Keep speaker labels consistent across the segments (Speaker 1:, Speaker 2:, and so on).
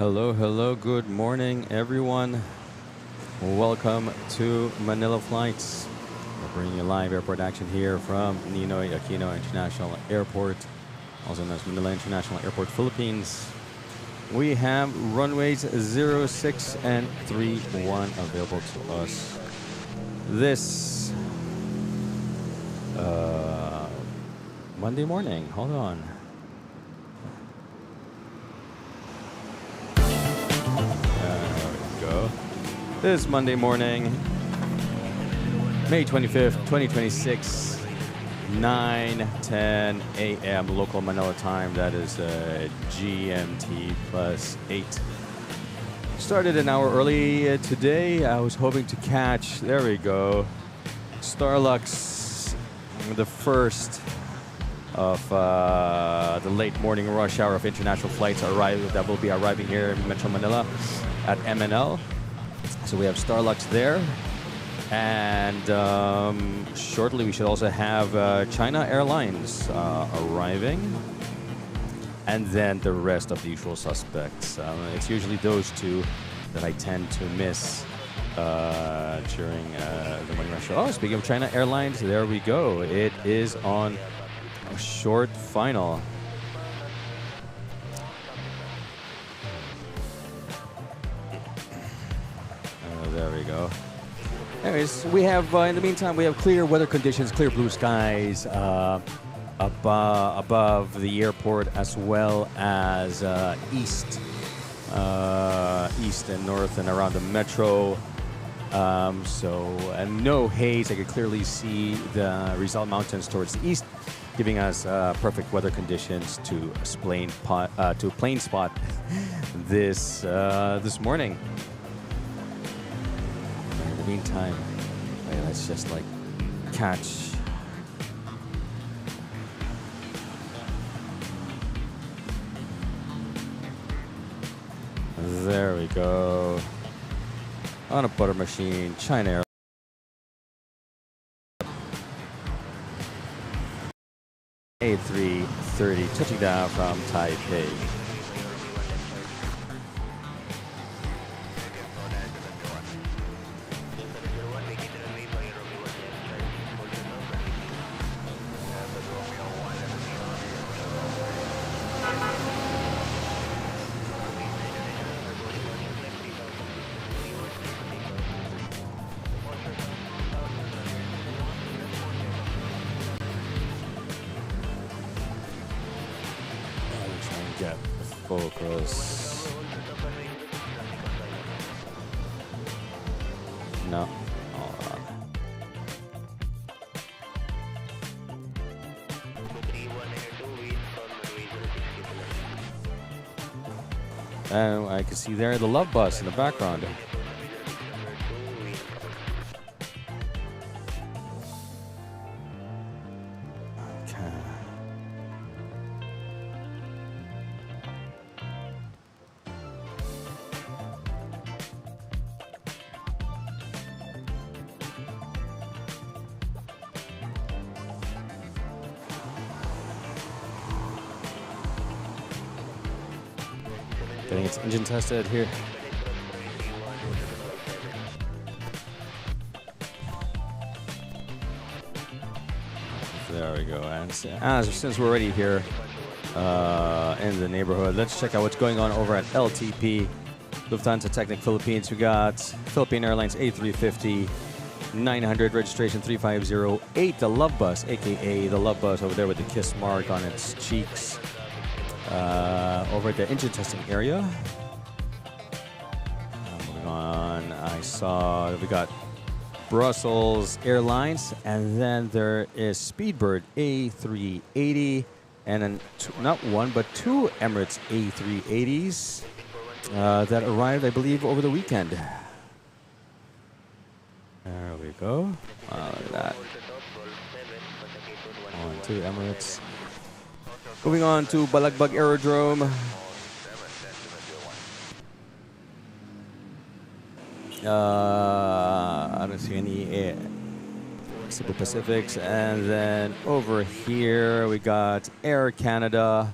Speaker 1: Hello, hello, good morning, everyone. Welcome to Manila Flights. We're bringing you live airport action here from Ninoy, Aquino International Airport, also known as Manila International Airport, Philippines. We have runways 06 and 31 available to us this Monday morning. Hold on. This Monday morning, May 25th, 2026, 9:10 a.m. local Manila time. That is GMT plus 8. Started an hour early today. I was hoping to catch, there we go, Starlux, the first of the late morning rush hour of international flights that will be arriving here in Metro Manila at MNL. So we have Starlux there, and shortly we should also have China Airlines arriving, and then the rest of the usual suspects. It's usually those two that I tend to miss during the morning rush hour. Oh, speaking of China Airlines, there we go. It is on a short final. There we go. Anyways, we have, in the meantime, we have clear weather conditions, clear blue skies above the airport, as well as east and north and around the metro. And no haze. I can clearly see the Rizal Mountains towards the east, giving us perfect weather conditions to plane spot this morning. In the meantime, let's just catch. There we go. On a butter machine, China Airlines. A330 touching down from Taipei. Get focus. No. Hold on. And I can see there the love bus in the background. Getting its engine tested here. There we go. And since we're already here in the neighborhood, let's check out what's going on over at LTP, Lufthansa Technic Philippines. We got Philippine Airlines A350 900 registration 3508, the Love Bus, aka the Love Bus over there with the kiss mark on its cheeks. Over at the engine testing area. Moving on, I saw we got Brussels Airlines, and then there is Speedbird A380, and then not one but two Emirates A380s that arrived, I believe, over the weekend. There we go. Look at that. One, two Emirates. Moving on to Balagbag Aerodrome. I don't see any Cebu Pacifics. And then over here we got Air Canada,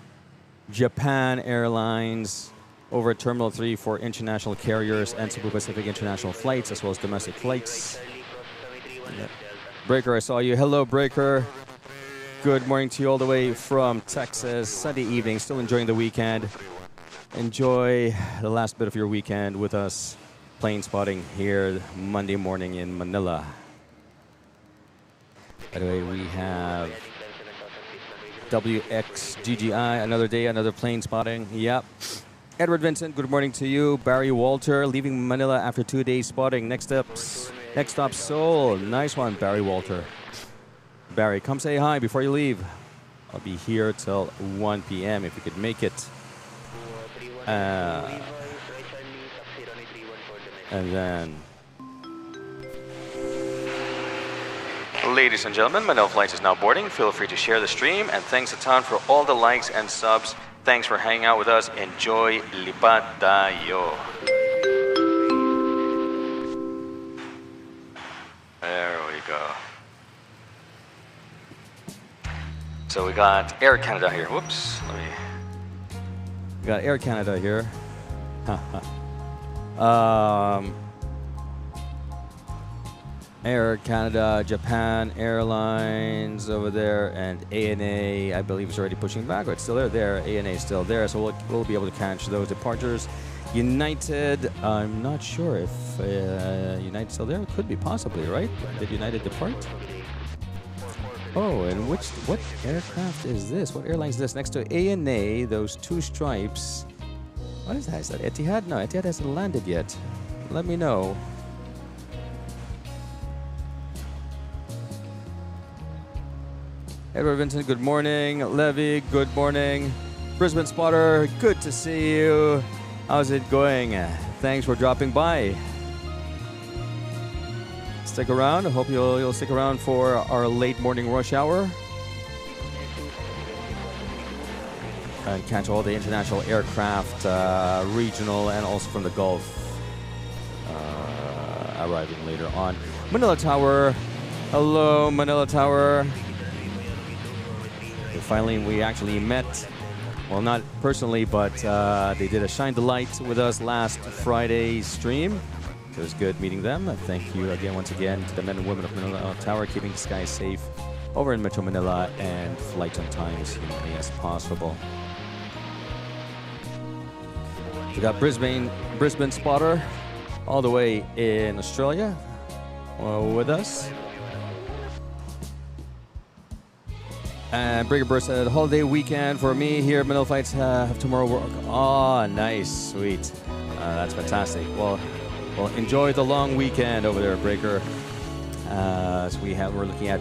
Speaker 1: Japan Airlines, over at Terminal 3 for international carriers and Cebu Pacific international flights, as well as domestic flights. Breaker, I saw you. Hello, Breaker. Good morning to you all the way from Texas. Sunday evening, still enjoying the weekend. Enjoy the last bit of your weekend with us, plane spotting here Monday morning in Manila. By the way, we have WXGGI, another day, another plane spotting. Yep. Edward Vincent, good morning to you. Barry Walter, leaving Manila after 2 days spotting. Next stop, Seoul. Nice one, Barry Walter. Barry, come say hi before you leave. I'll be here till 1 p.m. if you could make it. And then, ladies and gentlemen, MNL.FLIGHTS is now boarding. Feel free to share the stream, and thanks a ton for all the likes and subs. Thanks for hanging out with us. Enjoy. Lipat tayo. There we go. So we got Air Canada here. Whoops. We got Air Canada here. Air Canada, Japan Airlines over there, and ANA, I believe, is already pushing back. It's still there. ANA is still there, so we'll be able to catch those departures. United, I'm not sure if United's still there. It could be, possibly, right? Did United depart? Oh, and what aircraft is this? What airline is this? Next to ANA, those two stripes. What is that? Is that Etihad? No, Etihad hasn't landed yet. Let me know. Edward Vincent, good morning. Levy, good morning. Brisbane Spotter, good to see you. How's it going? Thanks for dropping by. Stick around. I hope you'll stick around for our late morning rush hour. And catch all the international aircraft, regional and also from the Gulf, arriving later on. Manila Tower. Hello, Manila Tower. Finally, we actually met, well, not personally, but they did a Shine the Light with us last Friday's stream. It was good meeting them. Thank you again, once again, to the men and women of Manila Tower, keeping the skies safe over in Metro Manila and flights on time as humanly as possible. We got Brisbane Spotter all the way in Australia with us. And Brigger Burst said, holiday weekend for me here at MNL.FLIGHTS, have tomorrow work. Oh, nice, sweet. That's fantastic. Well, enjoy the long weekend over there, Breaker. So we're looking at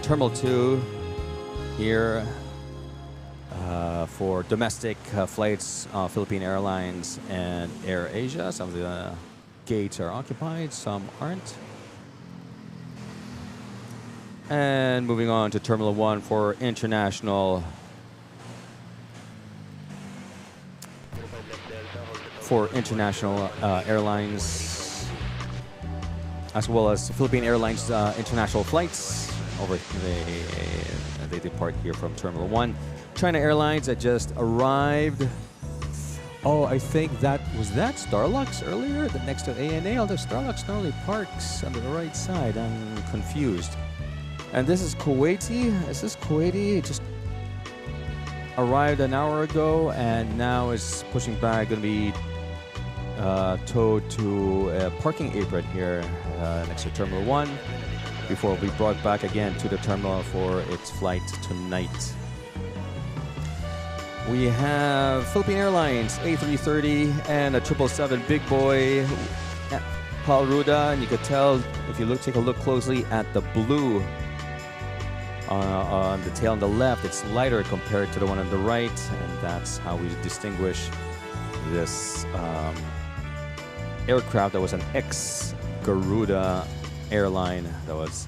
Speaker 1: Terminal 2 here for domestic flights, Philippine Airlines and Air Asia. Some of the gates are occupied, some aren't. And moving on to Terminal 1 for international airlines, as well as Philippine Airlines international flights. They depart here from Terminal 1. China Airlines that just arrived. Oh, I think that Starlux earlier, next to ANA. Although Starlux normally parks on the right side. I'm confused. And this is Kuwaiti. Is this Kuwaiti? It just arrived an hour ago and now is pushing back. Going to be towed to a parking apron here next to Terminal 1 before it'll be brought back again to the terminal for its flight tonight. We have Philippine Airlines A330 and a 777 Big Boy Paul Ruda, and you could tell if you take a look closely at the blue on the tail on the left, it's lighter compared to the one on the right, and that's how we distinguish this aircraft that was an ex-Garuda airline that was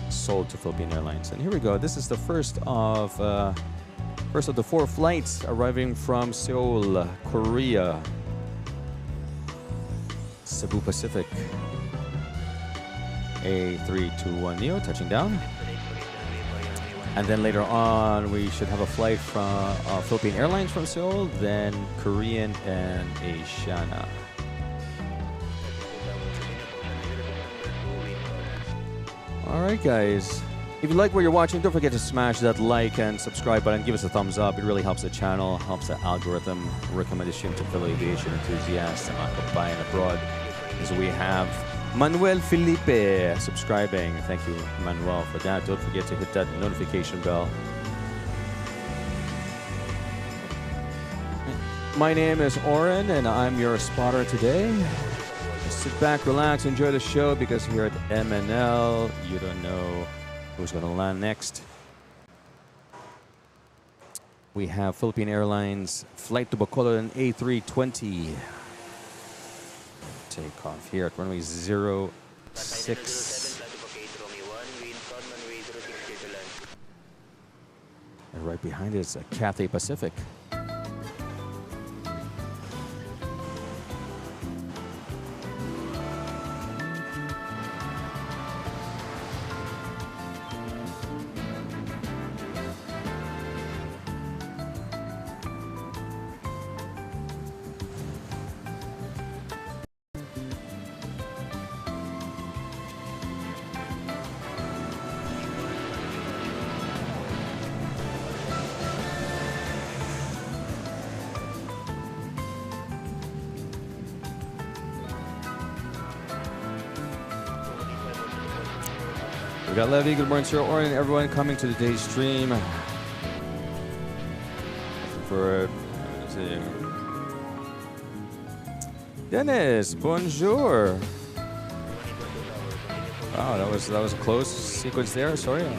Speaker 1: sold to Philippine Airlines. And here we go. This is the first of the 4 flights arriving from Seoul, Korea. Cebu Pacific A321neo touching down. And then later on, we should have a flight from Philippine Airlines from Seoul, then Korean and Asiana. All right, guys. If you like what you're watching, don't forget to smash that like and subscribe button. Give us a thumbs up. It really helps the channel, helps the algorithm. Recommendation to fellow aviation enthusiasts and kabayan abroad. So we have Manuel Felipe subscribing. Thank you, Manuel, for that. Don't forget to hit that notification bell. My name is Oren, and I'm your spotter today. Sit back, relax, enjoy the show, because here at MNL, you don't know who's going to land next. We have Philippine Airlines flight to Bacolod on A320. Take off here at runway 06. And right behind it is a Cathay Pacific. We got Levy, good morning, Sir Oren, and everyone coming to today's stream. For Dennis, bonjour. Wow, that was a close sequence there. Sorry, I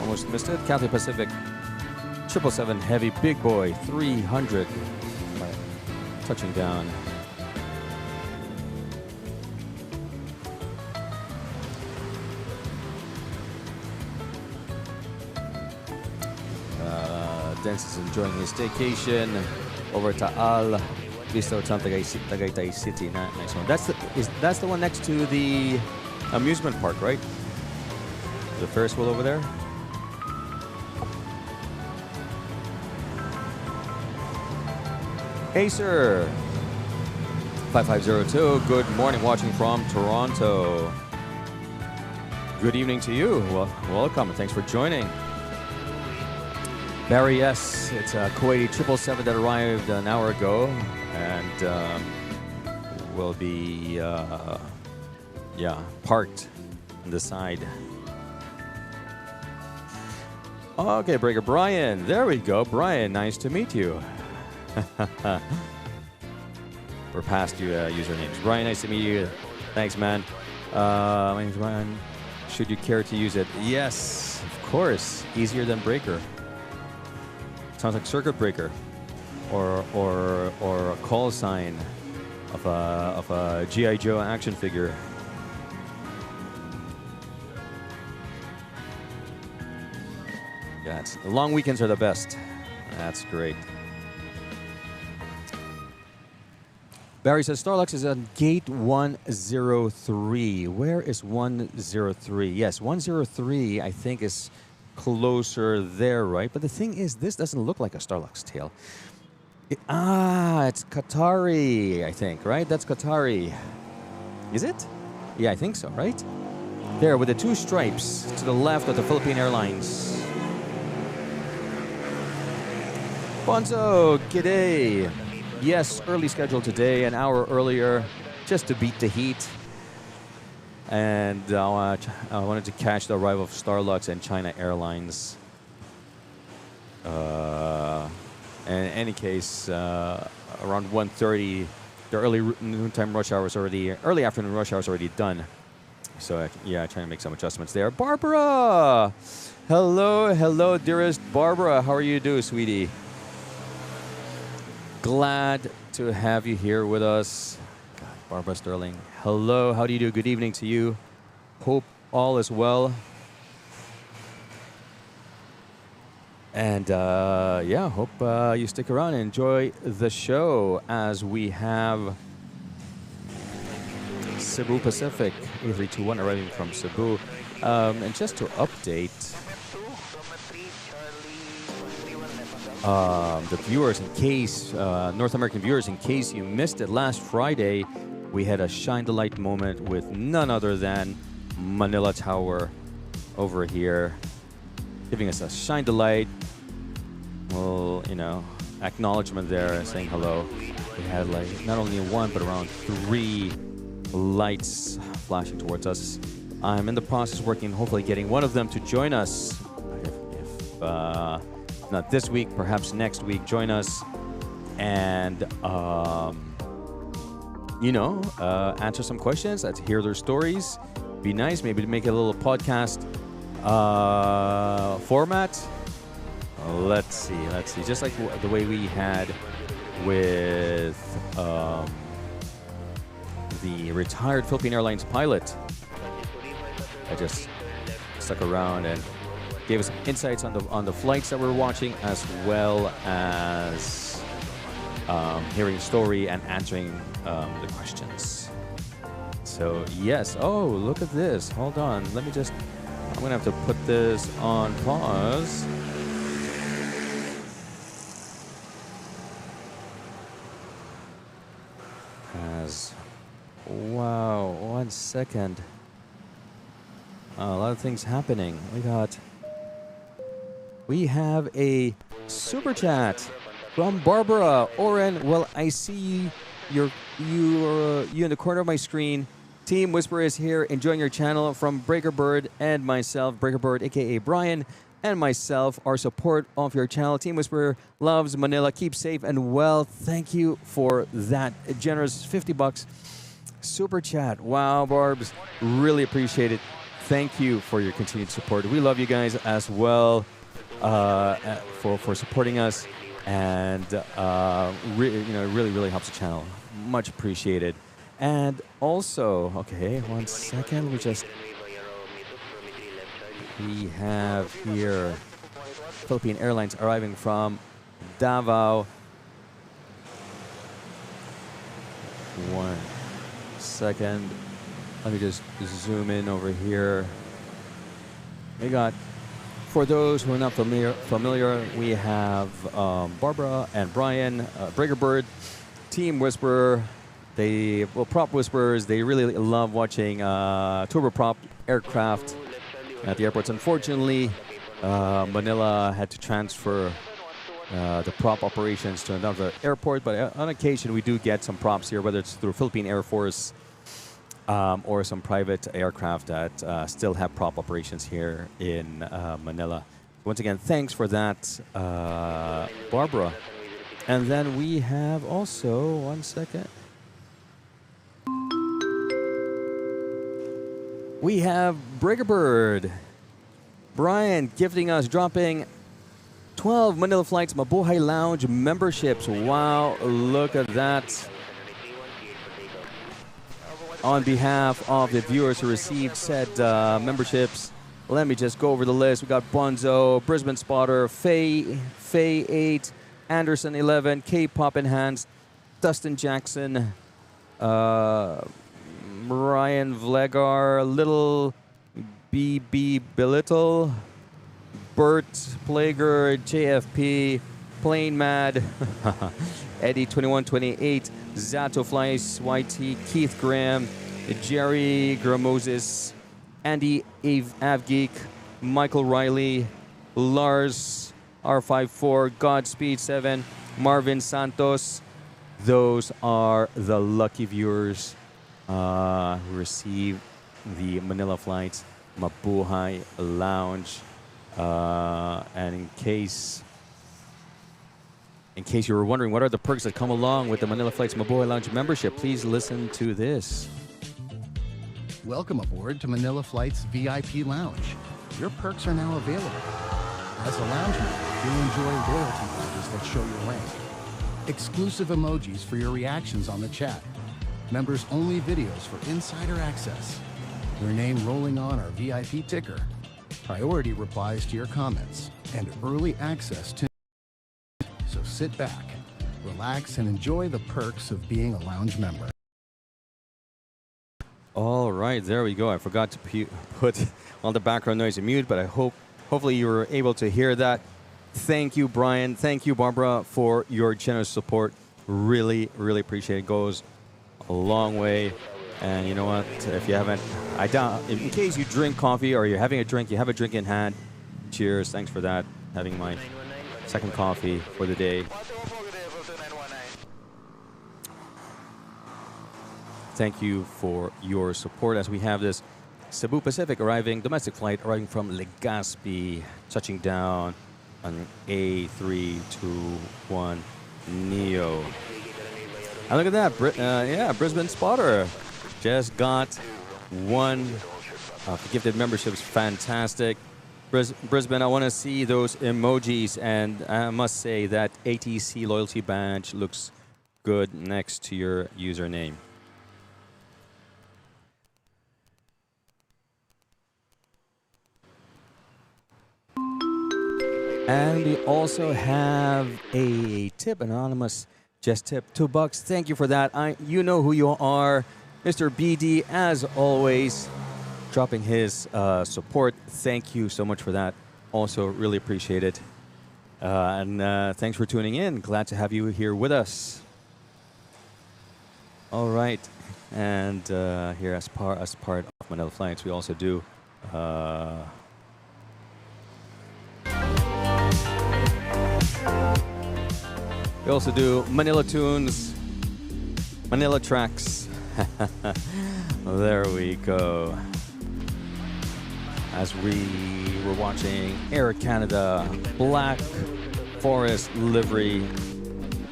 Speaker 1: almost missed it. Cathay Pacific 777 Heavy Big Boy 300 touching down. Dennis is enjoying his staycation over Taal, Vista Tagaytay City. Nice one. That's the one next to the amusement park, right? The Ferris wheel over there. Acer 5502. Good morning, watching from Toronto. Good evening to you. Well, welcome. Thanks for joining. Barry, yes, it's a Kuwaiti 777 that arrived an hour ago, and will be, parked on the side. Okay, Breaker Brian, there we go. Brian, nice to meet you. We're past you usernames. Brian, nice to meet you. Thanks, man. My name's Brian. Should you care to use it? Yes, of course. Easier than Breaker. Sounds like circuit breaker, or a call sign of a G.I. Joe action figure. Yeah, the long weekends are the best. That's great. Barry says Starlux is on gate 103. Where is 103? Yes, 103 I think is closer there, right? But the thing is, this doesn't look like a Starlux tail. It's Qatari, I think, right? That's Qatari. Is it? Yeah, I think so, right? There, with the two stripes to the left of the Philippine Airlines. Bonzo, g'day. Yes, early schedule today, an hour earlier, just to beat the heat. And I wanted to catch the arrival of Starlux and China Airlines. In any case, around 1:30, the early noontime rush hour is already, early afternoon rush hour is already done. So yeah, trying to make some adjustments there. Barbara, hello, dearest Barbara. How are you doing, sweetie? Glad to have you here with us. God, Barbara Sterling. Hello, how do you do? Good evening to you. Hope all is well. And yeah, hope you stick around and enjoy the show as we have Cebu Pacific A321 arriving from Cebu. And just to update, the viewers, in case, North American viewers, in case you missed it last Friday, we had a shine the light moment with none other than Manila Tower over here, giving us a shine the light, well, you know, acknowledgement there, saying hello. We had like not only one, but around 3 lights flashing towards us. I'm in the process working, hopefully getting one of them to join us. If not this week, perhaps next week, join us and, you know, answer some questions. Let's hear their stories. Be nice, maybe make a little podcast format. Let's see. Just like the way we had with the retired Philippine Airlines pilot. I just stuck around and gave us some insights on the flights that we're watching, as well as hearing the story and answering the questions. So yes. Oh, look at this. Hold on. Let me just. I'm gonna have to put this on pause. Wow, 1 second. A lot of things happening. We have a super chat from Barbara Oren. Well, I see you in the corner of my screen. Team Whisper is here, enjoying your channel from Breaker Bird and myself, Breaker Bird, aka Brian, and myself. Our support of your channel. Team Whisper loves Manila. Keep safe and well. Thank you for that generous $50 super chat. Wow, Barbs, really appreciate it. Thank you for your continued support. We love you guys as well for supporting us, and really helps the channel. Much appreciated. And also, okay, 1 second. We have here Philippine Airlines arriving from Davao. 1 second. Let me just zoom in over here. We got, for those who are not familiar, we have Barbara and Brian, Breaker Bird, Team Whisperer. Prop whisperers, they really love watching turboprop aircraft at the airports. Unfortunately, Manila had to transfer the prop operations to another airport, but on occasion we do get some props here, whether it's through Philippine Air Force or some private aircraft that still have prop operations here in Manila. Once again, thanks for that, Barbara. And then we have also, 1 second. We have Breaker Bird, Brian dropping 12 Manila Flights Mabuhay Lounge memberships. Wow, look at that. On behalf of the viewers who received said memberships, let me just go over the list. We got Bonzo, Brisbane Spotter, Faye 8, Anderson 11, K-Pop Enhanced, Dustin Jackson, Ryan Vlegar, Little BB Belittle, Bert Plager, JFP, Plain Mad, Eddie 2128, Zato Flies, YT, Keith Graham, Jerry Gramosis, Andy Avgeek, Michael Riley, Lars R54, Godspeed 7, Marvin Santos. Those are the lucky viewers who receive the Manila Flights Mabuhay Lounge. And in case you were wondering what are the perks that come along with the Manila Flights Mabuhay Lounge membership, please listen to this.
Speaker 2: Welcome aboard to Manila Flights VIP Lounge. Your perks are now available. As a lounge member, you'll enjoy loyalty badges that show your rank, exclusive emojis for your reactions on the chat, members-only videos for insider access, your name rolling on our VIP ticker, priority replies to your comments, and early access to. So sit back, relax, and enjoy the perks of being a lounge member.
Speaker 1: All right, there we go. I forgot to put all the background noise in mute, but hopefully you were able to hear that. Thank you, Brian. Thank you, Barbara, for your generous support. Really, really appreciate it. Goes a long way. And you know what? If you haven't, I doubt, in case you drink coffee or you're having a drink, you have a drink in hand. Cheers. Thanks for that. Having my second coffee for the day. Thank you for your support as we have this Cebu Pacific arriving, domestic flight arriving from Legazpi, touching down on A321 Neo. And look at that, yeah, Brisbane spotter just got one gifted memberships. Fantastic. Brisbane, I want to see those emojis, and I must say that ATC loyalty badge looks good next to your username. And we also have a tip, anonymous just tip, $2. Thank you for that. You know who you are, Mr. BD, as always, dropping his support. Thank you so much for that. Also, really appreciate it. And thanks for tuning in. Glad to have you here with us. All right, and here as part of Manila.FLIGHTS, we also do. We also do Manila tunes, Manila tracks. There we go. As we were watching Air Canada Black Forest livery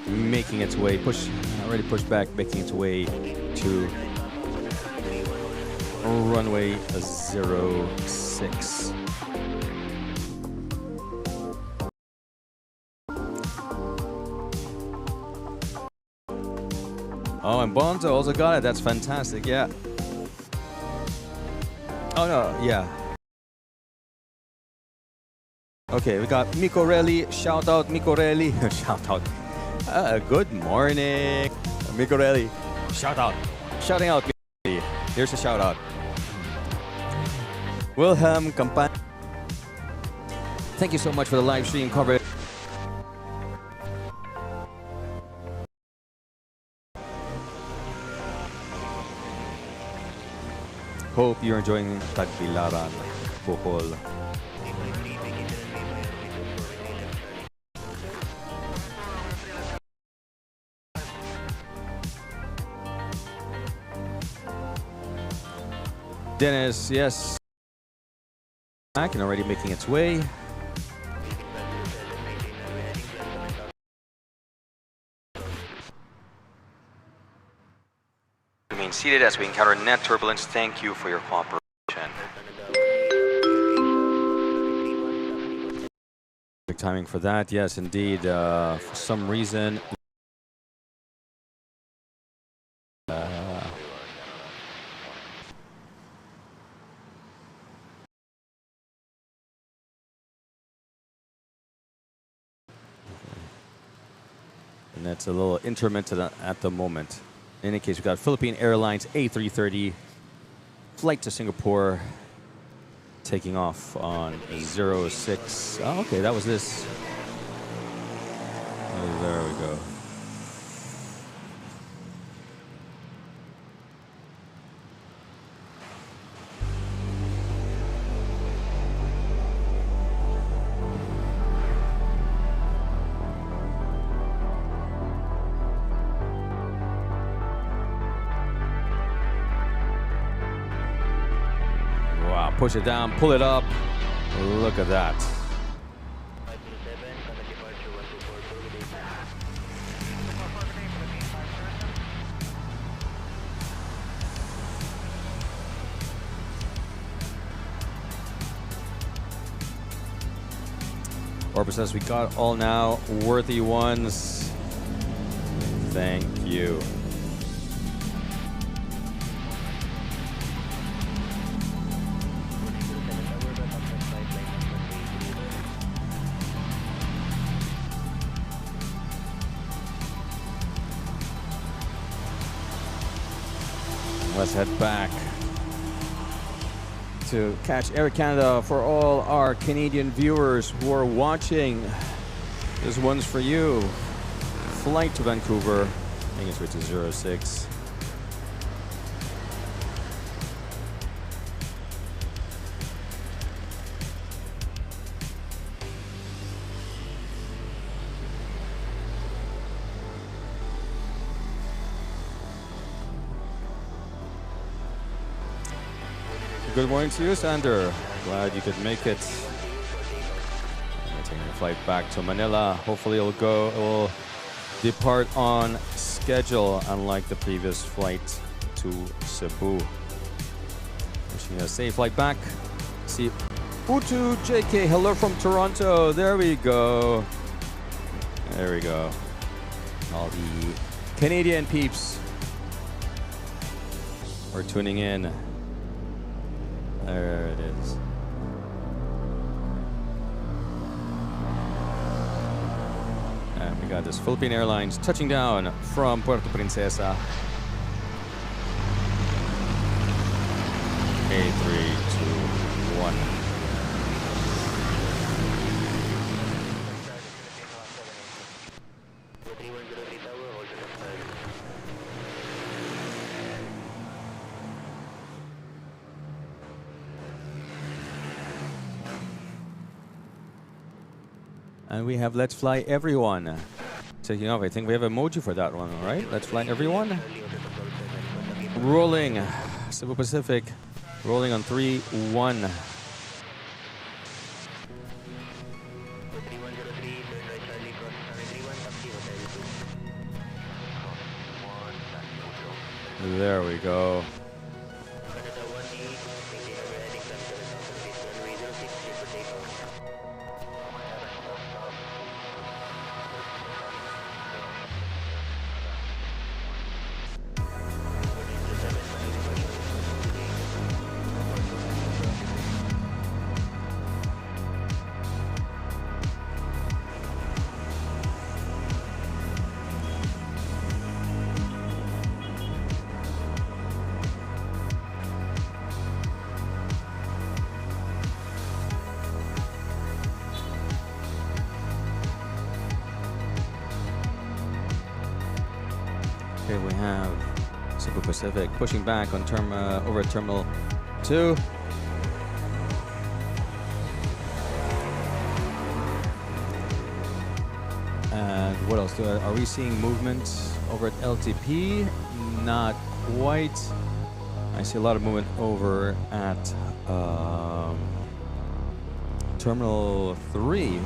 Speaker 1: making its way, already pushed back, making its way to runway 06. Oh, and Bonzo also got it. That's fantastic. Yeah. Oh, no. Yeah. Okay, we got Micorelli. Shout out, Micorelli. Shout out. Good morning, Micorelli. Shout out. Shouting out, Micorelli. Here's a shout out. Wilhelm Campan. Thank you so much for the live stream coverage. Hope you're enjoying Tagbilaran, Bohol. Dennis, yes. Back and already making its way. Remain seated as we encounter net turbulence. Thank you for your cooperation. Good timing for that. Yes, indeed. For some reason. And that's a little intermittent at the moment. In any case, we've got Philippine Airlines A330 flight to Singapore taking off on 06. Oh, okay, that was this. Oh, there we go. Push it down, pull it up. Look at that. Orbit says we got all now. Worthy ones. Thank you. Let's head back to catch Air Canada for all our Canadian viewers who are watching. This one's for you. Flight to Vancouver. Making its way to 06. Good morning to you, Sander. Glad you could make it. We're taking the flight back to Manila. Hopefully it will depart on schedule, unlike the previous flight to Cebu. Wishing you a safe flight back. See Utu JK, hello from Toronto. There we go. There we go. All the Canadian peeps are tuning in. There it is. And we got this Philippine Airlines touching down from Puerto Princesa. A321. And we have Let's Fly Everyone taking off. I think we have emoji for that one, all right? Let's Fly Everyone. Rolling. Cebu Pacific. Rolling on 3-1. There we go. Okay, we have Cebu Pacific pushing back on over at Terminal 2. And what else? Are we seeing movement over at LTP? Not quite. I see a lot of movement over at Terminal 3.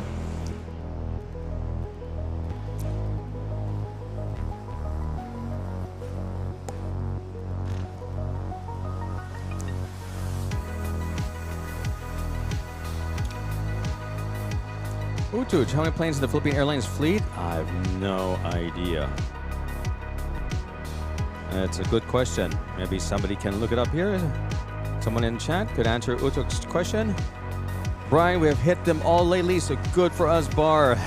Speaker 1: Utuj, how many planes in the Philippine Airlines fleet? I have no idea. That's a good question. Maybe somebody can look it up here. Someone in chat could answer Utuj's question. Brian, we have hit them all lately, so good for us, Bar.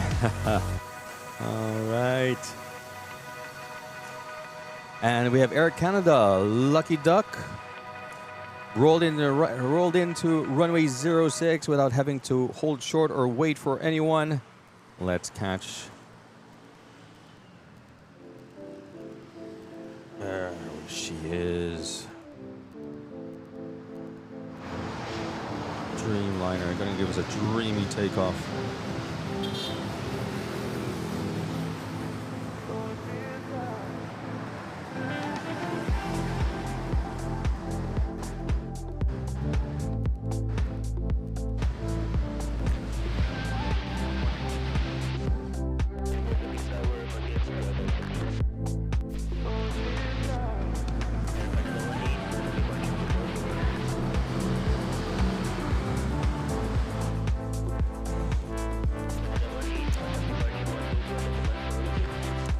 Speaker 1: All right. And we have Air Canada, Lucky Duck. Rolled into runway 06 without having to hold short or wait for anyone. Let's catch. There she is. Dreamliner, gonna give us a dreamy takeoff.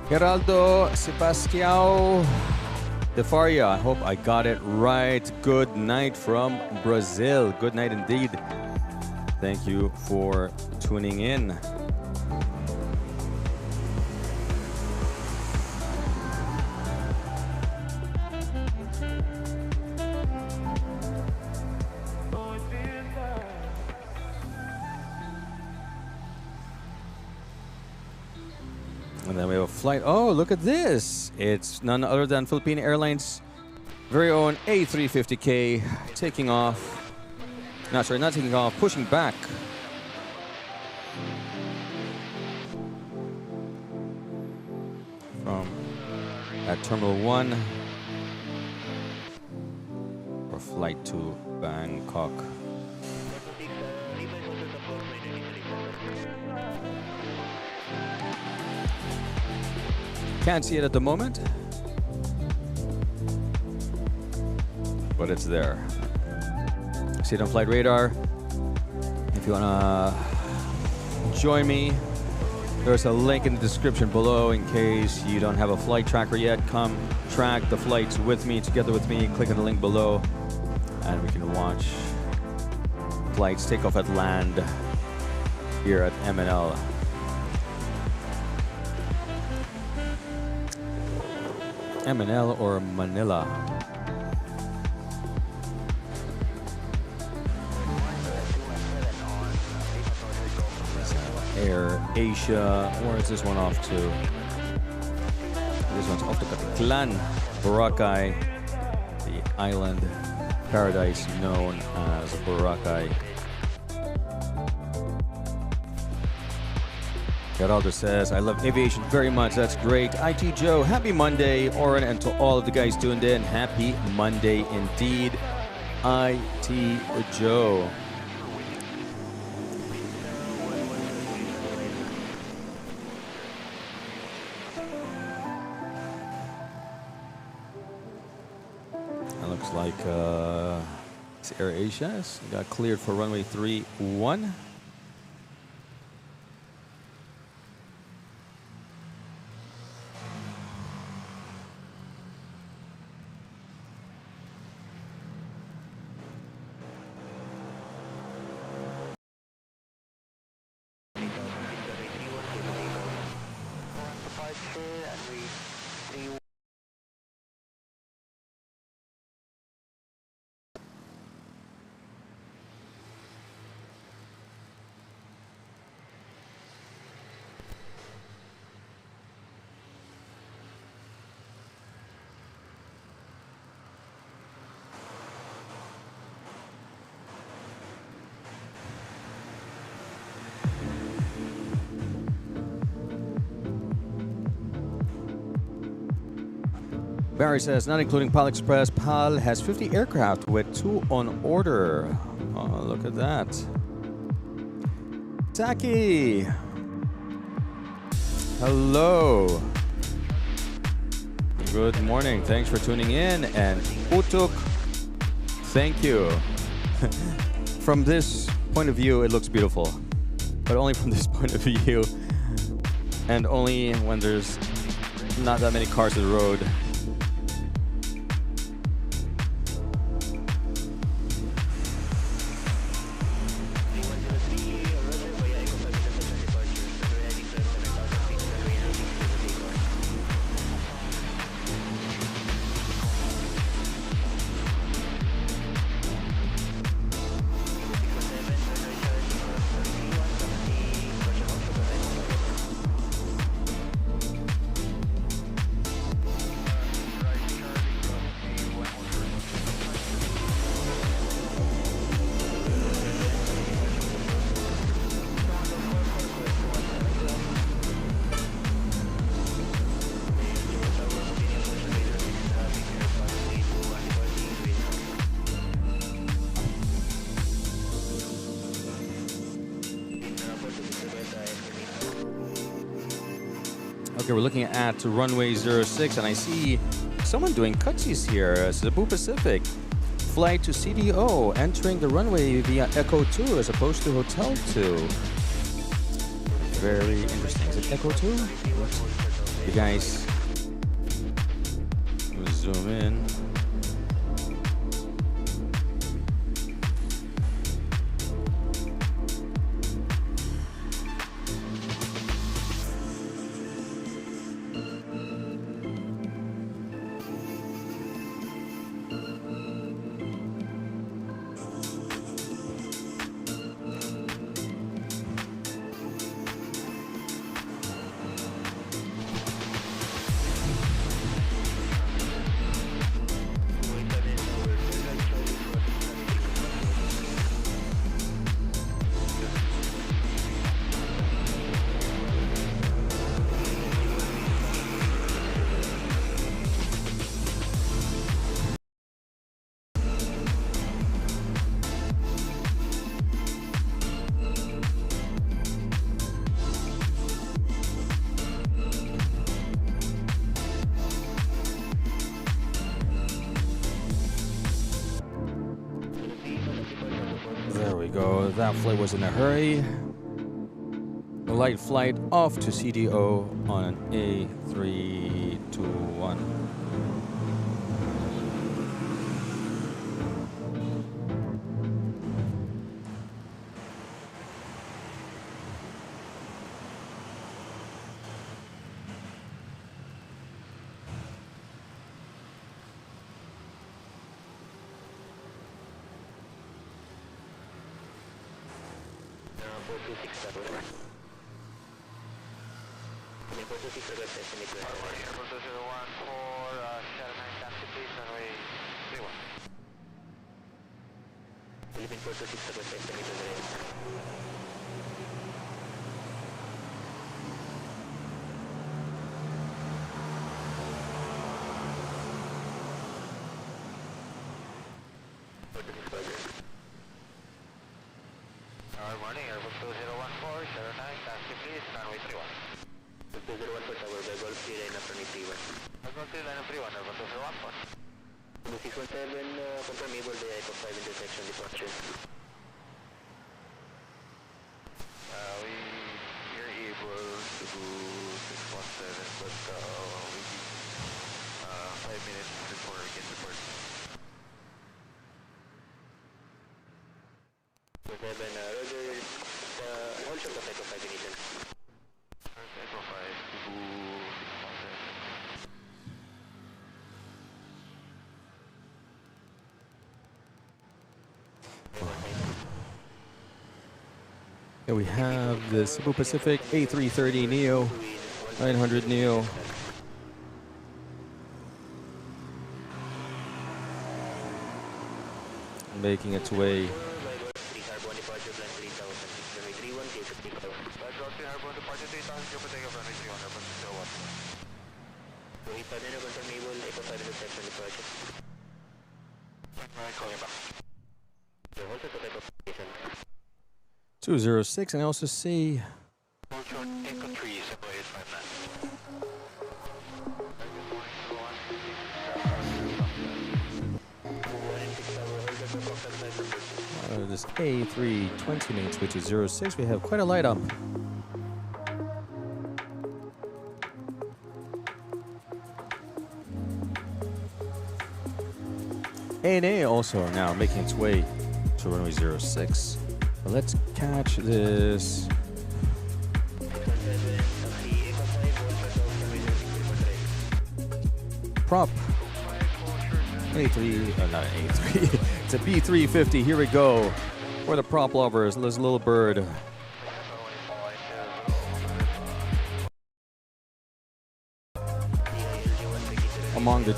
Speaker 1: Geraldo Sebastião de Faria, I hope I got it right. Good night from Brazil. Good night indeed. Thank you for tuning in. And then we have a flight. Oh, look at this. It's none other than Philippine Airlines' very own A350K taking off. No, sorry, not taking off, pushing back. From at Terminal 1 for flight to Bangkok. Can't see it at the moment, but it's there. See it on flight radar. If you wanna join me, there's a link in the description below in case you don't have a flight tracker yet. Come track the flights with me, together with me. Click on the link below, and we can watch flights take off at land here at MNL. MNL or Manila. Air Asia. Where is this one off to? This one's off to Katilan, Boracay, the island paradise known as Boracay. Geraldo says, I love aviation very much. That's great. IT Joe, happy Monday. Oren, and to all of the guys tuned in, happy Monday indeed. IT Joe. That looks like it's Air Asia. Got cleared for runway 31. Barry says, not including PAL Express, PAL has 50 aircraft with 2 on order. Oh, look at that. Taki! Hello. Good morning. Thanks for tuning in. And Utuk, thank you. From this point of view, it looks beautiful. But only from this point of view. And only when there's not that many cars on the road. Okay, we're looking at runway 06, and I see someone doing cutsies here. Cebu Pacific. Flight to CDO, entering the runway via Echo 2 as opposed to Hotel 2. Very interesting. Is it Echo 2? You guys, we'll zoom in. go. That flight was in a hurry. A light flight off to CDO on A321.
Speaker 3: Morning, Airbus 2014, 09, taxi please, runway 31. 2014 Tower, Begol 3 line up runway 31. Begol 3 line up 31, Airbus 2014. 617, confirmable the ICO 5 intersection departure. We're able to do 617, but we need 5 minutes before we get to port. 7, Roger, hold short of Echo 5 Venetian. Echo 5 to 617.
Speaker 1: Here we have the Cebu Pacific A330 Neo, 900 Neo. Making its way.
Speaker 3: Calling back.
Speaker 1: 206, and I also see
Speaker 3: Hold short, Echo 3, 7859.
Speaker 1: this A320 mains, which is 06. We have quite a light up. ANA also now making its way to runway 06. But let's catch this. Prop A3, not an A3, it's a B350. Here we go. For the prop lovers, this little bird. Among the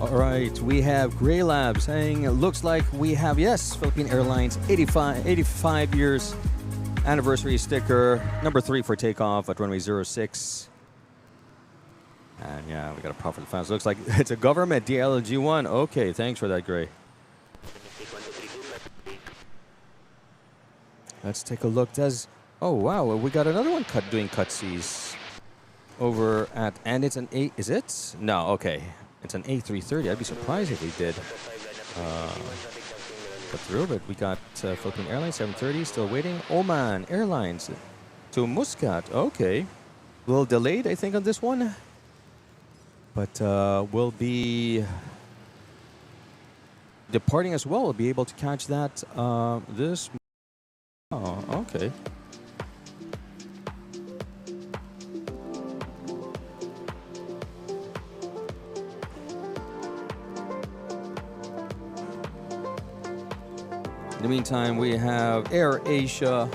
Speaker 1: All right, we have Gray Lab saying it looks like we have, yes, Philippine Airlines 85 years anniversary sticker, number 3 for takeoff at runway 06. And yeah, we got a profit fans. Looks like it's a government DLG1. Okay, thanks for that, Gray. Let's take a look. Oh wow, we got another one doing cutsies over at, and it's an A. Is it? No, okay. It's an A330. I'd be surprised if they did put through, but we got Philippine Airlines 730 still waiting. Oman Airlines to Muscat. Okay. A little delayed, I think, on this one. But we'll be departing as well. We'll be able to catch that this. Oh, okay. In the meantime, we have Air Asia.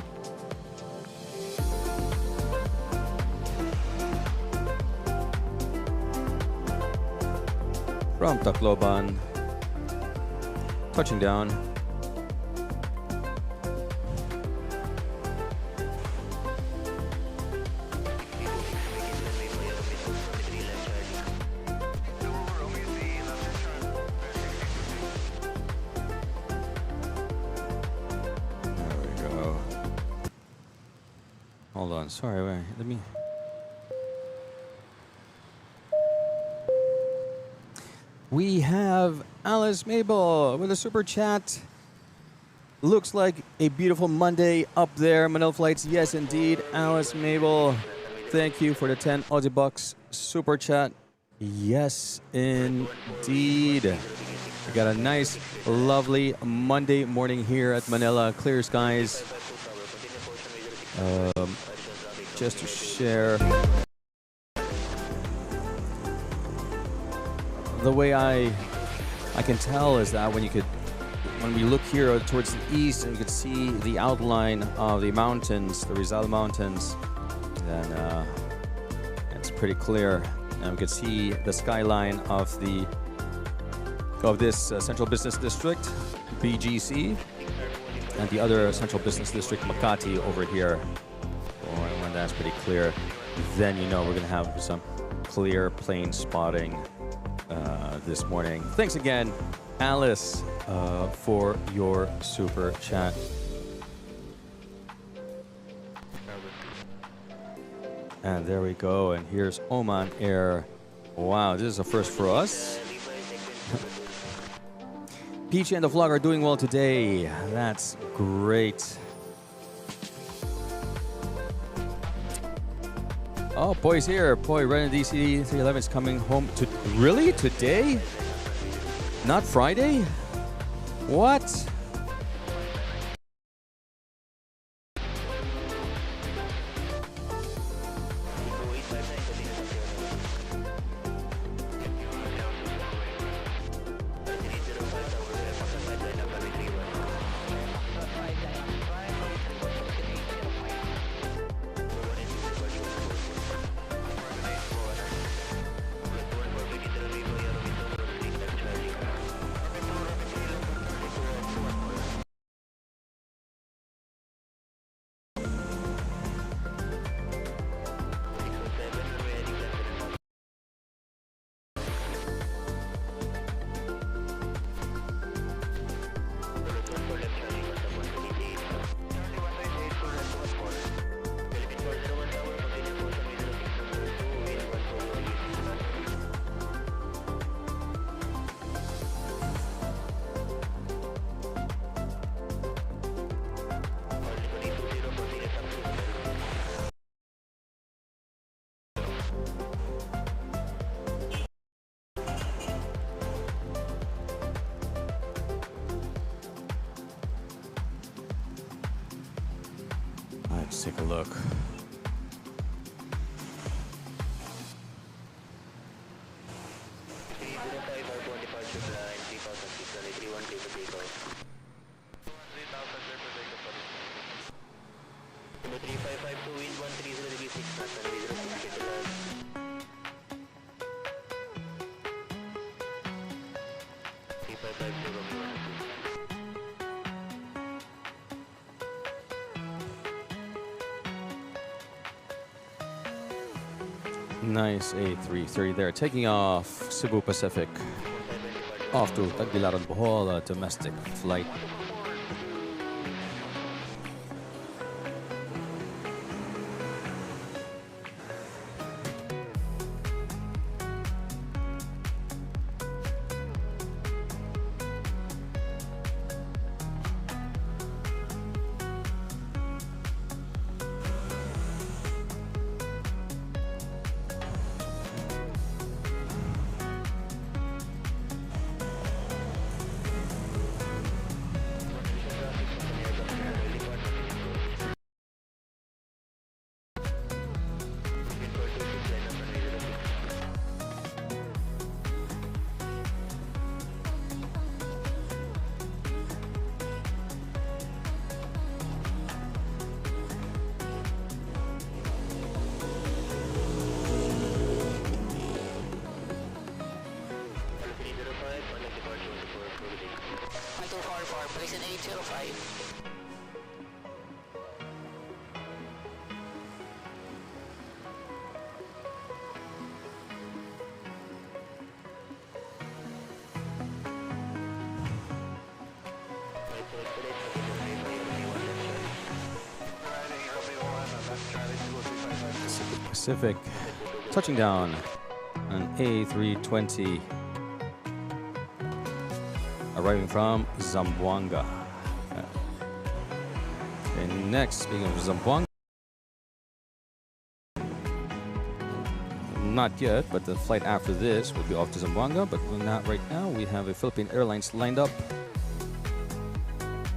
Speaker 1: From Tacloban, touching down. There we go. Hold on, sorry, wait, let me. We have Alice Mabel with a super chat. Looks like a beautiful Monday up there. Manila Flights, yes indeed. Alice Mabel, thank you for the 10 Aussie bucks super chat. Yes indeed. We got a nice, lovely Monday morning here at Manila. Clear skies. Just to share. The way I can tell is that when we look here towards the east and you can see the outline of the mountains, the Rizal Mountains, then it's pretty clear. And we can see the skyline of this Central Business District, BGC, and the other Central Business District, Makati, over here. When that's pretty clear, then you know we're going to have some clear plane spotting this morning. Thanks again, Alice, for your super chat. And there we go. And here's Oman Air. Wow, this is a first for us. Peachy and the vlog are doing well today. That's great. Oh, Poy's here. Poy, Ren DC 311 is coming home to. Really? Today? Not Friday? What? Let's take a look. Nice A330 there, taking off Cebu Pacific, off to Tagbilaran, Bohol, a domestic flight.
Speaker 3: please in 805.
Speaker 1: Pacific, touching down on A320, arriving from Zamboanga. Okay, next, speaking of Zamboanga, not yet, but the flight after this will be off to Zamboanga, but not right now. We have a Philippine Airlines lined up.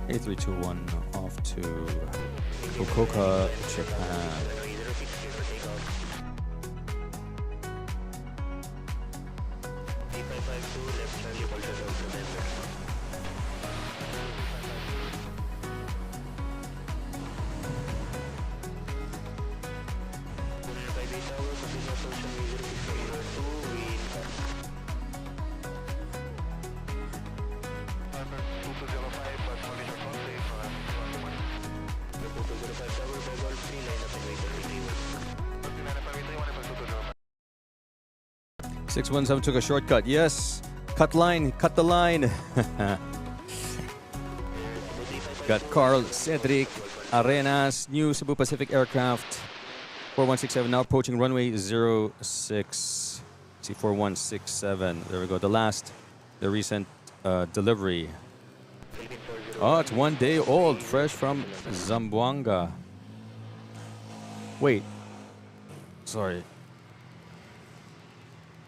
Speaker 1: A321 off to Fukuoka, Japan. .617 took a shortcut. Yes, cut line, cut the line. Got Carl Cedric Arenas, new Cebu Pacific aircraft, 4167 now approaching runway 06. See 4167. There we go. The recent delivery. Oh, it's 1 day old, fresh from Zamboanga. Wait, sorry.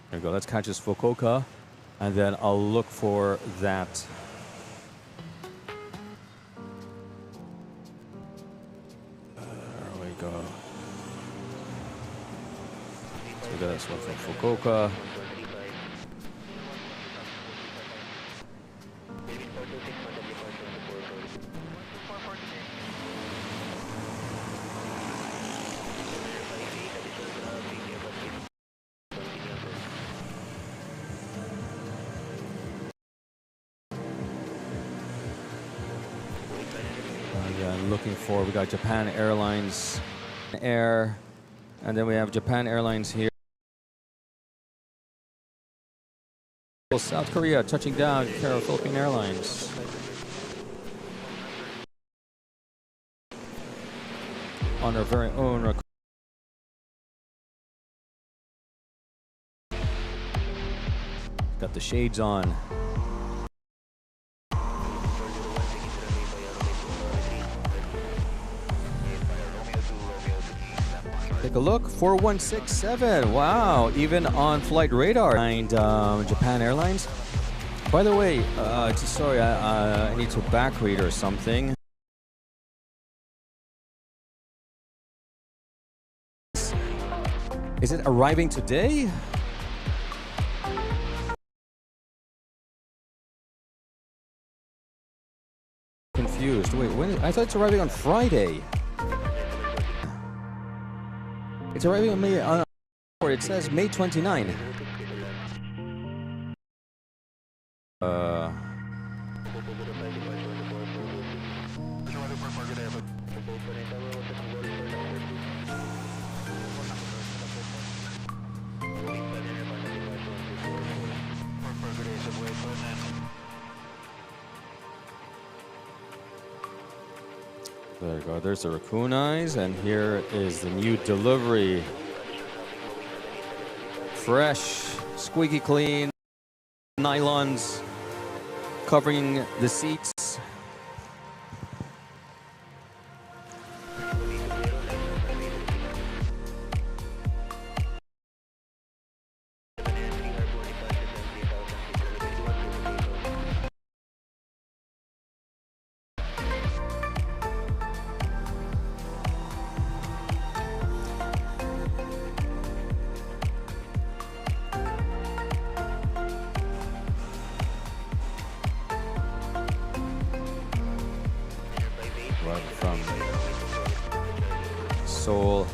Speaker 1: There we go. Let's catch this Fukuoka, and then I'll look for that. There we go. So we got this one from Fukuoka. Looking for, we got Japan Airlines Air, and then we have Japan Airlines here. South Korea touching down, care of Philippine Airlines. On our very own. Got the shades on. Take a look, 4167. Wow, even on flight radar. And Japan Airlines. By the way, sorry, I need to back read or something. Is it arriving today? Confused. Wait, when? I thought it's arriving on Friday. It's arriving on May. It says May 29. There you go. There's the raccoon eyes, and here is the new delivery. Fresh, squeaky clean, nylons covering the seats. From Seoul.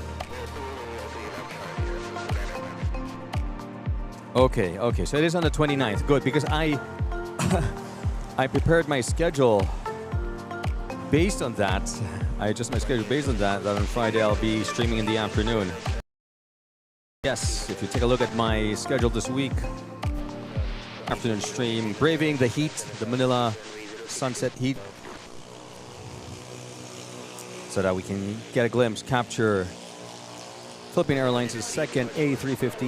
Speaker 1: Okay, so it is on the 29th. Good, because I prepared my schedule based on that, I adjust my schedule based on that on Friday I'll be streaming in the afternoon. Yes, if you take a look at my schedule this week, afternoon stream, braving the heat, the Manila sunset heat, so that we can get a glimpse, capture Philippine Airlines' second A350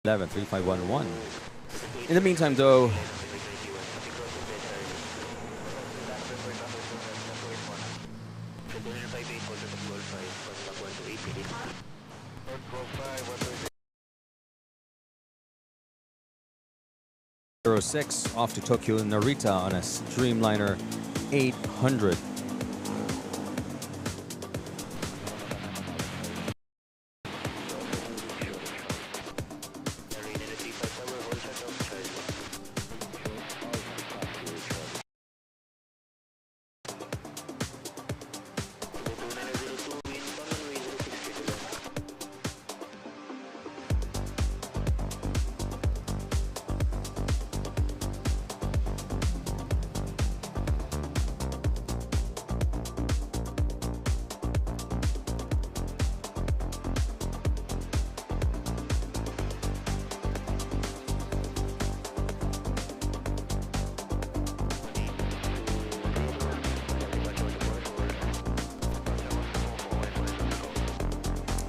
Speaker 1: 3511. In the meantime, though, '06 off to Tokyo Narita on a Streamliner 800.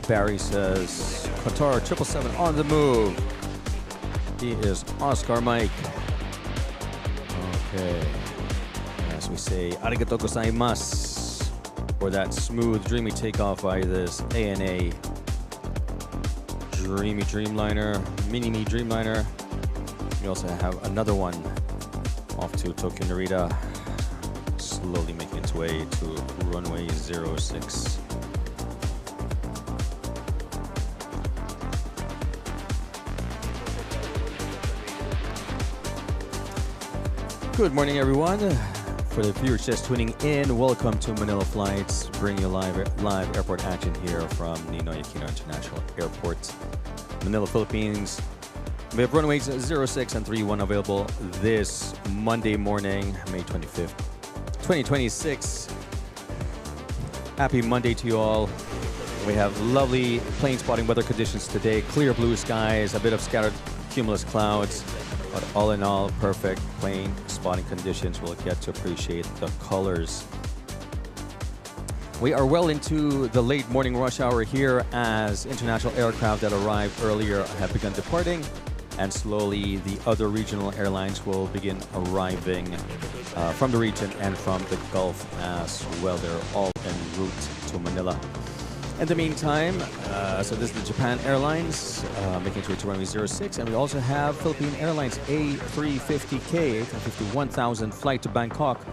Speaker 1: Barry says, Qatar 777 on the move. He is Oscar Mike. Okay. As we say, arigato gozaimasu for that smooth, dreamy takeoff by this ANA Dreamy Dreamliner, Mini-Me Dreamliner. We also have another one off to Tokyo Narita, slowly making its way to runway 06. Good morning, everyone. For the viewers just tuning in, welcome to Manila Flights, bringing you live airport action here from Ninoy Aquino International Airport, Manila, Philippines. We have runways 06 and 31 available this Monday morning, May 25th, 2026. Happy Monday to you all. We have lovely plane spotting weather conditions today, clear blue skies, a bit of scattered cumulus clouds. But all in all, perfect plane spotting conditions. We'll get to appreciate the colors. We are well into the late morning rush hour here as international aircraft that arrived earlier have begun departing, and slowly the other regional airlines will begin arriving from the region and from the Gulf as well. They're all en route to Manila. In the meantime, so this is the Japan Airlines making its way to runway 06, and we also have Philippine Airlines A350K, 1000 flight to Bangkok,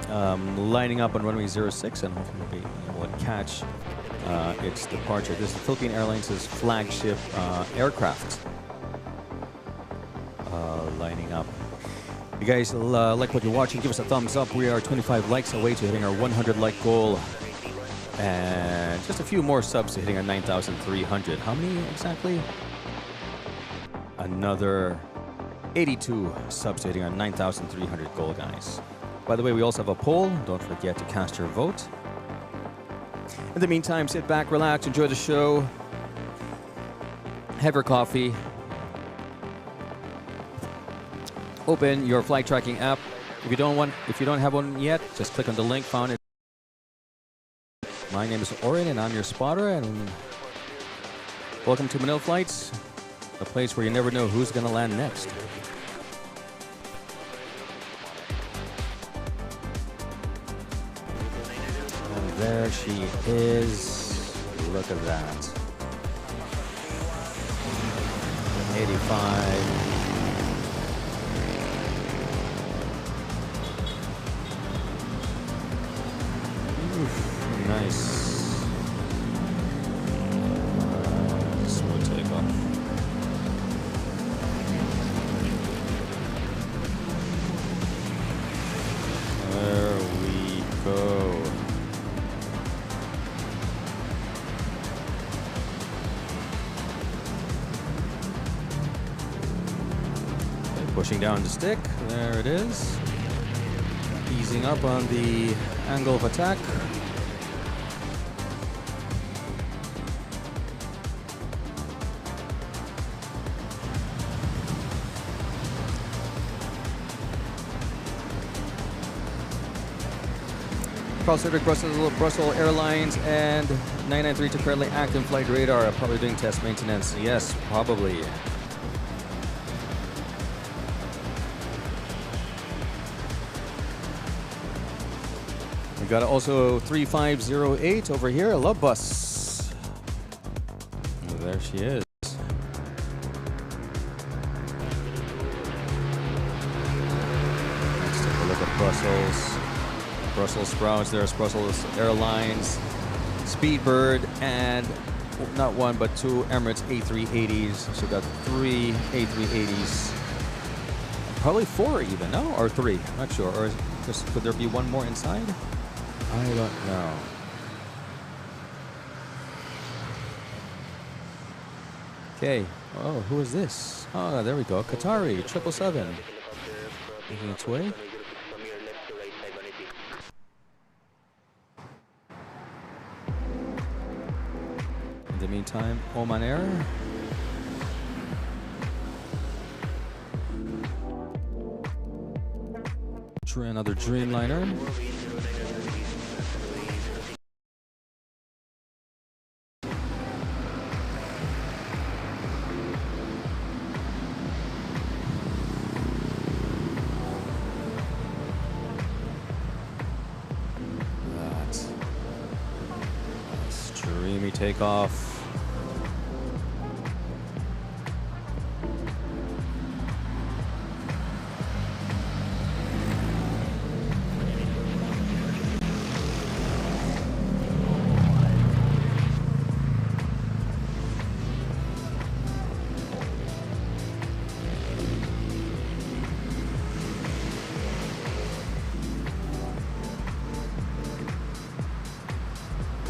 Speaker 1: lining up on runway 06, and hopefully we'll catch its departure. This is Philippine Airlines' flagship aircraft lining up. If you guys like what you're watching, give us a thumbs up. We are 25 likes away to hitting our 100 like goal. And just a few more subs to hitting our 9,300. How many exactly? Another 82 subs to hitting our 9,300 goal, guys. By the way, we also have a poll. Don't forget to cast your vote. In the meantime, sit back, relax, enjoy the show. Have your coffee. Open your flight tracking app. If you don't have one yet, just click on the link found. My name is Oren, and I'm your spotter, and welcome to Manila Flights, a place where you never know who's going to land next. And there she is. Look at that. 85. Nice. Smooth takeoff. There we go. Okay, pushing down the stick. There it is. Easing up on the angle of attack. Cedric Brussels Airlines and 993 to currently active flight radar. Probably doing test maintenance. Yes, probably. We got also 3508 over here, a love bus. Oh, there she is. Let's take a look at Brussels. Brussels Sprouts, there's Brussels Airlines, Speedbird, and not one but two Emirates A380s. So got three A380s. Probably four even, no? Or three, not sure. Or could there be one more inside? I don't know. Okay. Oh, who is this? Oh, there we go. Qatari 777. Making its way. In the meantime, Oman Air. Another Dreamliner. That's a streamy takeoff.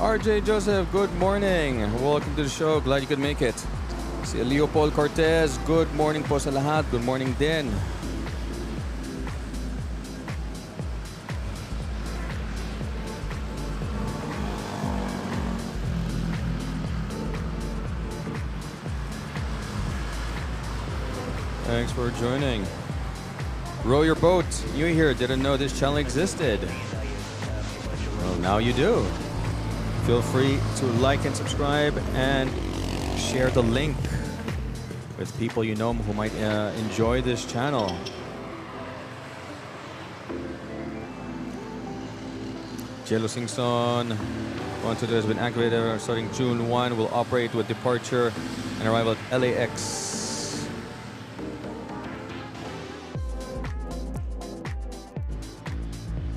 Speaker 1: RJ Joseph, good morning. Welcome to the show. Glad you could make it. Si Leopold Cortez, good morning po sa lahat. Good morning din. Thanks for joining. Row your boat. New here, didn't know this channel existed. Well, now you do. Feel free to like and subscribe and share the link with people you know who might enjoy this channel. Jello Singson, 122 has been activated starting June 1. Will operate with departure and arrival at LAX.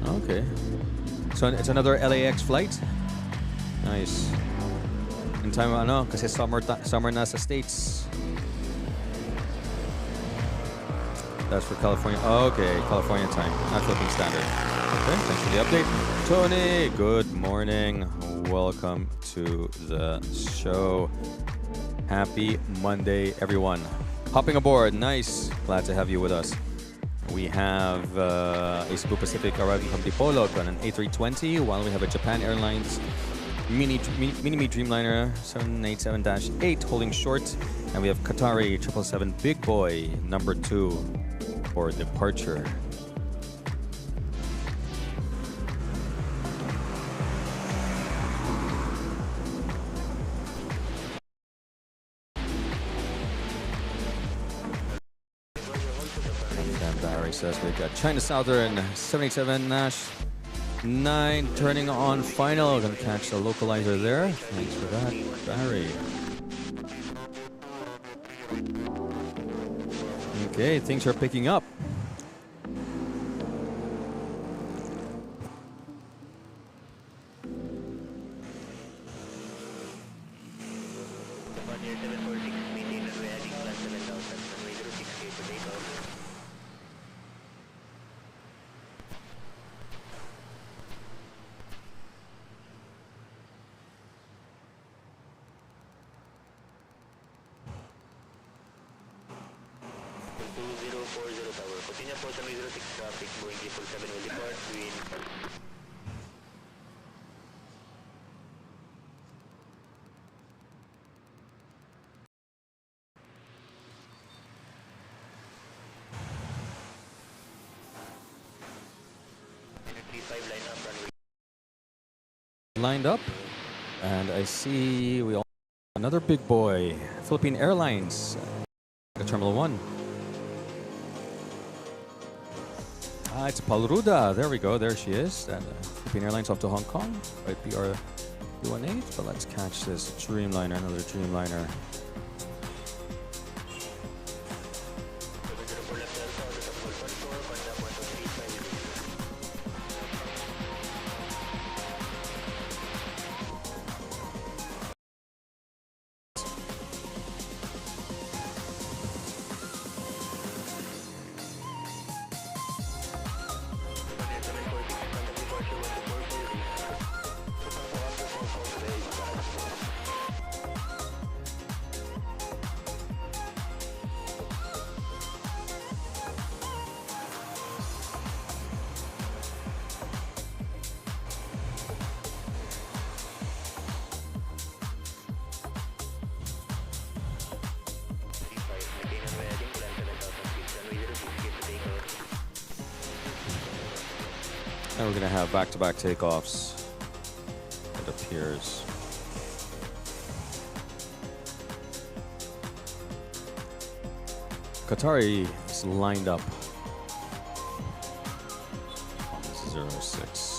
Speaker 1: Okay. So it's another LAX flight? Nice. In time, ano, kasi summer na sa States. That's for California. Oh, okay, California time, not Philippine Standard. Okay, thanks for the update. Tony, good morning. Welcome to the show. Happy Monday, everyone. Hopping aboard, nice. Glad to have you with us. We have a Cebu Pacific arriving from Dipolog on an A320, while we have a Japan Airlines Mini Dreamliner 787-8 holding short, and we have Qatari 777 Big Boy number 2 for departure. And Barry says we got China Southern 77 Nash 9 turning on final. Gonna catch the localizer there. Thanks for that, Barry. Okay, things are picking up.
Speaker 3: niya po sa May 06 traffic, Boeing 777 will depart, wind. Line up, runway.
Speaker 1: Lined up, and I see we all another big boy, Philippine Airlines, Terminal 1. It's Palruda. There we go. There she is. And Philippine Airlines off to Hong Kong by PR 218. But let's catch this Dreamliner, another Dreamliner. And we're going to have back-to-back takeoffs, it appears. Qatari is lined up. This is 06.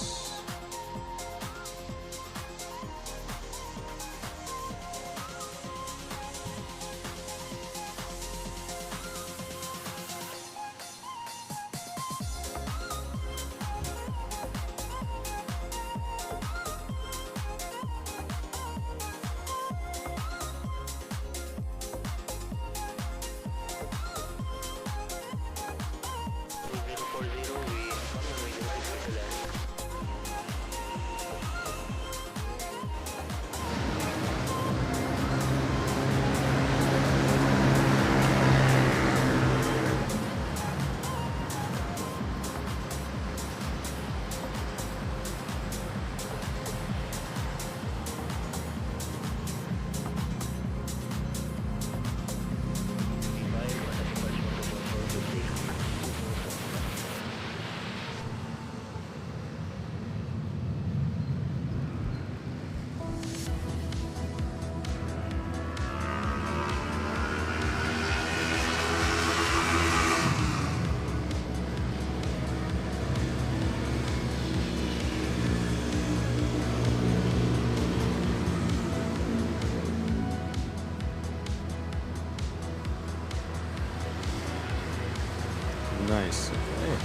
Speaker 1: Nice. Okay.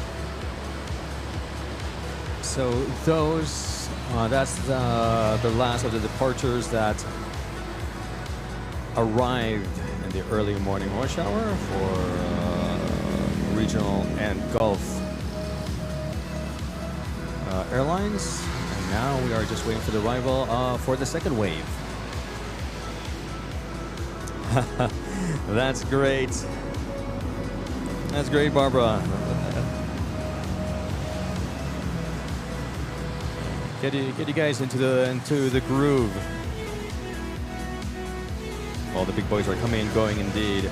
Speaker 1: So those, that's the last of the departures that arrived in the early morning rush hour for regional and Gulf airlines. And now we are just waiting for the arrival for the second wave. That's great. That's great, Barbara. Get you guys into the groove. All the big boys are coming and going indeed.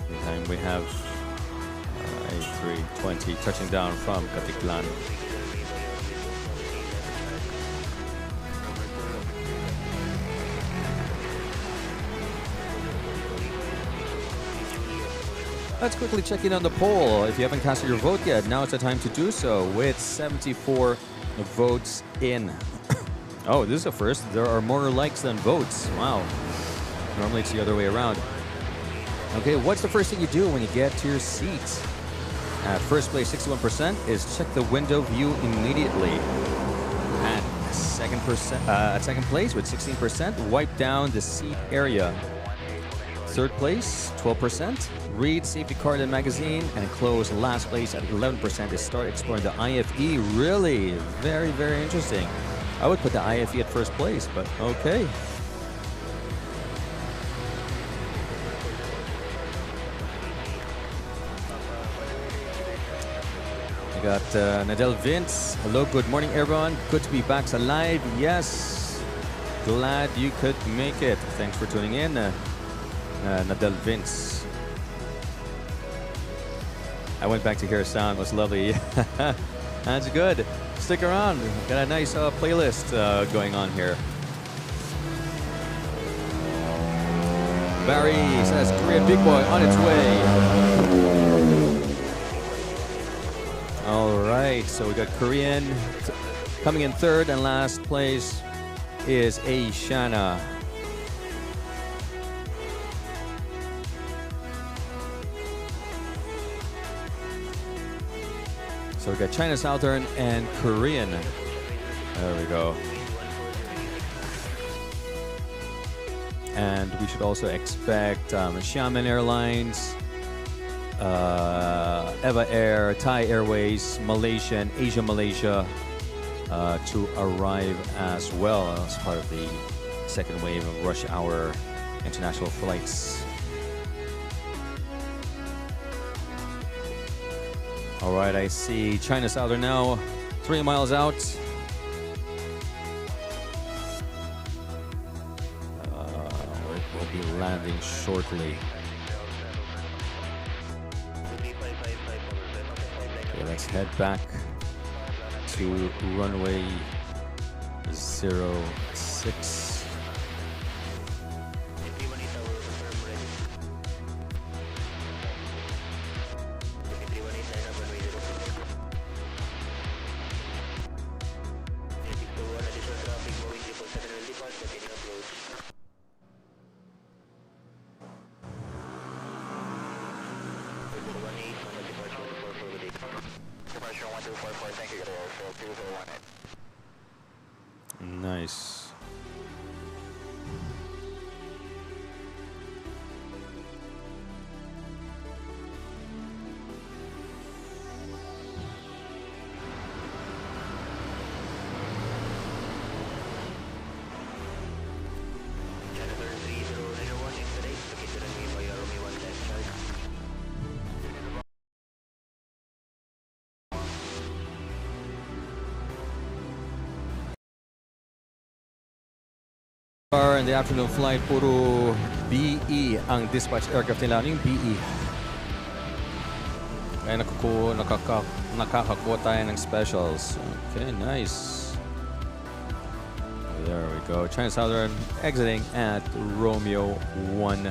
Speaker 1: Meantime, we have A320 touching down from Katiklan. Let's quickly check in on the poll. If you haven't casted your vote yet, now is the time to do so with 74 votes in. Oh, this is a first. There are more likes than votes. Wow. Normally it's the other way around. Okay, what's the first thing you do when you get to your seat? At first place, 61% is check the window view immediately. At second place with 16%, wipe down the seat area. Third place, 12%, read safety card and magazine, and close last place at 11% is start exploring the IFE. Really, very, very interesting. I would put the IFE at first place, but okay. We got Nadel Vince. Hello, good morning, everyone. Good to be back alive. Yes, glad you could make it. Thanks for tuning in, Nadel Vince. I went back to hear a sound. It was lovely. That's good. Stick around. Got a nice playlist going on here. Barry says Korean Big Boy on its way. All right, so we got Korean coming in third, and last place is Asiana. So we got China Southern and Korean. There we go. And we should also expect Xiamen Airlines, Eva Air, Thai Airways, Malaysian, Asia Malaysia to arrive as well as part of the second wave of rush hour international flights. All right, I see China Southern now 3 miles out. We'll be landing shortly. Okay, let's head back to runway 06. Nice. In the afternoon flight, puro BE ang dispatch aircraft nila. Ano yung BE? Kaya nakakakuha tayo ng specials. Okay, nice. There we go. China Southern exiting at Romeo 1.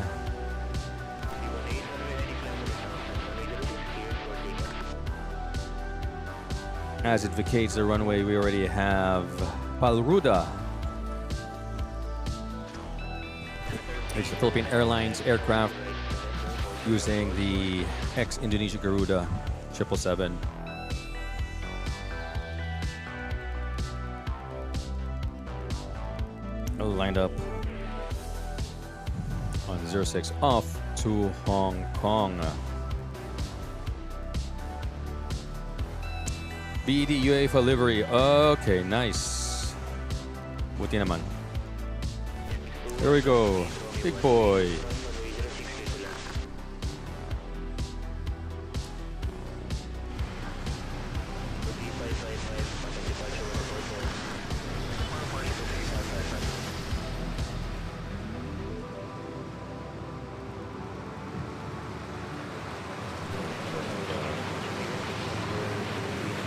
Speaker 1: As it vacates the runway, we already have Palruda. It's the Philippine Airlines aircraft using the ex-Indonesia Garuda 777. Lined up on 06 off to Hong Kong. BD UEFA livery. Okay, nice. Buti naman. Here we go. Big boy.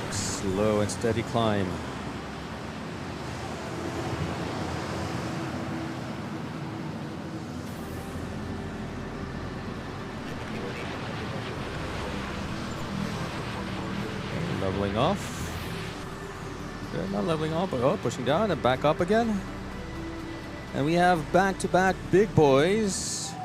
Speaker 1: Slow and steady climb. Leveling off. They're not leveling off, but pushing down and back up again. And we have back-to-back big boys.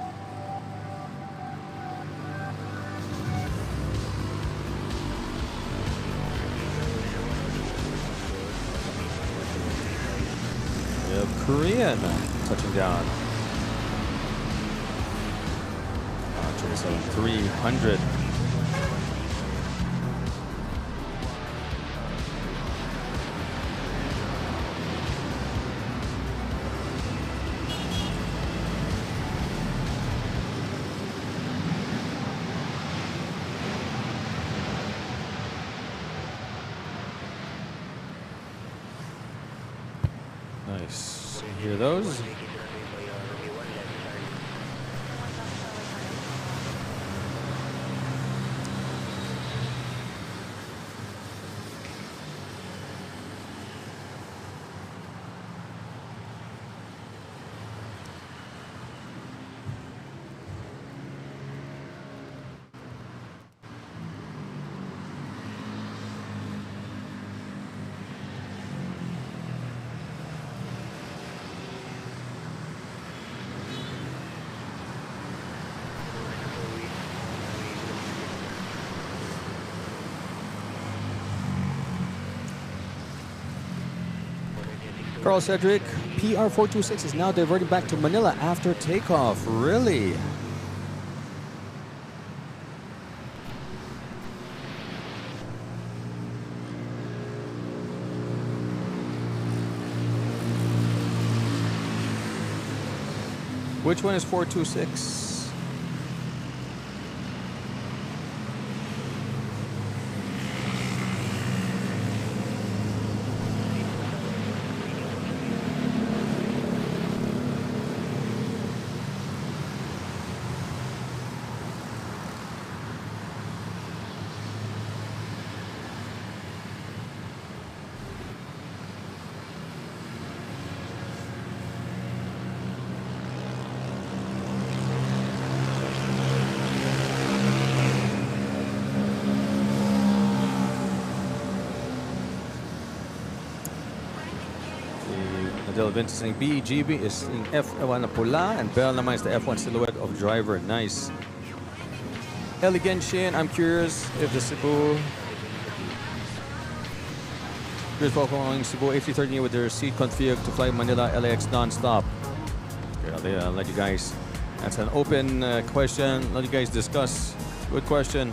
Speaker 1: We have Korean touching down. 300. Nice. Hear those? Carl Cedric, PR426 is now diverting back to Manila after takeoff. Really? Which one is 426? Vince is saying B, GB is seeing F1 na pula, and Bell naman is the F1 silhouette of driver. Nice. Elegant Shin, I'm curious if the Cebu is following Cebu A330 with their seat config to fly Manila LAX non-stop. Okay, I'll let you guys, that's an open question. Let you guys discuss. Good question.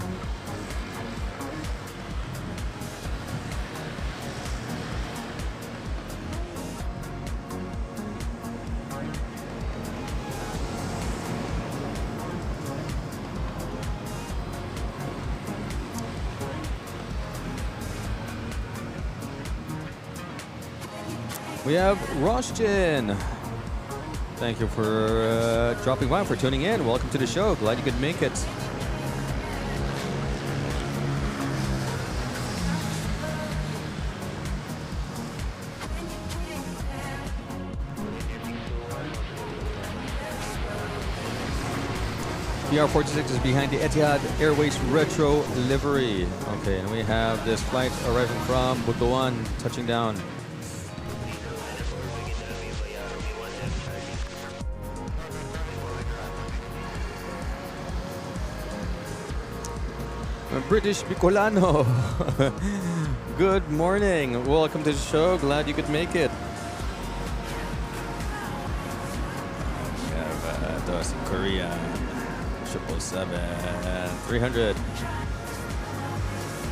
Speaker 1: We have Roshjin. Thank you for dropping by, for tuning in. Welcome to the show. Glad you could make it. PR46 is behind the Etihad Airways Retro livery. Okay, and we have this flight arriving from Butuan, touching down. British Bicolano. Good morning. Welcome to the show. Glad you could make it. We have those in Korea. 777 300.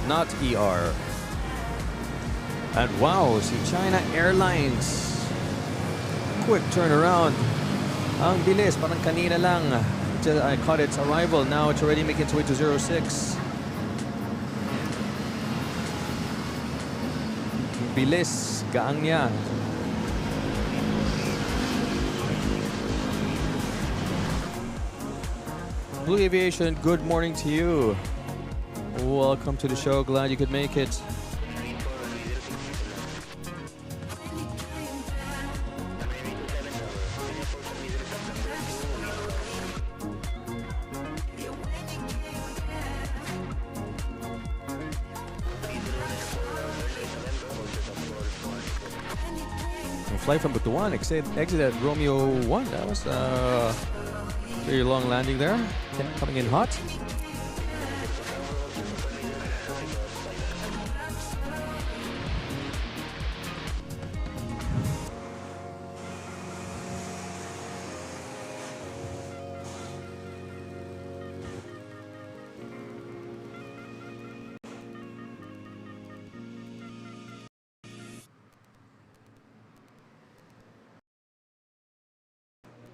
Speaker 1: Not ER. And wow, see China Airlines. Quick turnaround. Ang bilis, parang kanina lang. I caught its arrival. Now it's already making its way to 06. Bilis, gaang niya. Blue Aviation, good morning to you. Welcome to the show. Glad you could make it. Flight from Butuan, exited Romeo 1. That was a very long landing there. Coming in hot.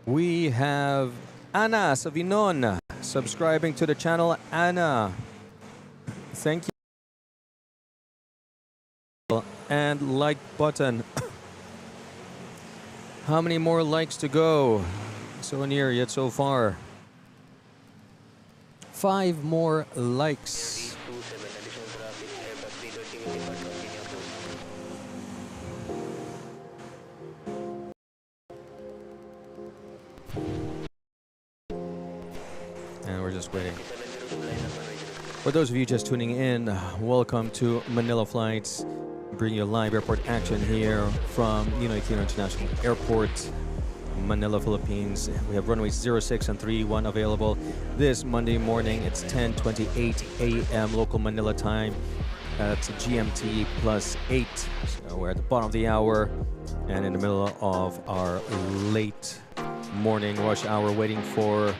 Speaker 1: We have Anna Savinon subscribing to the channel. Anna, thank you. And like button. How many more likes to go? So near yet so far. 5 more likes. And we're just waiting. For those of you just tuning in, welcome to Manila Flights. Bring you live airport action here from Ninoy Aquino International Airport, Manila, Philippines. We have runways 06 and 31 available this Monday morning. It's 10:28 a.m. local Manila time. That's GMT +8. So we're at the bottom of the hour and in the middle of our late morning rush hour, waiting for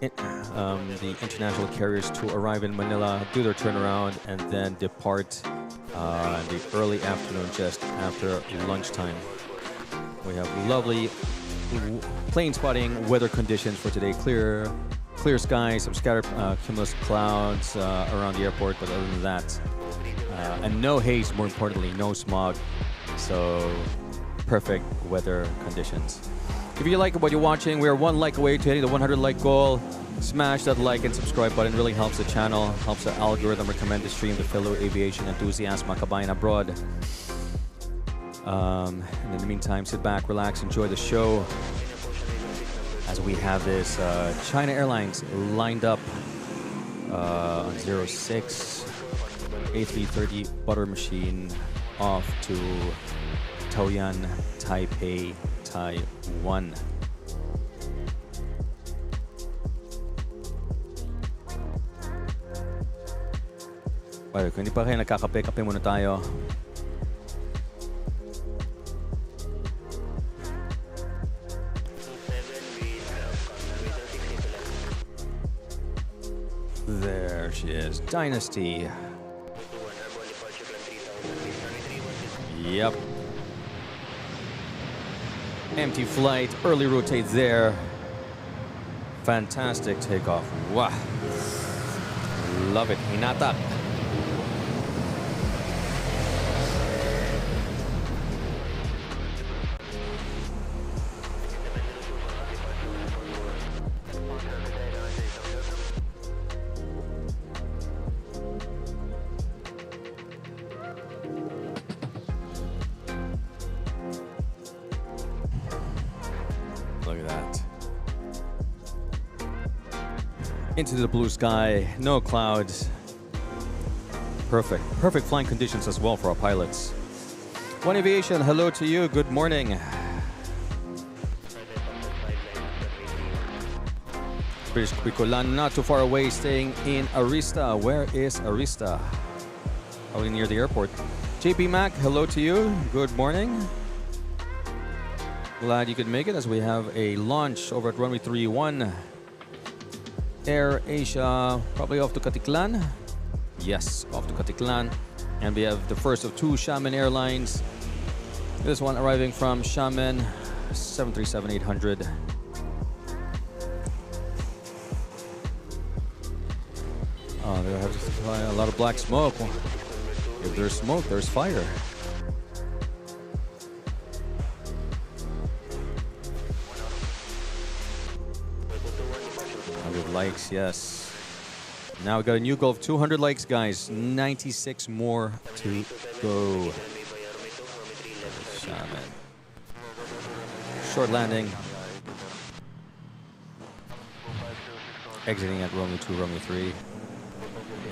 Speaker 1: the international carriers to arrive in Manila, do their turnaround, and then depart in the early afternoon, just after lunchtime. We have lovely plane spotting weather conditions for today. Clear skies, some scattered cumulus clouds around the airport, but other than that, and no haze, more importantly, no smog. So perfect weather conditions. If you like what you're watching, we are 1 like away to hitting the 100 like goal. Smash that like and subscribe button. Really helps the channel, helps the algorithm recommend the stream to fellow aviation enthusiasts, mga kabayan abroad. And in the meantime, sit back, relax, enjoy the show as we have this China Airlines lined up on 06 A330 butter machine off to Taoyuan, Taipei, Taiwan. Well, kung hindi pa kayo nagkakape-kape muna tayo. There she is, Dynasty. Yep. Empty flight, early rotate there. Fantastic takeoff. Wow. Love it. Hinata. Look at that. Into the blue sky, no clouds. Perfect. Perfect flying conditions as well for our pilots. One Aviation, hello to you. Good morning. British Quicolan, not too far away, staying in Arista. Where is Arista? Probably near the airport. JP Mac, hello to you. Good morning. Glad you could make it as we have a launch over at runway 31. Air Asia, probably off to Katiklan. Yes, off to Katiklan. And we have the first of 2 Xiamen Airlines. This one arriving from Xiamen, 737-800. Oh, they have a lot of black smoke. If there's smoke, there's fire. 100 likes, yes. Now we got a new goal of 200 likes, guys. 96 more to go. Xiamen. Short landing. Exiting at runway 2, runway 3.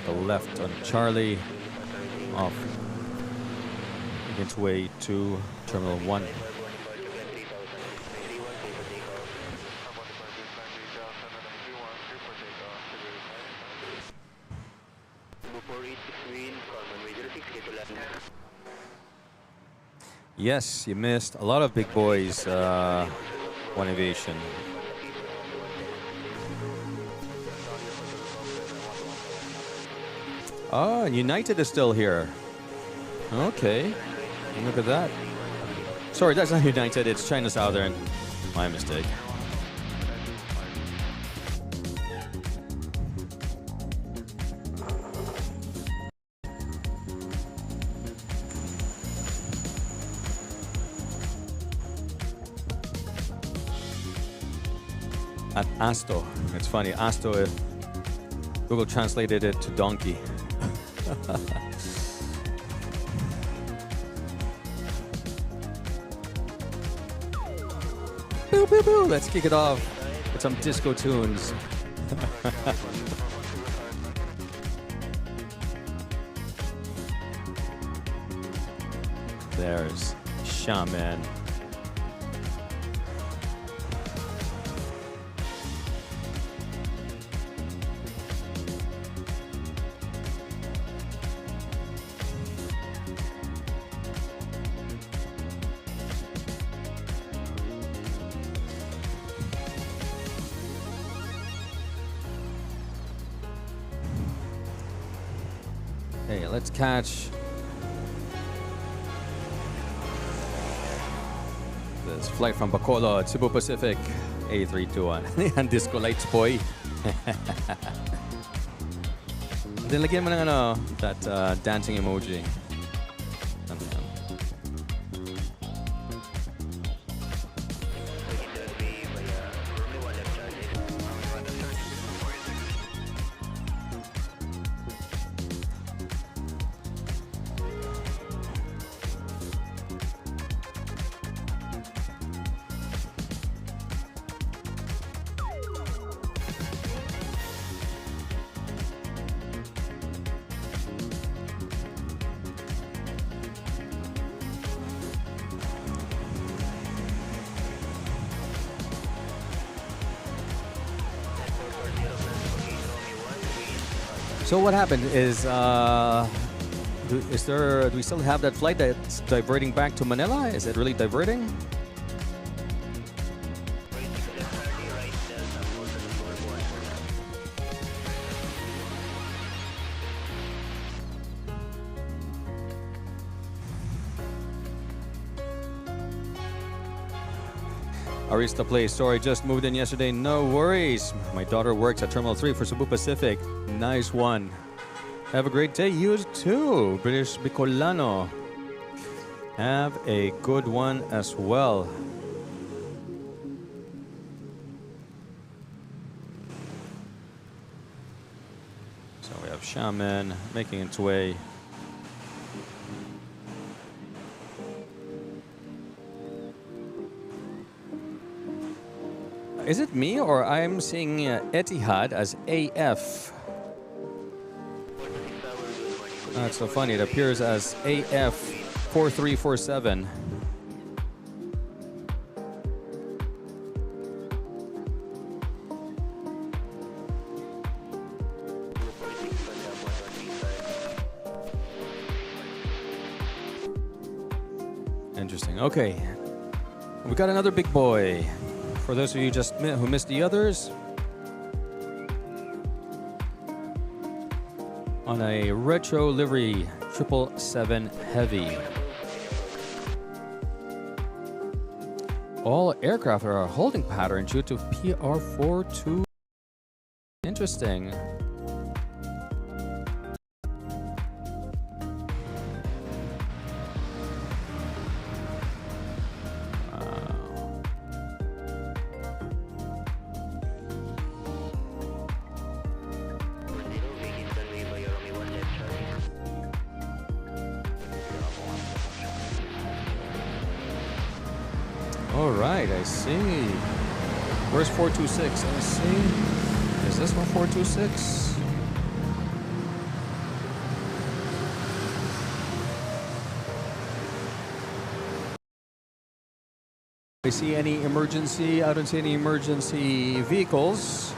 Speaker 1: The left on Charlie. Off against way 2, terminal 1. Yes, you missed a lot of big boys. One Aviation. Oh, and United is still here. Okay, look at that. Sorry, that's not United, it's China Southern. My mistake. at Asto. It's funny, Asto, Google translated it to donkey. Boo, boo, boo. Let's kick it off with some disco tunes. There's Shaman. Hey, let's catch this flight from Bacolod, Cebu Pacific, A321. Yan, disco lights, boy. Then lagyan mo ng ano, that dancing emoji. Ano yan? So what happened is, do we still have that flight that's diverting back to Manila? Is it really diverting? Arista Play Story just moved in yesterday. No worries. My daughter works at Terminal 3 for Cebu Pacific. Nice one. Have a great day. You too, British Bicolano. Have a good one as well. So we have Shaman making its way. Is it me or I'm seeing Etihad as AF? That's so funny. It appears as AF 4347. Interesting. Okay. We got another big boy. For those of you who missed the others, on a retro livery 777 Heavy. All aircraft are a holding pattern due to PR42. Interesting. All right, I see. Where's 426? I see. Is this one 426? I see any emergency? I don't see any emergency vehicles.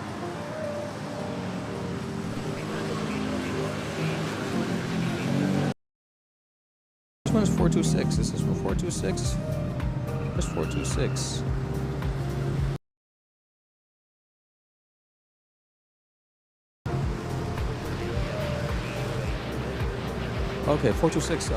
Speaker 1: Which one is 426? Is this one 426? There's 426. Okay, 426.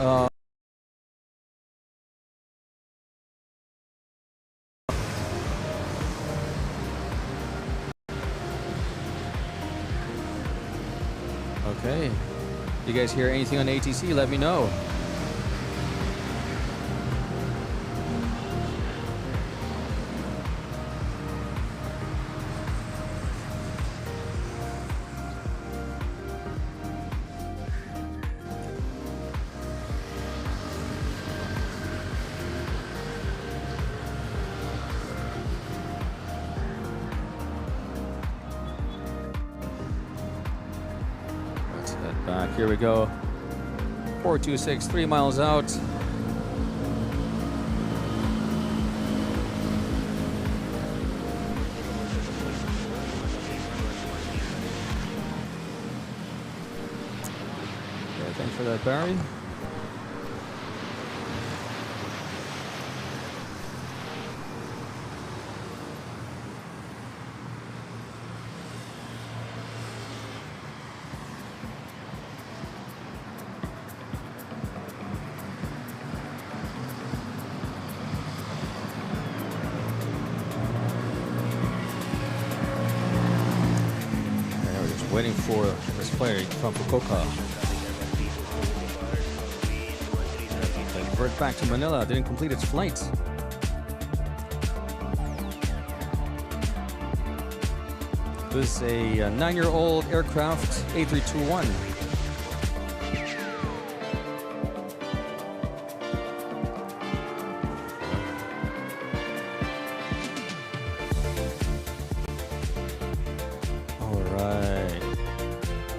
Speaker 1: Okay. You guys hear anything on ATC? Let me know. back. Here we go. 426, 3 miles out. Yeah, thanks for that, Barry. Waiting for this player from Fukuoka. Divert back to Manila. Didn't complete its flight. It was a 9-year-old aircraft, A321.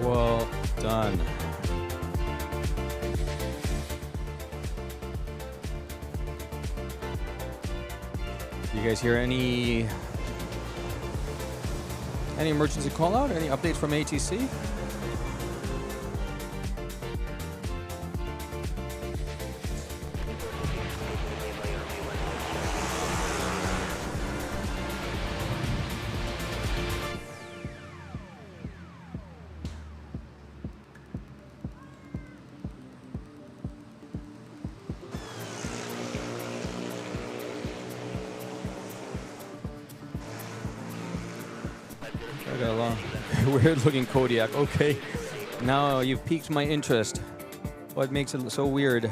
Speaker 1: Well done. You guys hear any emergency call out? Any updates from ATC? I got a long, weird looking Kodiak. Okay, now you've piqued my interest. What makes it so weird?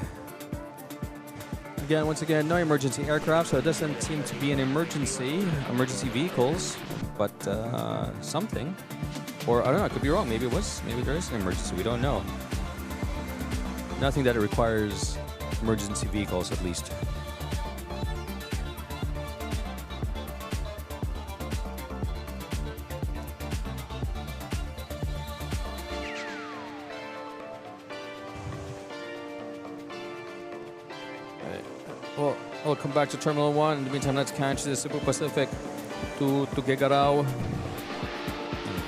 Speaker 1: Once again, no emergency aircraft, so it doesn't seem to be an emergency vehicles, but something. Or I don't know, I could be wrong. Maybe it was. Maybe there is an emergency. We don't know. Nothing that it requires emergency vehicles, at least. Well, I'll come back to Terminal 1. In the meantime, let's catch the Cebu Pacific to Gegarao.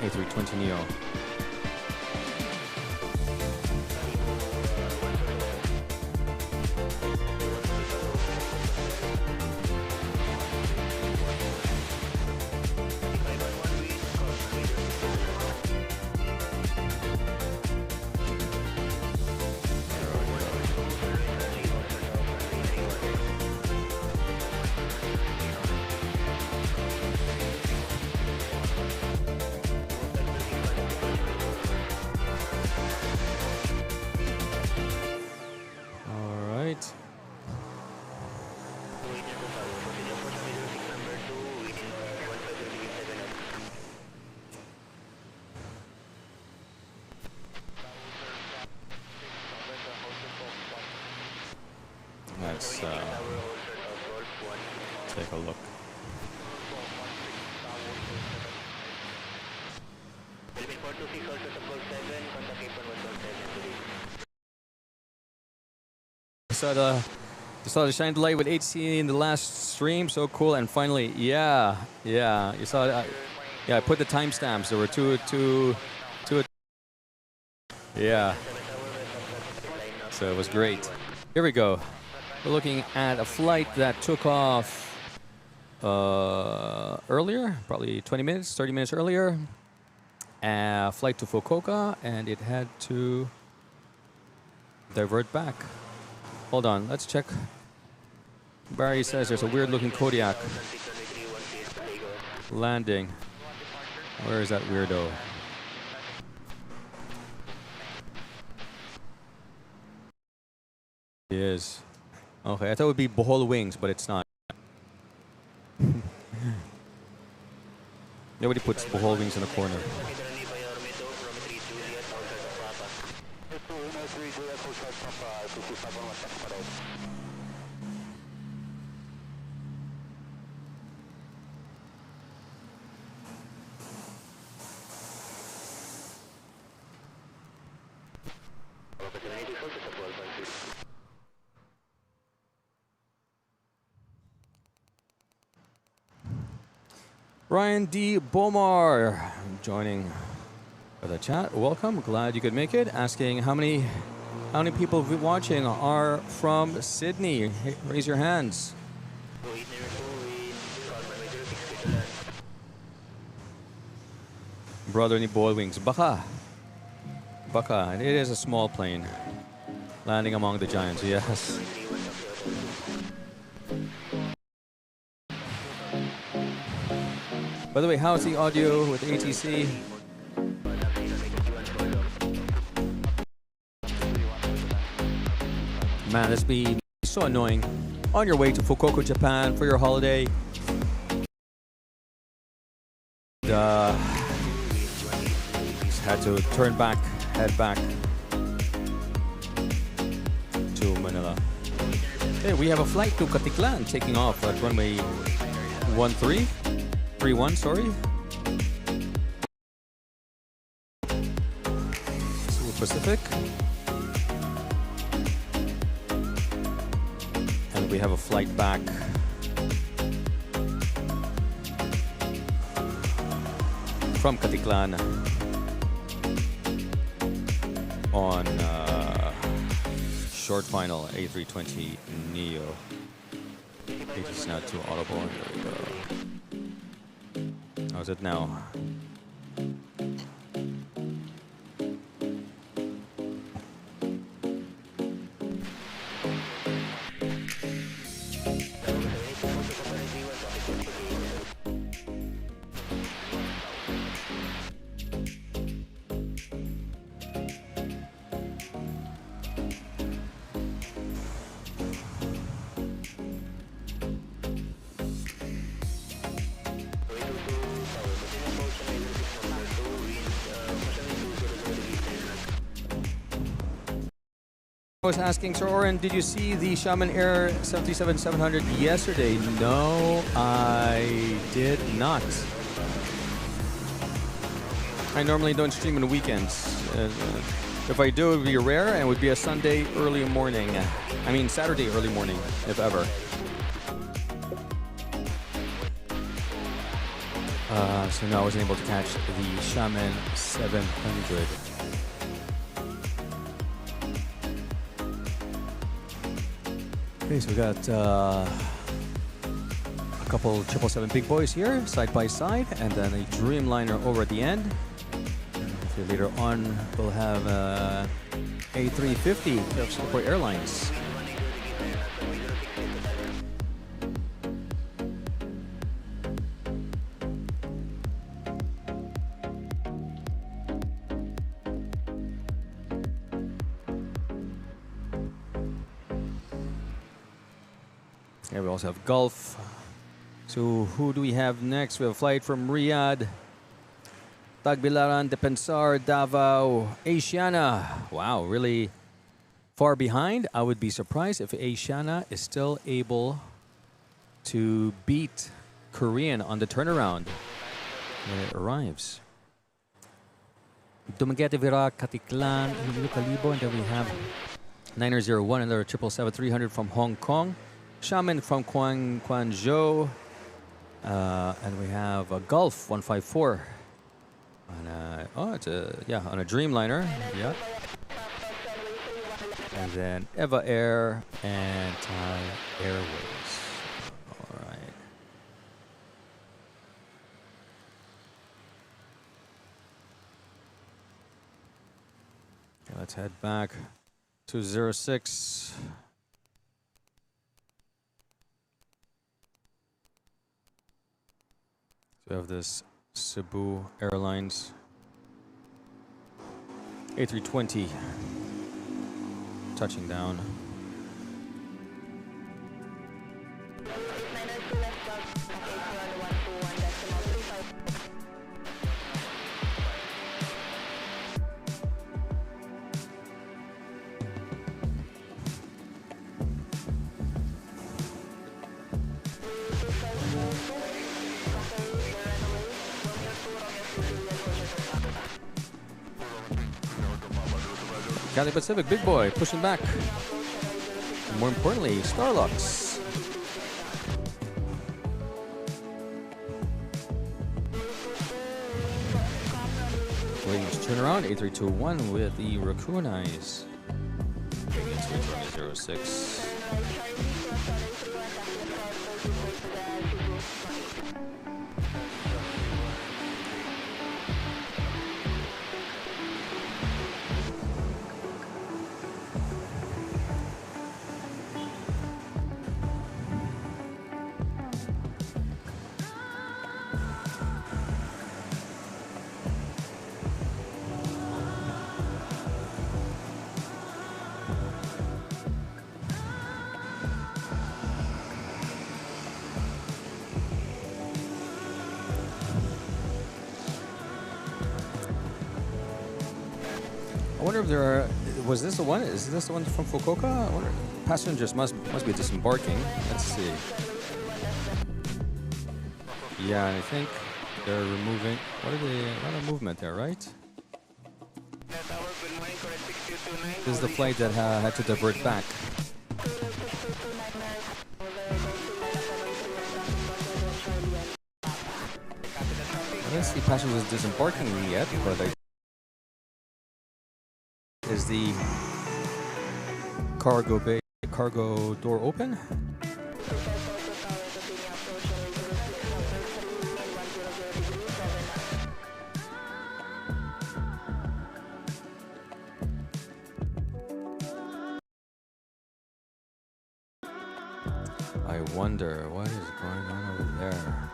Speaker 1: A320 Neo. Let's take a look. Saw the shine light with ATC in the last stream, so cool. And finally, yeah, you saw that. Yeah, I put the timestamps. There were two. Yeah. So it was great. Here we go. We're looking at a flight that took off earlier, probably 20 minutes, 30 minutes earlier. Flight to Fukuoka, and it had to divert back. Hold on, let's check. Barry says there's a weird looking Kodiak landing. Where is that weirdo? He is. Okay, I thought it would be Bohol Wings, but it's not. Nobody puts Bohol Wings in the corner. Ryan D. Bomar joining the chat. Welcome. Glad you could make it. Asking how many people watching are from Sydney. Hey, raise your hands. Brother ni Boy Wings. Baka. It is a small plane. Landing among the giants, yes. By the way, how's the audio with ATC? Man, this be so annoying. On your way to Fukuoka, Japan for your holiday. Had to head back to Manila. Hey, we have a flight to Katiklan taking off at runway 31, sorry. Cebu Pacific. And we have a flight back from Katiklan on short final A320 Neo. It's not too audible. There we go. How's it now? I was asking Sir Oren, did you see the Shaman Air 737-700 yesterday? No, I did not. I normally don't stream on weekends. If I do, it would be rare and it would be a Sunday early morning. I mean Saturday early morning, if ever. So no, I wasn't able to catch the Shaman 700. Okay, so we got a couple 777 big boys here, side by side, and then a Dreamliner over at the end. And later on, we'll have A350 of Singapore Airlines. Yeah, we also have Gulf. So who do we have next? We have a flight from Riyadh, Tagbilaran, Depensar, Davao, Asiana. Wow, really far behind. I would be surprised if Asiana is still able to beat Korean on the turnaround when it arrives. Dumaguete, Virac, Katiklan, Calibo, and then we have 901 and their 777-300 from Hong Kong. Shaman from Guangzhou, and we have a Gulf 154. It's on a Dreamliner, yeah. And then Eva Air and Thai Airways. All right. Okay, let's head back to 06. We have this Cebu Airlines A320 touching down. Cathay Pacific, big boy, pushing back. And more importantly, Starlux. waiting to turn around. 8321 with the Raccoon Eyes. It's 06. I wonder if there are. Was this the one? Is this the one from Fukuoka? I wonder. Passengers must be disembarking. Let's see. Yeah, I think they're removing. What are they? A lot of movement there, right? This is the flight that had to divert back. I don't see passengers disembarking yet, but is the cargo door open? I wonder what is going on over there.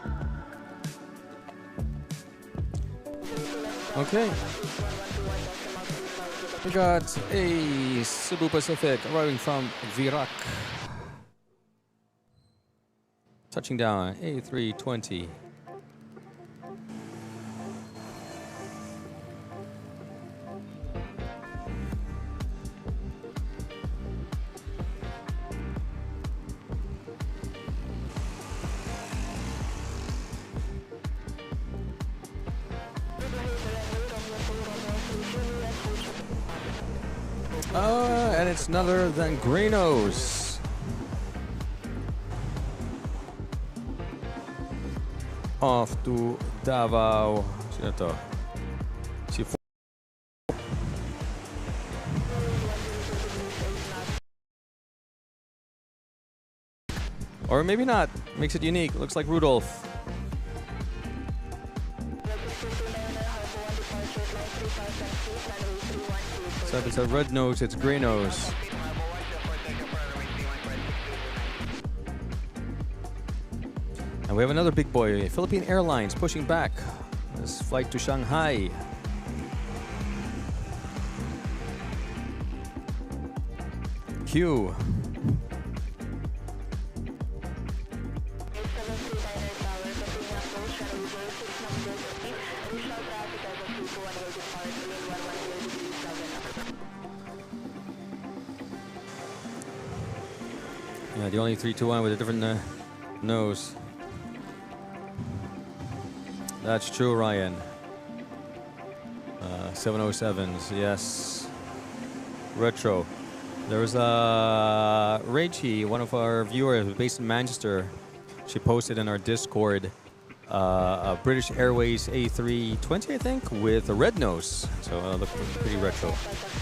Speaker 1: Okay. We got a Cebu Pacific arriving from Virac. Touching down, A320. And it's none other than Grenos. Off to Davao. Sino to? Si or maybe not. Makes it unique. Looks like Rudolph. So if it's a red nose, it's gray nose. And we have another big boy, Philippine Airlines, pushing back. This flight to Shanghai. Q. Yeah, the only 321 with a different nose. That's true, Ryan. 707s, yes. Retro. There was Rachie, one of our viewers based in Manchester. She posted in our Discord a British Airways A320, I think, with a red nose. So looked pretty retro.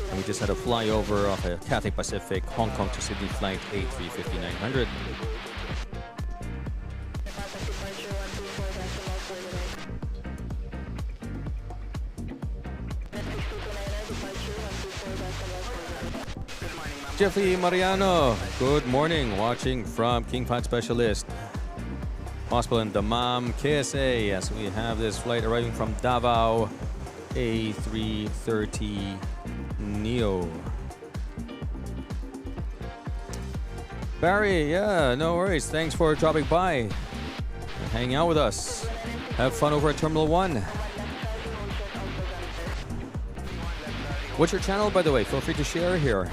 Speaker 1: And we just had a flyover of a Cathay Pacific Hong Kong to Sydney flight A350-900. Jeffrey Mariano, good morning, watching from King Fahd Specialist Hospital in Damam, KSA. Yes, we have this flight arriving from Davao, A330 Neo. Barry, yeah, no worries. Thanks for dropping by and hanging out with us. Have fun over at Terminal 1. What's your channel, by the way? Feel free to share here.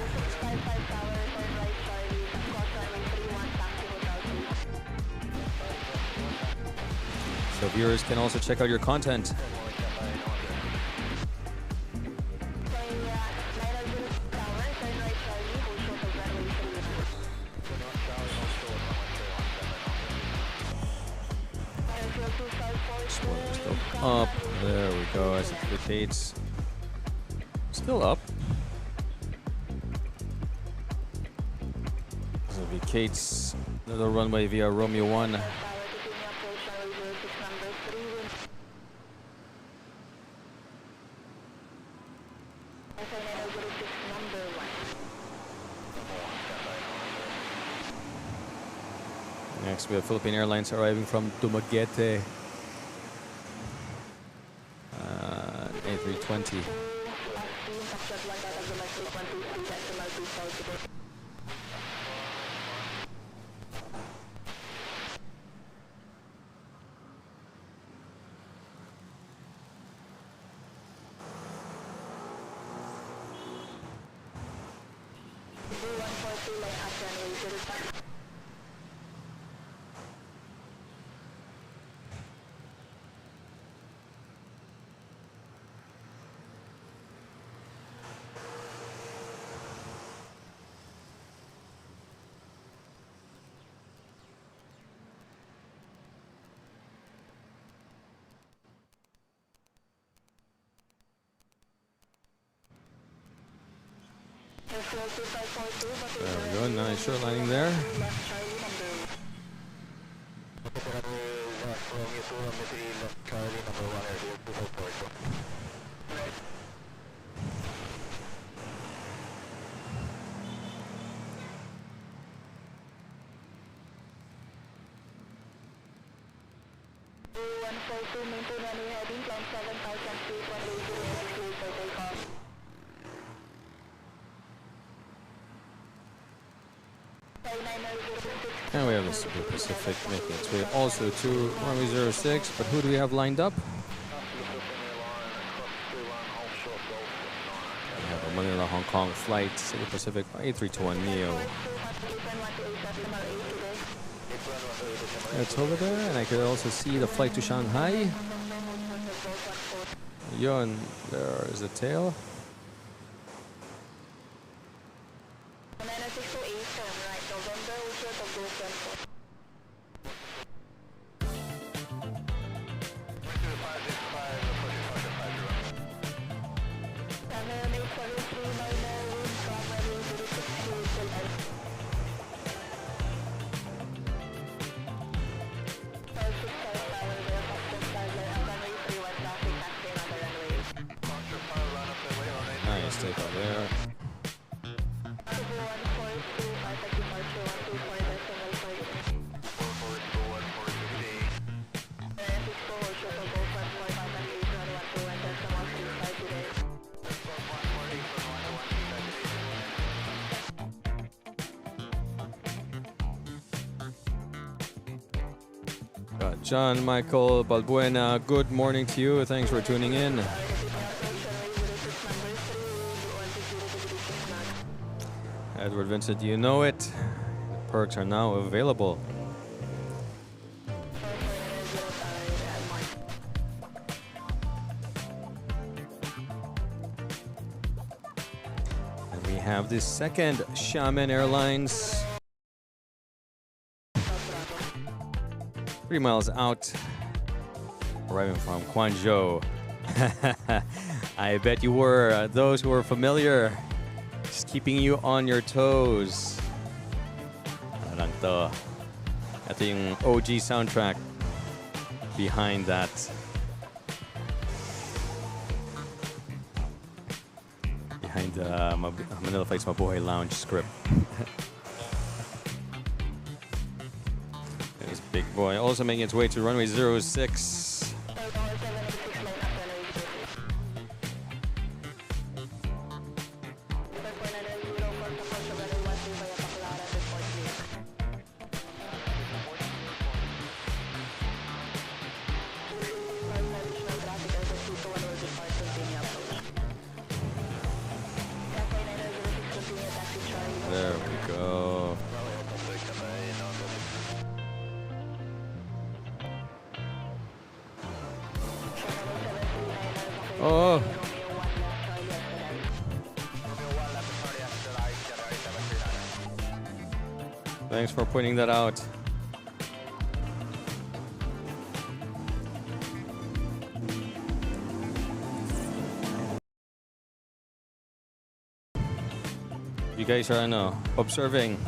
Speaker 1: So viewers can also check out your content. Still up. There we go, as it indicates. Still up. This will be Kate's little runway via Romeo 1. Next, we have Philippine Airlines arriving from Dumaguete. A320. There we go, nice short landing there. And we have the Super Pacific making its way also to runway 06, but who do we have lined up? We have a Manila Hong Kong flight, Super Pacific A321neo. It's over there, and I could also see the flight to Shanghai. Yon, there is the tail. Nice takeoff there. John Michael Balbuena, good morning to you. Thanks for tuning in. Edward Vincent, you know it. The perks are now available. And we have the second Xiamen Airlines. 3 miles out, arriving from Guangzhou. I bet you were. Those who were familiar, just keeping you on your toes. Ano lang to? Ito yung OG soundtrack behind that. Behind the Manila Flights Mabuhay Lounge script. Big boy also making its way to runway 06. There we go. Oh. Thanks for pointing that out. You guys are observing.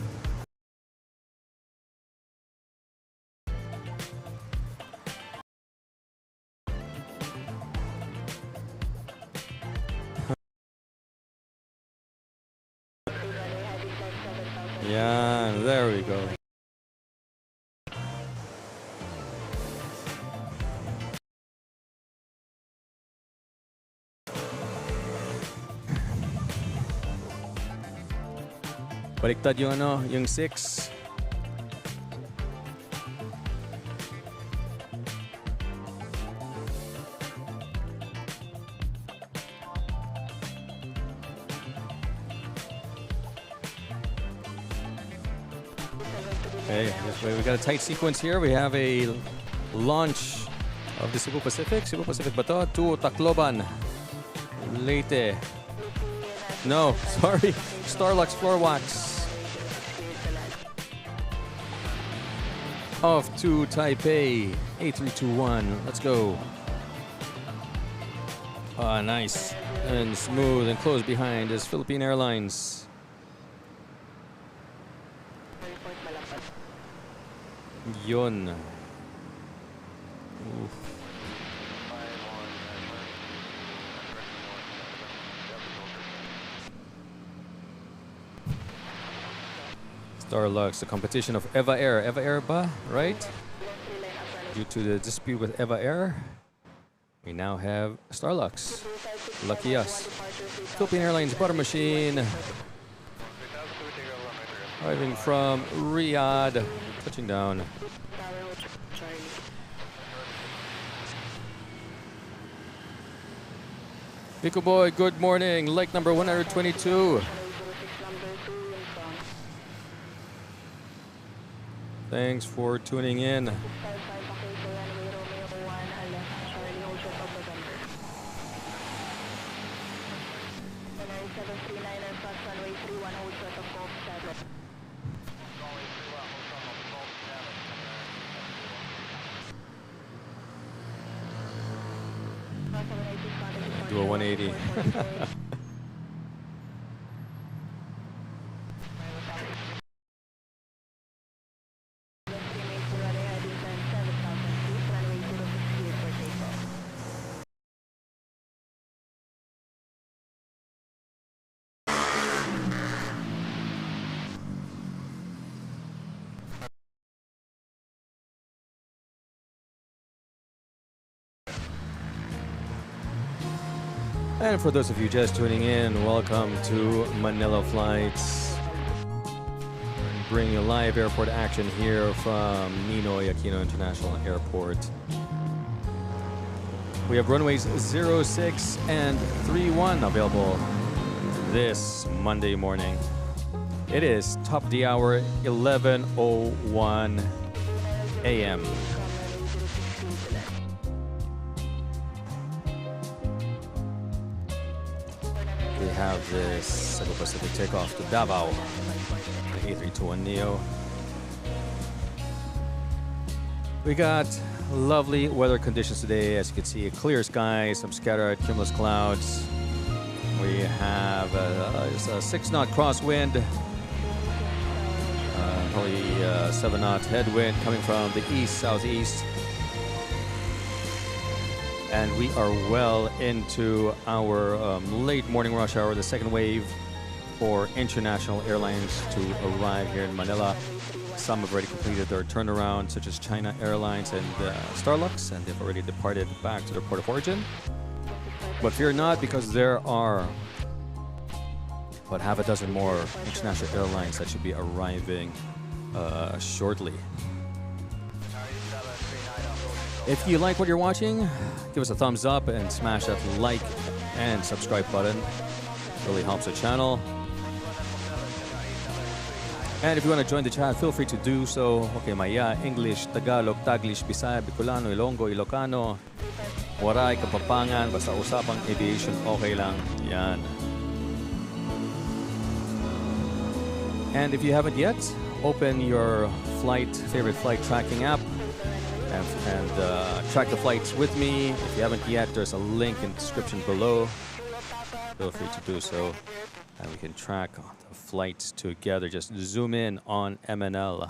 Speaker 1: Yeah, there we go. Baliktad yung yung 6. Okay, this way we got a tight sequence here. We have a launch of the Cebu Pacific Bato to Tacloban, Leyte. No, sorry, Starlux Floor Wax. Off to Taipei, 8321. Let's go. Ah, nice and smooth and close behind is Philippine Airlines. Yun. Oof. Starlux, the competition of Eva Air. Eva Air ba, right? Due to the dispute with Eva Air, we now have Starlux. Lucky us. Philippine Airlines butter machine. Arriving from Riyadh. Touching down. Pico Boy, good morning. Lake number 122. Thanks for tuning in. Do a 180. And for those of you just tuning in, welcome to Manila Flights. Bring you live airport action here from Ninoy, Aquino International Airport. We have runways 06 and 31 available this Monday morning. It is top of the hour, 11:01 a.m. We have this Cebu Pacific takeoff to Davao, the A321neo. We got lovely weather conditions today. As you can see, a clear sky, some scattered cumulus clouds. We have a 6-knot crosswind, probably 7-knot headwind coming from the east-southeast. And we are well into our late morning rush hour, the second wave for international airlines to arrive here in Manila. Some have already completed their turnaround, such as China Airlines and Starlux, and they've already departed back to their port of origin. But fear not, because there are about half a dozen more international airlines that should be arriving shortly. If you like what you're watching, give us a thumbs up and smash that like and subscribe button. It really helps the channel. And if you want to join the chat, feel free to do so. Okay, Maya, English, Tagalog, Taglish, Bisaya, Bicolano, Ilonggo, Ilocano, Waray, Kapampangan, basta usapang aviation, okay lang. Yan. And if you haven't yet, open your favorite flight tracking app and track the flights with me. If you haven't yet, there's a link in the description below. Feel free to do so. And we can track the flights together. Just zoom in on MNL.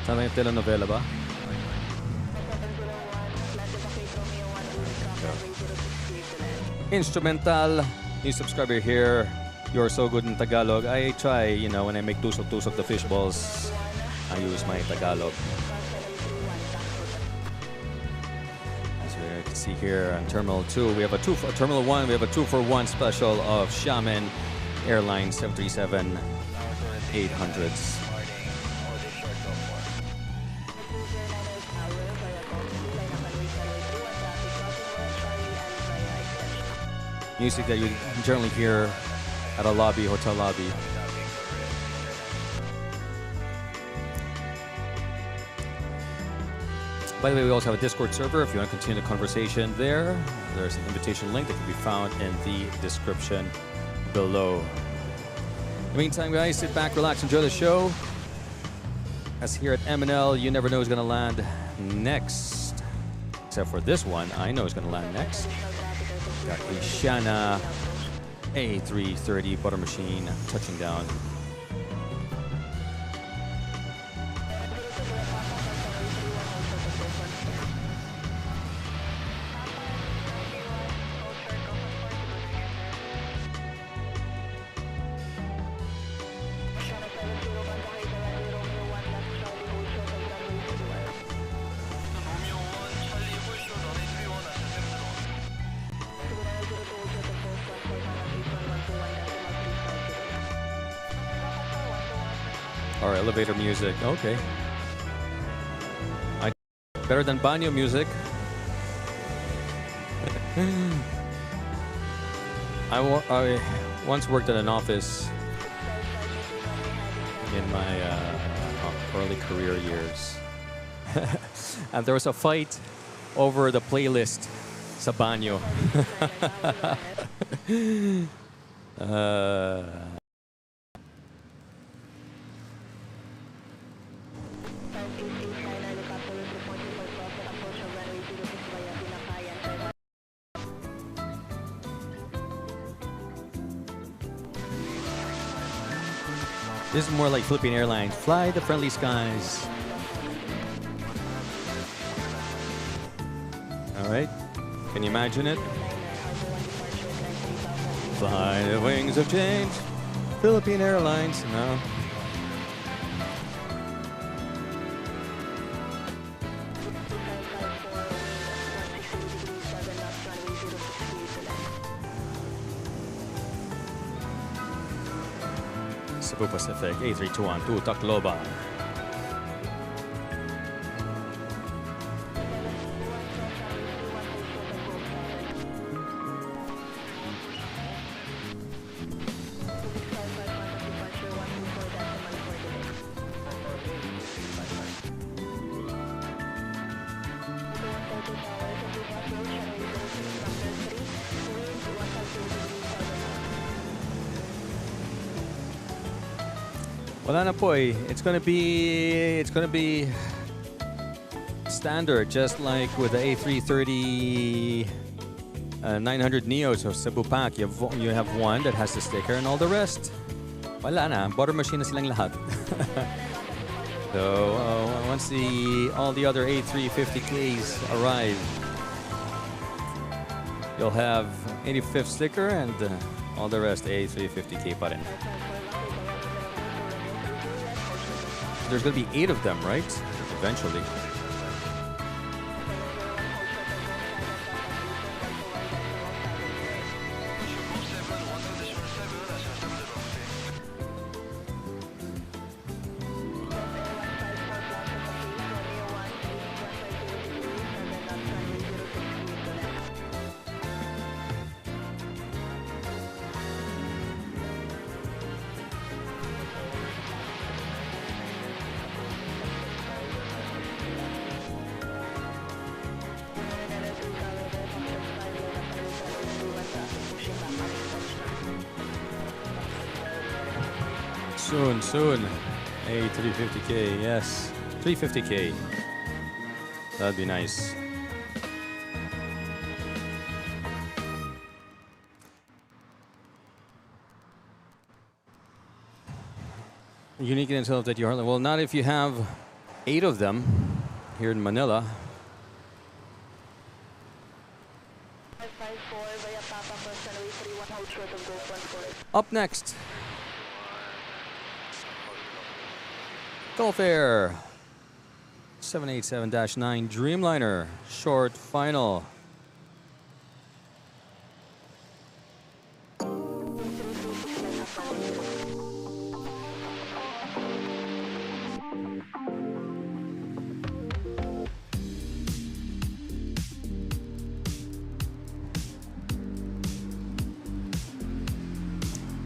Speaker 1: Tama yung telenovela ba? Instrumental, new subscriber here. You're so good in Tagalog. I try, you know, when I make tusok-tusok the fish balls, I use my Tagalog. As we can see here on Terminal 2, we have Terminal 1, we have a 2-for-1 special of Xiamen Airlines 737-800s. Music that you generally hear at a lobby, hotel lobby. By the way, we also have a Discord server. If you want to continue the conversation there, there's an invitation link that can be found in the description below. In the meantime, guys, sit back, relax, enjoy the show. As here at MNL, you never know who's going to land next. Except for this one, I know who's going to land next. Got a Shana A330 butter machine touching down. Or elevator music. Okay. Better than banyo music. I once worked at an office in my early career years. And there was a fight over the playlist sa banyo. This is more like Philippine Airlines. Fly the friendly skies. All right. Can you imagine it? Fly the wings of change. Philippine Airlines. No. Cebu Pacific, A321 Tacloban. Wala na po eh. It's gonna be standard, just like with the A330 900 Neo. So Cebu Pac, you have one that has the sticker, and all the rest, wala na. Butter machine na silang lahat. So once all the other A350Ks arrive, you'll have 85th sticker and all the rest A350K pa rin. There's going to be 8 of them, right? Eventually. Soon. Hey, 350K, yes. 350K. That'd be nice. Unique in itself that you are. Well, not if you have 8 of them here in Manila.
Speaker 4: 554 via Papa Cross Runway 31, hold short of Gulf 14.
Speaker 1: Up next, Gulf Air 787-9 Dreamliner short final.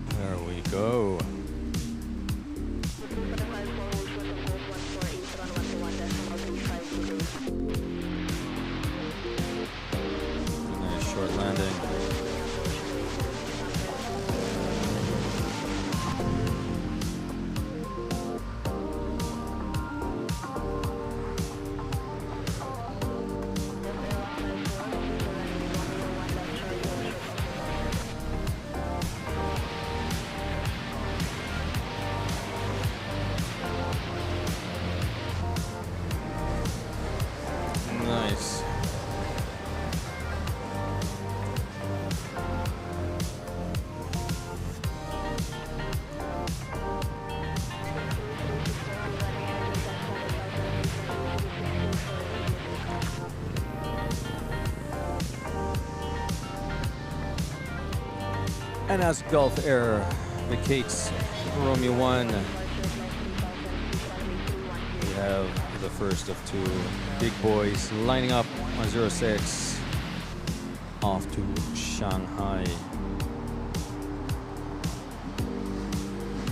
Speaker 1: There we go. Nice short landing. Nice. And as Gulf Air vacates Romeo 1, we have the first of 2 big boys lining up on 06 off to Shanghai.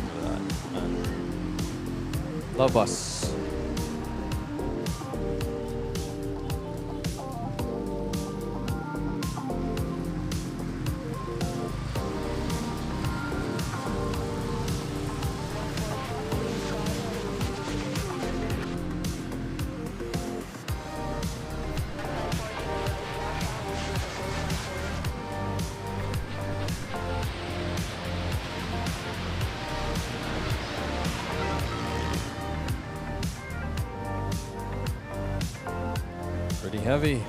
Speaker 1: Look at that, man. Love bus. Pretty heavy.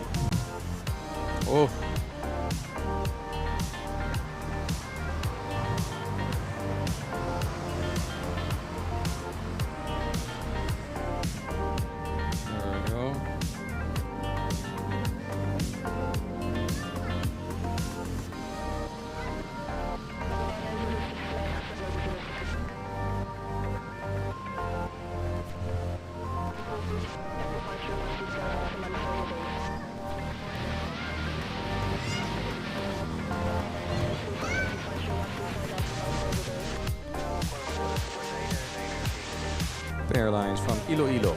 Speaker 1: Oh. There we go. Airlines from Iloilo.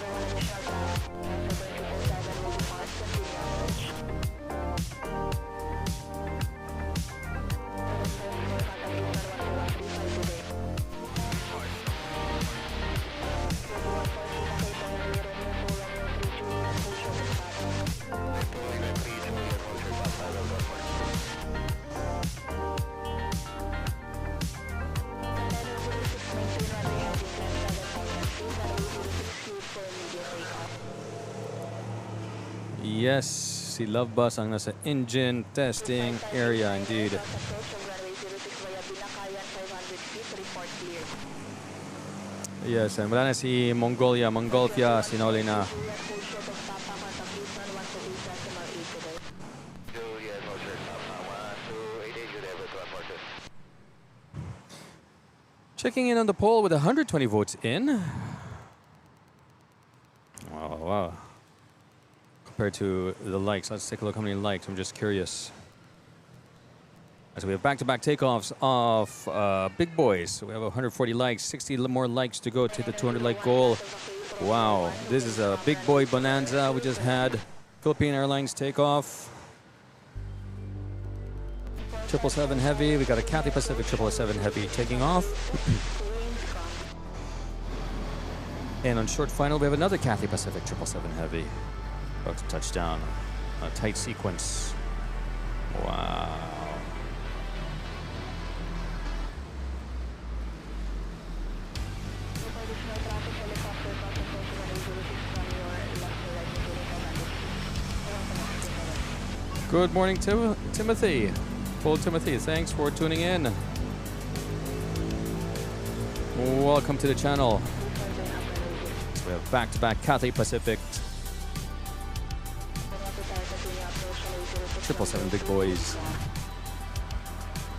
Speaker 1: Yes, si Love Bus ang nasa engine testing area indeed. Yes, and wala na si Mongolfia, sinoli na. Checking in on the poll with 120 votes in. Wow, wow. Compared to the likes, let's take a look how many likes. I'm just curious. So we have back-to-back takeoffs of big boys. So we have 140 likes, 60 more likes to go to the 200 like goal. Wow, this is a big boy bonanza. We just had Philippine Airlines takeoff. 777 Heavy. We got a Cathay Pacific 777 Heavy taking off. And on short final, we have another Cathay Pacific 777 Heavy. About to touch down. A tight sequence. Wow. Good morning, Timothy. Full Timothy, thanks for tuning in. Welcome to the channel. So we have back-to-back Cathay Pacific 777 big boys.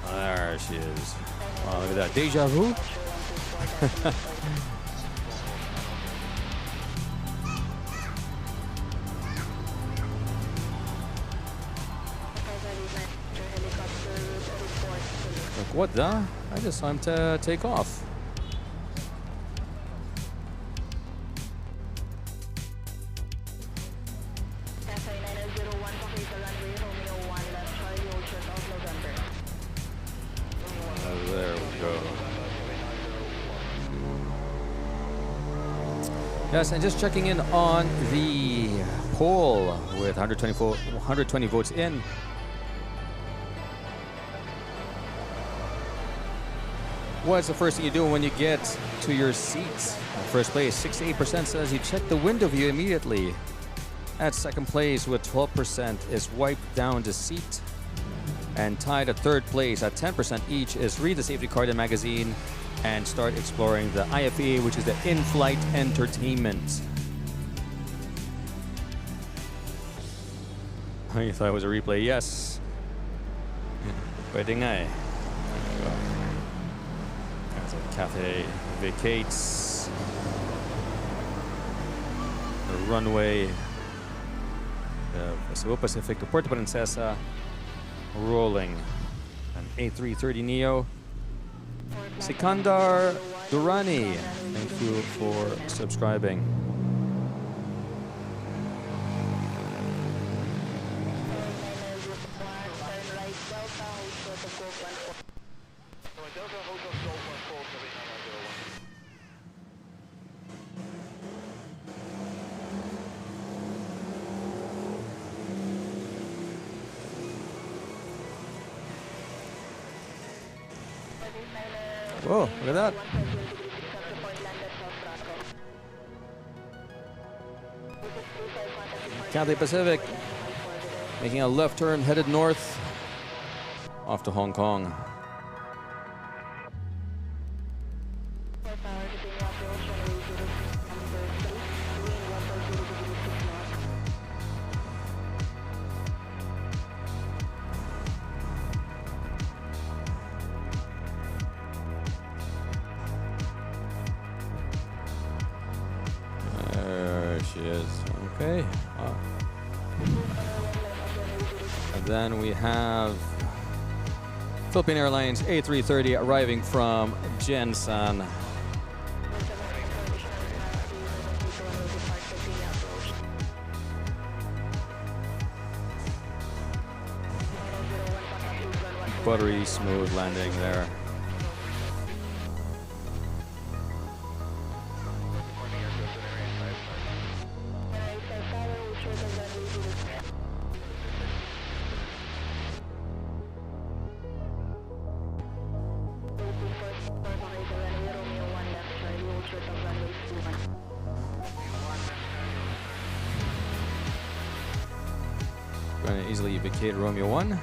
Speaker 1: There she is. Wow, look at that. Deja vu? Like, what the? I just saw him take off. There we go. Yes, and just checking in on the poll with 120 votes in. What's the first thing you do when you get to your seats? First place, 68% says you check the window view immediately. At second place with 12% is wipe down the seat. And tied at third place at 10% each is read the safety card and magazine and start exploring the IFE, which is the in-flight entertainment. You thought it was a replay? Yes. Pwede nga eh. Cathay vacates the runway, the Cebu Pacific to Puerto Princesa, rolling an A330neo. Sikandar Durrani, thank you for subscribing. Whoa, look at that. Cathay Pacific making a left turn headed north off to Hong Kong. She is. Okay. And then we have Philippine Airlines A330 arriving from Jensan. Buttery smooth landing there. Going to easily vacate Romeo 1.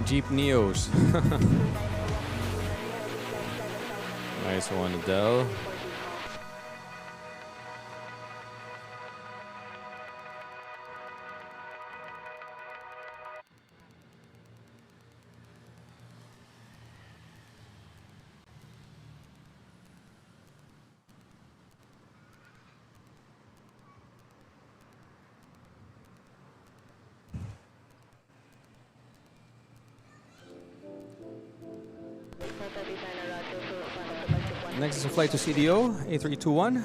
Speaker 1: Jeep Neos. Nice one, Adele. Next is a flight to CDO, A321.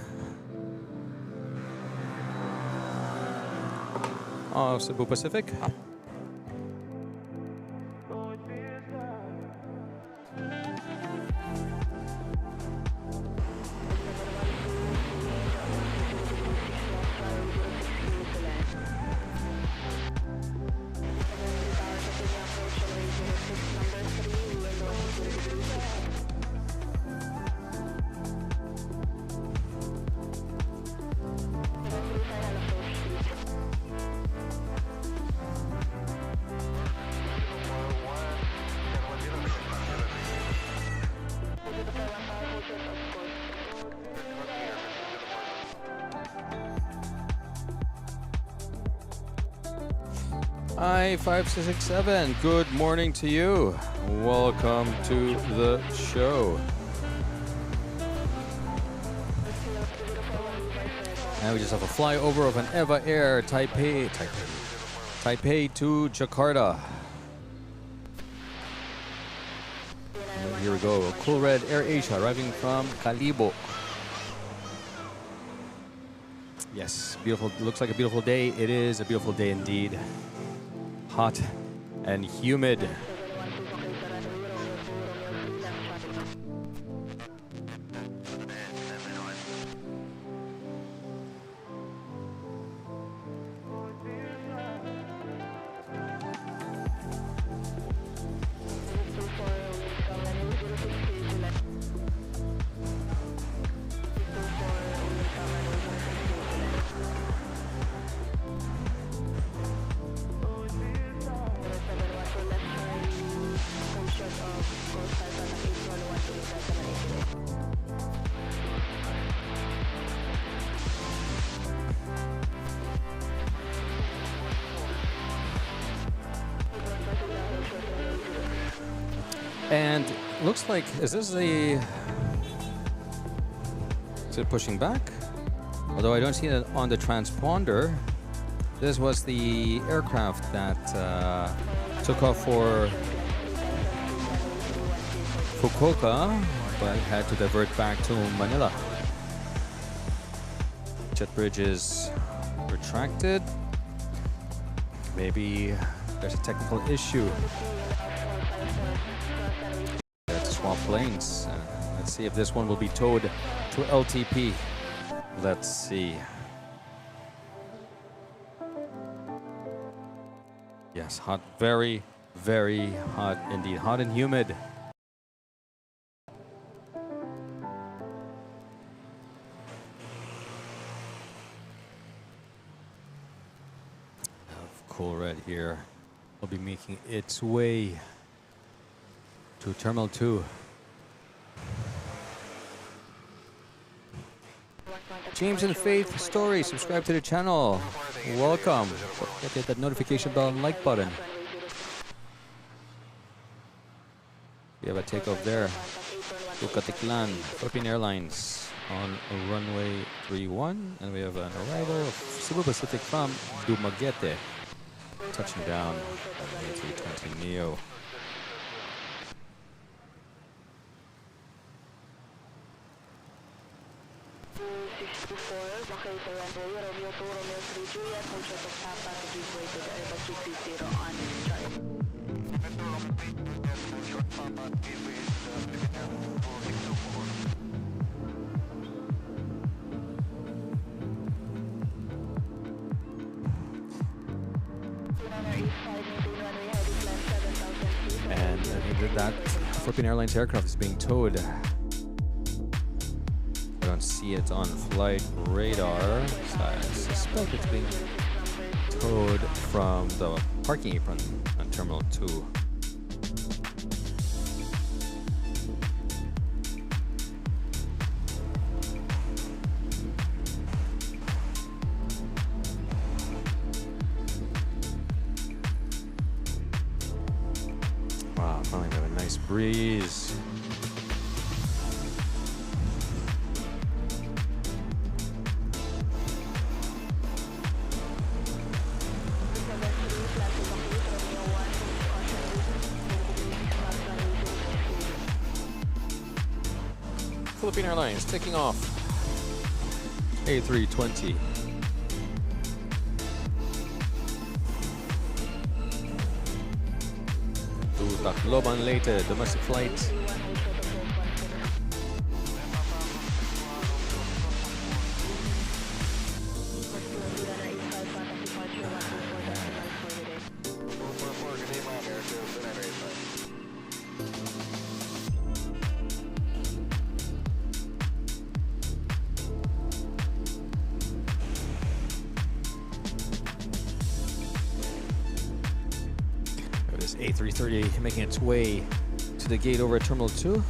Speaker 1: of Cebu Pacific. I-5667, good morning to you. Welcome to the show. And we just have a flyover of an EVA Air Taipei to Jakarta. And here we go, Cool Red Air Asia arriving from Calibo. Yes, beautiful, looks like a beautiful day. It is a beautiful day indeed. Hot and humid. And looks like, is it pushing back? Although I don't see it on the transponder. This was the aircraft that took off for Fukuoka, but had to divert back to Manila. Jet bridge is retracted. Maybe there's a technical issue. Swap planes. Let's see if this one will be towed to LTP. Let's see. Yes, hot, very, very hot indeed. Hot and humid. Cool Red here will be making its way to Terminal 2. James and Faith Story, subscribe to the channel. Welcome. Hit that notification bell and like button. We have a takeoff there. Yucatiklan, Philippine Airlines on runway 31. And we have an arrival of Cebu Pacific from Dumaguete. Touching down at A320 Neo. And that Philippine Airlines aircraft is being towed. I don't see it on flight radar, so I suspect it's being towed from the parking apron on Terminal 2. Wow, finally we have a nice breeze. Philippine Airlines taking off. A320. to Tacloban Leyte, domestic flight. This A330 making its way to the gate over at Terminal 2.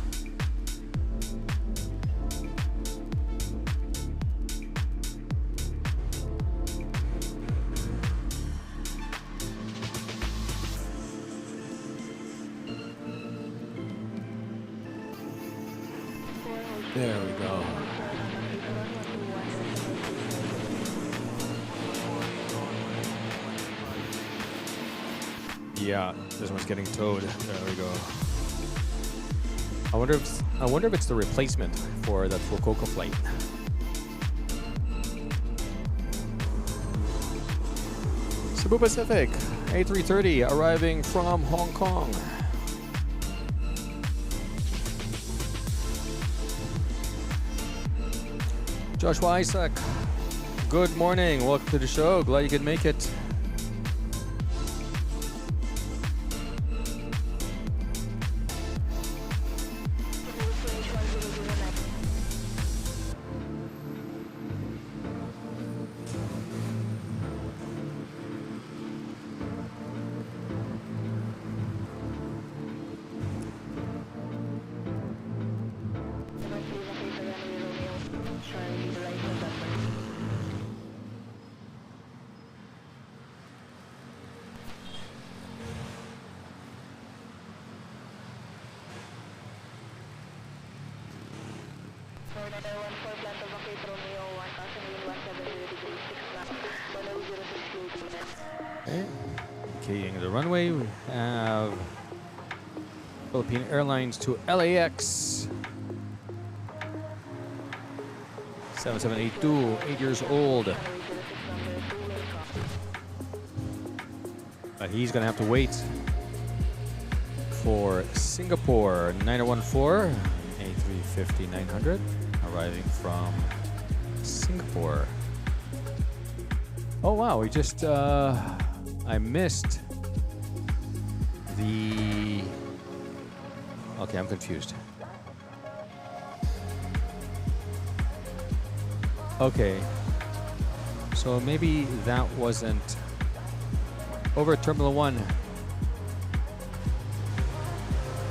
Speaker 1: There we go. Yeah, this one's getting towed. There we go. I wonder if it's the replacement for that Fukuoka flight. Cebu Pacific A330 arriving from Hong Kong. Joshua Isaac, good morning. Welcome to the show. Glad you could make it. Keying the runway, we have Philippine Airlines to LAX. 7782, 8 years old. But he's gonna have to wait for Singapore 9014, A350-900, arriving from Singapore. Oh wow, we just I missed the... Okay, I'm confused. Okay, so maybe that wasn't over at Terminal 1.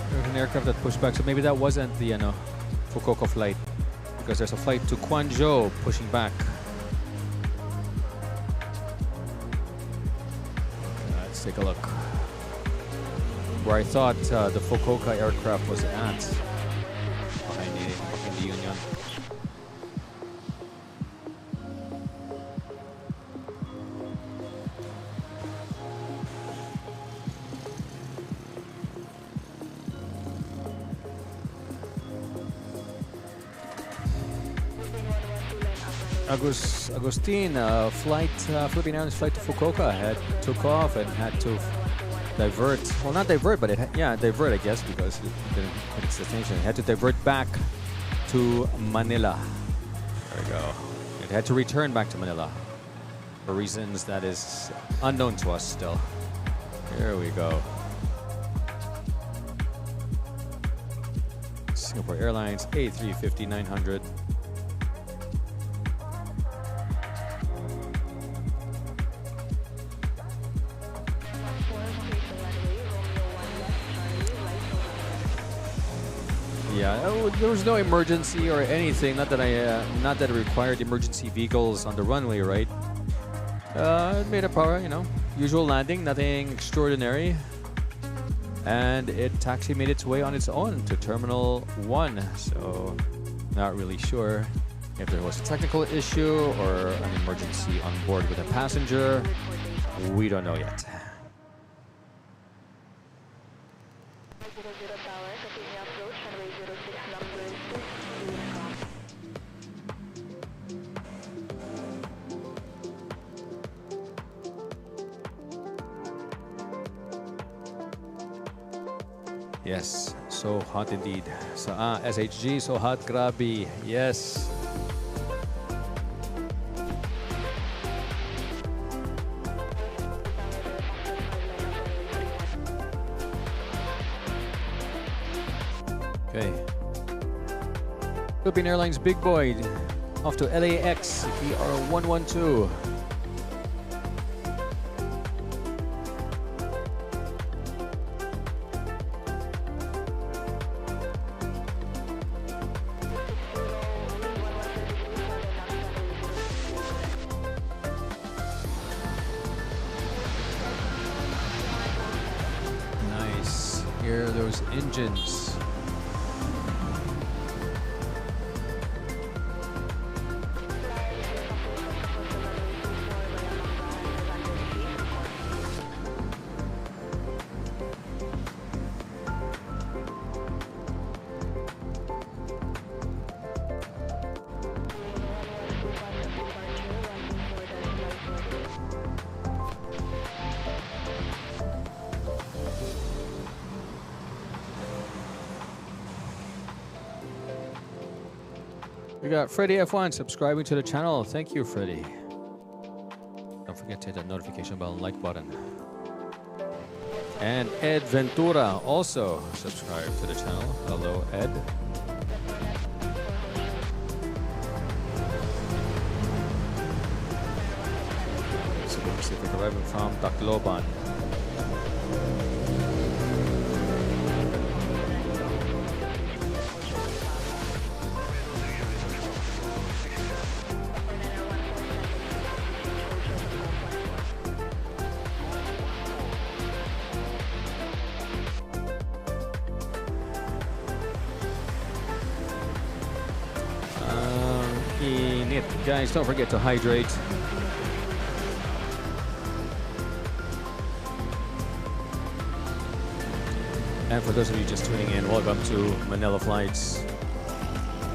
Speaker 1: There's an aircraft that pushed back, so maybe that wasn't the Fukuoka flight, because there's a flight to Guangzhou pushing back. Let's take a look. Where I thought the Fukuoka aircraft was at, behind the Union. Agustin, Philippine Airlines flight to Fukuoka took off and had to divert. Well, not divert, but divert, I guess, because it didn't hit its destination. It had to divert back to Manila. There we go. It had to return back to Manila for reasons that is unknown to us still. Here we go. Singapore Airlines A350-900. Yeah, there was no emergency or anything. Not that it required emergency vehicles on the runway, right? It made a power, usual landing, nothing extraordinary, and it taxi made its way on its own to Terminal 1. So, not really sure if there was a technical issue or an emergency on board with a passenger. We don't know yet. Yes, so hot indeed. So, SHG, so hot, grabe. Yes. Okay. Philippine Airlines Big Boy off to LAX, ER112. Nice. Hear those engines. We got Freddy F1 subscribing to the channel. Thank you, Freddy. Don't forget to hit that notification bell and like button. And Ed Ventura also subscribed to the channel. Hello, Ed. Pacific arriving from Tacloban. Guys, don't forget to hydrate. And for those of you just tuning in, welcome to Manila Flights.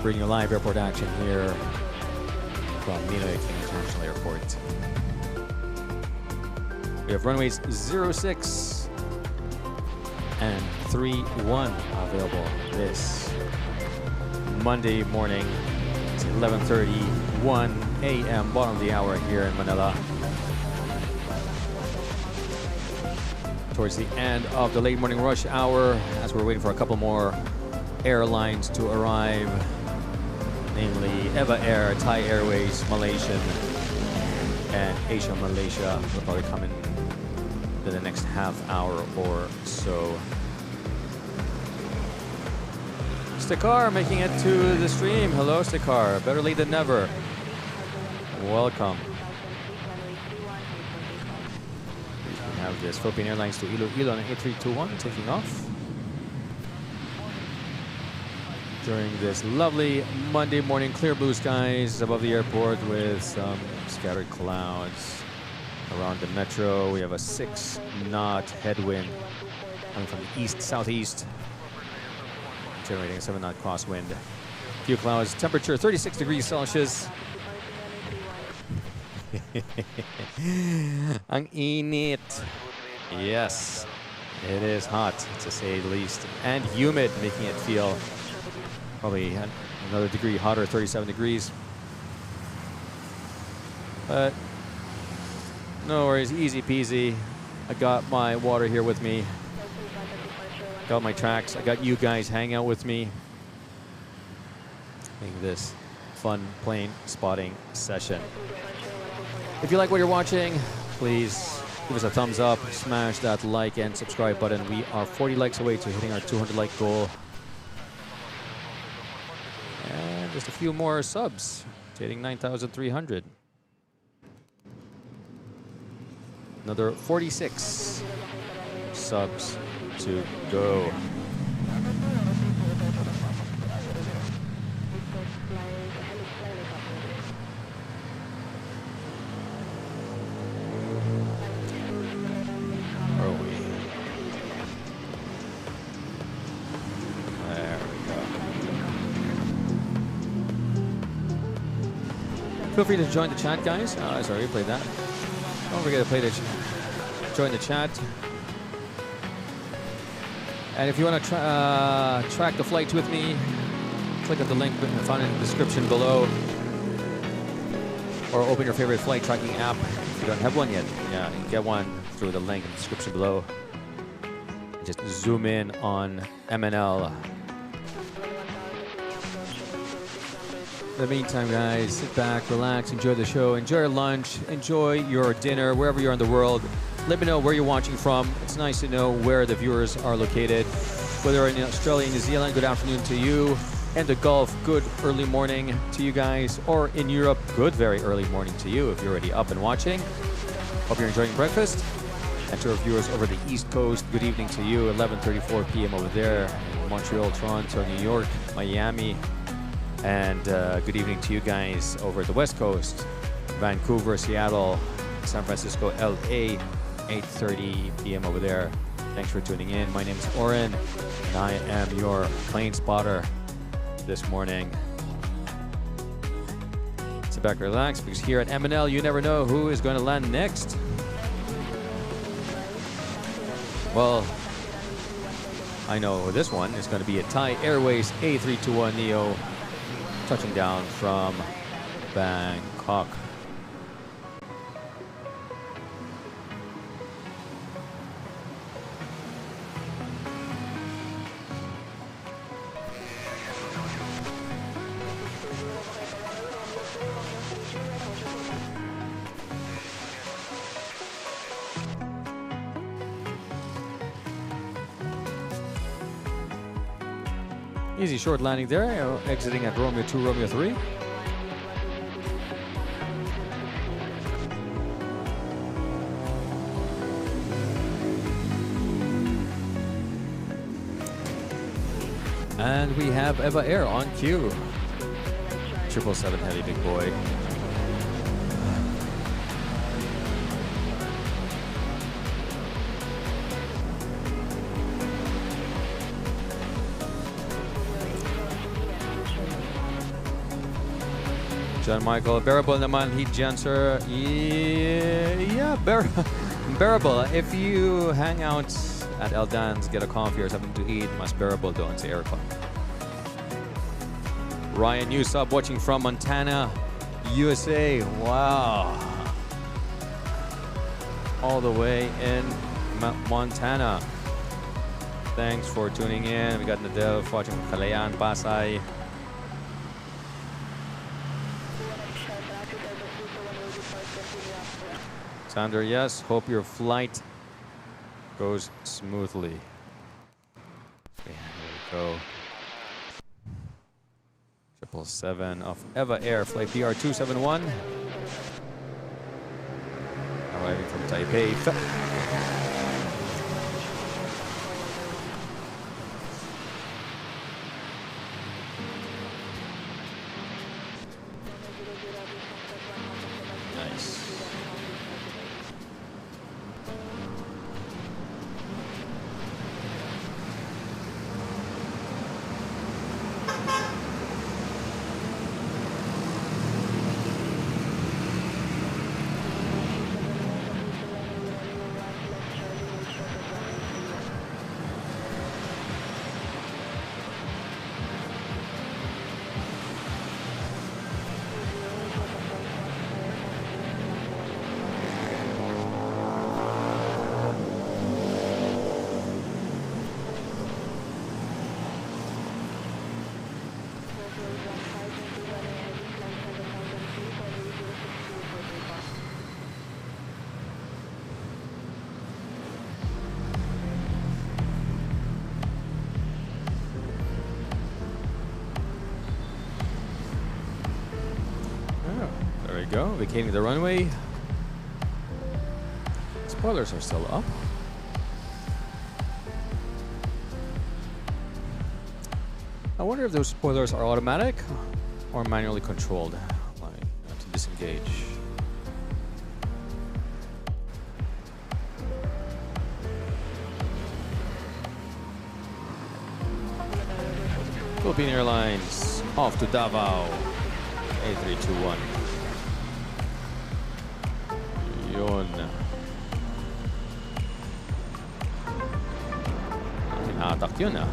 Speaker 1: Bringing you live airport action here from Ninoy International Airport. We have runways 06 and 31 available this Monday morning. It's 11:31 a.m. bottom of the hour here in Manila. Towards the end of the late morning rush hour, as we're waiting for a couple more airlines to arrive, namely Eva Air, Thai Airways, Malaysian, and Asia Malaysia will probably come in the next half hour or so. Stikar making it to the stream. Hello, Stikar. Better late than never. Welcome. We have this Philippine Airlines to Iloilo on 8321 taking off during this lovely Monday morning. Clear blue skies above the airport with some scattered clouds around the metro. We have a 6-knot headwind coming from the east-southeast, generating a 7-knot crosswind. Few clouds. Temperature 36 degrees Celsius. Ang init. Yes, it is hot to say the least, and humid, making it feel probably another degree hotter, 37 degrees. But no worries, easy peasy. I got my water here with me. Got my tracks. I got you guys hang out with me. Making this fun plane spotting session. If you like what you're watching, please give us a thumbs up, smash that like and subscribe button. We are 40 likes away to hitting our 200 like goal. And just a few more subs, hitting 9,300. Another 46 subs to go. Where are we? There we go. Feel free to join the chat, guys. Oh, sorry, you played that. Don't forget to play the join the chat. And if you want to track the flights with me, click on the link found in the description below, or open your favorite flight tracking app if you don't have one yet. Yeah, you can get one through the link in the description below. Just zoom in on MNL. In the meantime, guys, sit back, relax, enjoy the show, enjoy your lunch, enjoy your dinner, wherever you are in the world. Let me know where you're watching from. It's nice to know where the viewers are located. Whether in Australia, New Zealand, good afternoon to you. And the Gulf, good early morning to you guys. Or in Europe, good very early morning to you if you're already up and watching. Hope you're enjoying breakfast. And to our viewers over the East Coast, good evening to you. 11:34 p.m. over there in Montreal, Toronto, New York, Miami. And good evening to you guys over at the West Coast, Vancouver, Seattle, San Francisco, LA, 8:30 p.m. over there. Thanks for tuning in. My name is Oren, and I am your plane spotter this morning. Sit back, relax, because here at MNL, you never know who is going to land next. Well, I know this one is going to be a Thai Airways A321neo. Touching down from Bangkok. Easy short landing there, exiting at Romeo 2, Romeo 3. And we have Eva Air on cue. 777 Heavy, big boy. John Michael, bearable naman heat Janser. Yeah, bearable. If you hang out at El Dan's, get a coffee or something to eat, mas bearable doon sa aircon. Ryan Newsub watching from Montana, USA. Wow. All the way in Montana. Thanks for tuning in. We got Nadel watching from Kalayaan, Pasay. Sander, yes. Hope your flight goes smoothly. Okay, here we go. 777 of Eva Air, flight BR271. Arriving from Taipei. Go, vacating the runway. Spoilers are still up. I wonder if those spoilers are automatic or manually controlled, like to disengage. Philippine Airlines off to Davao, A321. Yun. tumatak yun ah.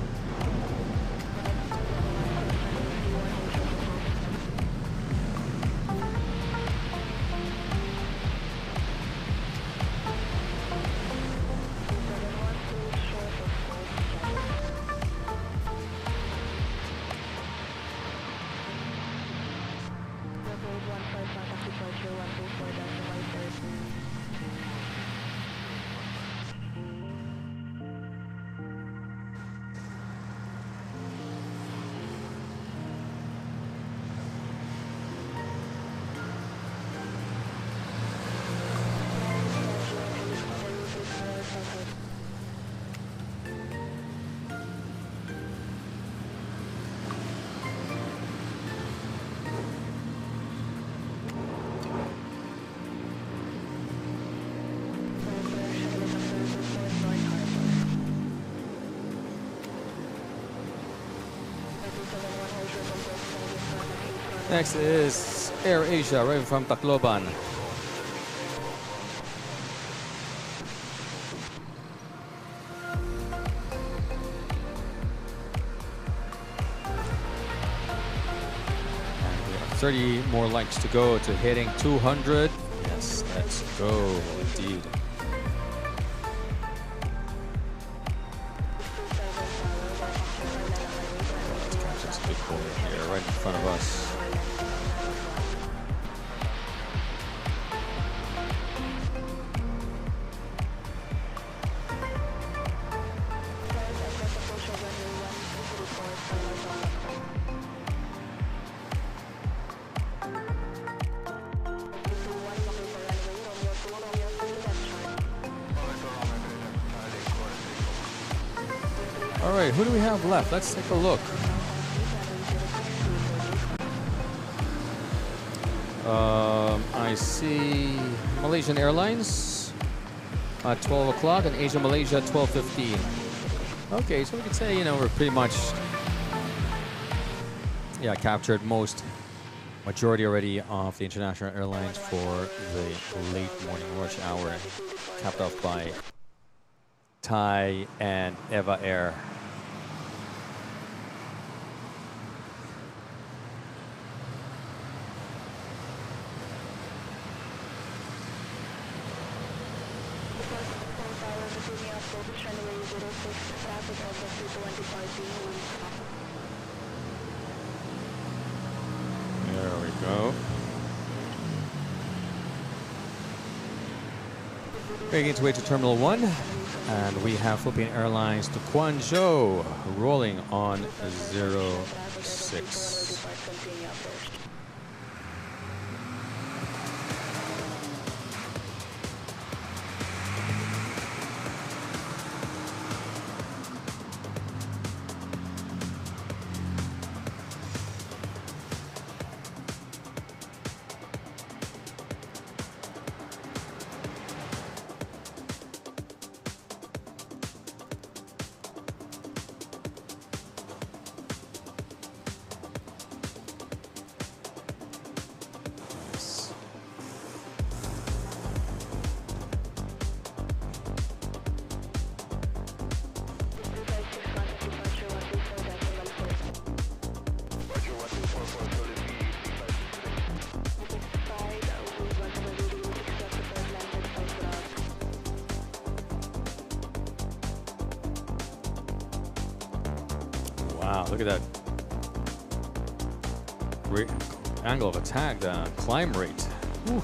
Speaker 1: Next is Air Asia, arriving from Tacloban. And we have 30 more likes to go to hitting 200. Yes, let's go, indeed. Let's catch this big boy here, right in front of us. All right, who do we have left? Let's take a look. I see Malaysian Airlines at 12 o'clock and Asia Malaysia at 12:15. Okay, so we could say, you know, we're pretty much, yeah, captured majority already of the international airlines for the late morning rush hour, capped off by Thai and Eva Air. There we go. Making its way to Terminal 1, and we have Philippine Airlines to Guangzhou rolling on 06. Wow, look at that great angle of attack, the climb rate. Oof.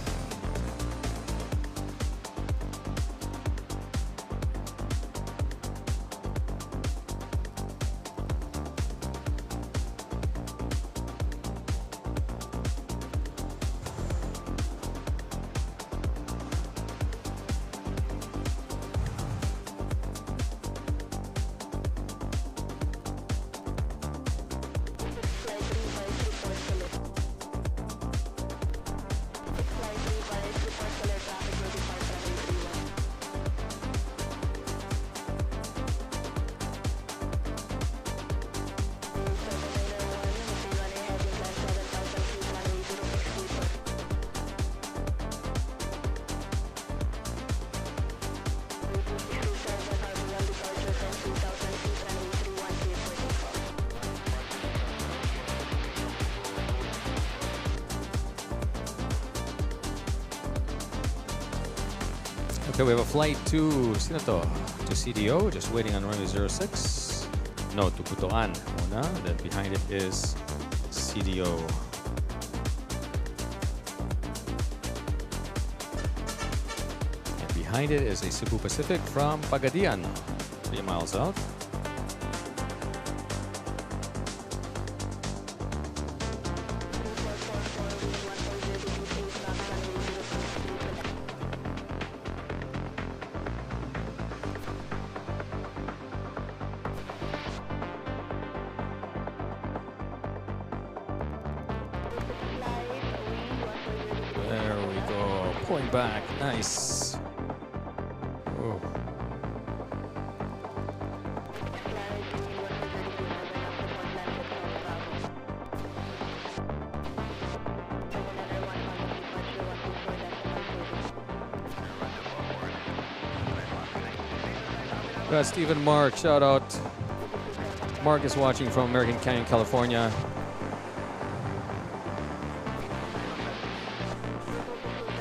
Speaker 1: Okay, we have a flight to, sino to? To CDO, just waiting on runway 06. No, to Putoan muna. Then behind it is CDO. And behind it is a Cebu Pacific from Pagadian, 3 miles out. There we go, pulling back, nice. Oh. Got Stephen Mark, shout out. Mark is watching from American Canyon, California.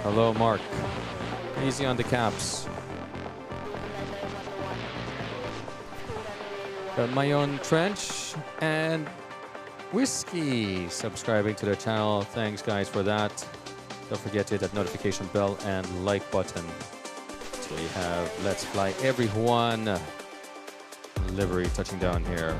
Speaker 1: Hello, Mark. Easy on the caps. Got my own trench and whiskey subscribing to the channel. Thanks, guys, for that. Don't forget to hit that notification bell and like button. So we have Let's Fly Everyone livery touching down here.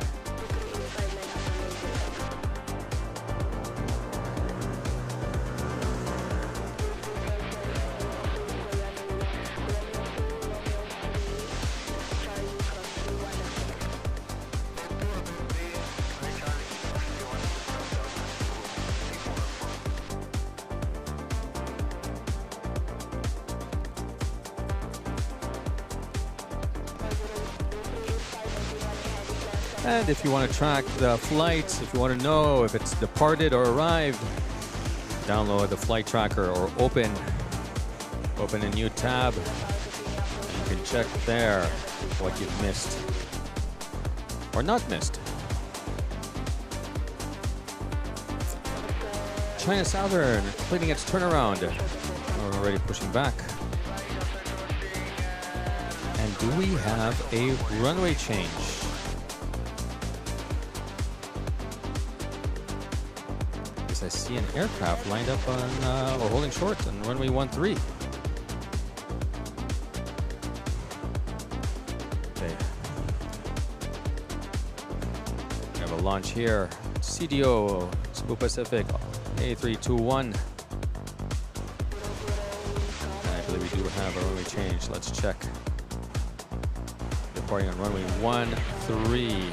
Speaker 1: And if you want to track the flights, if you want to know if it's departed or arrived, download the flight tracker or open a new tab. And you can check there what you've missed or not missed. China Southern completing its turnaround. We're already pushing back. And do we have a runway change? I see an aircraft lined up on or holding short on runway 13. Okay. We have a launch here. CDO, Cebu Pacific, A321. And I believe we do have a runway change. Let's check. Departing on runway 13.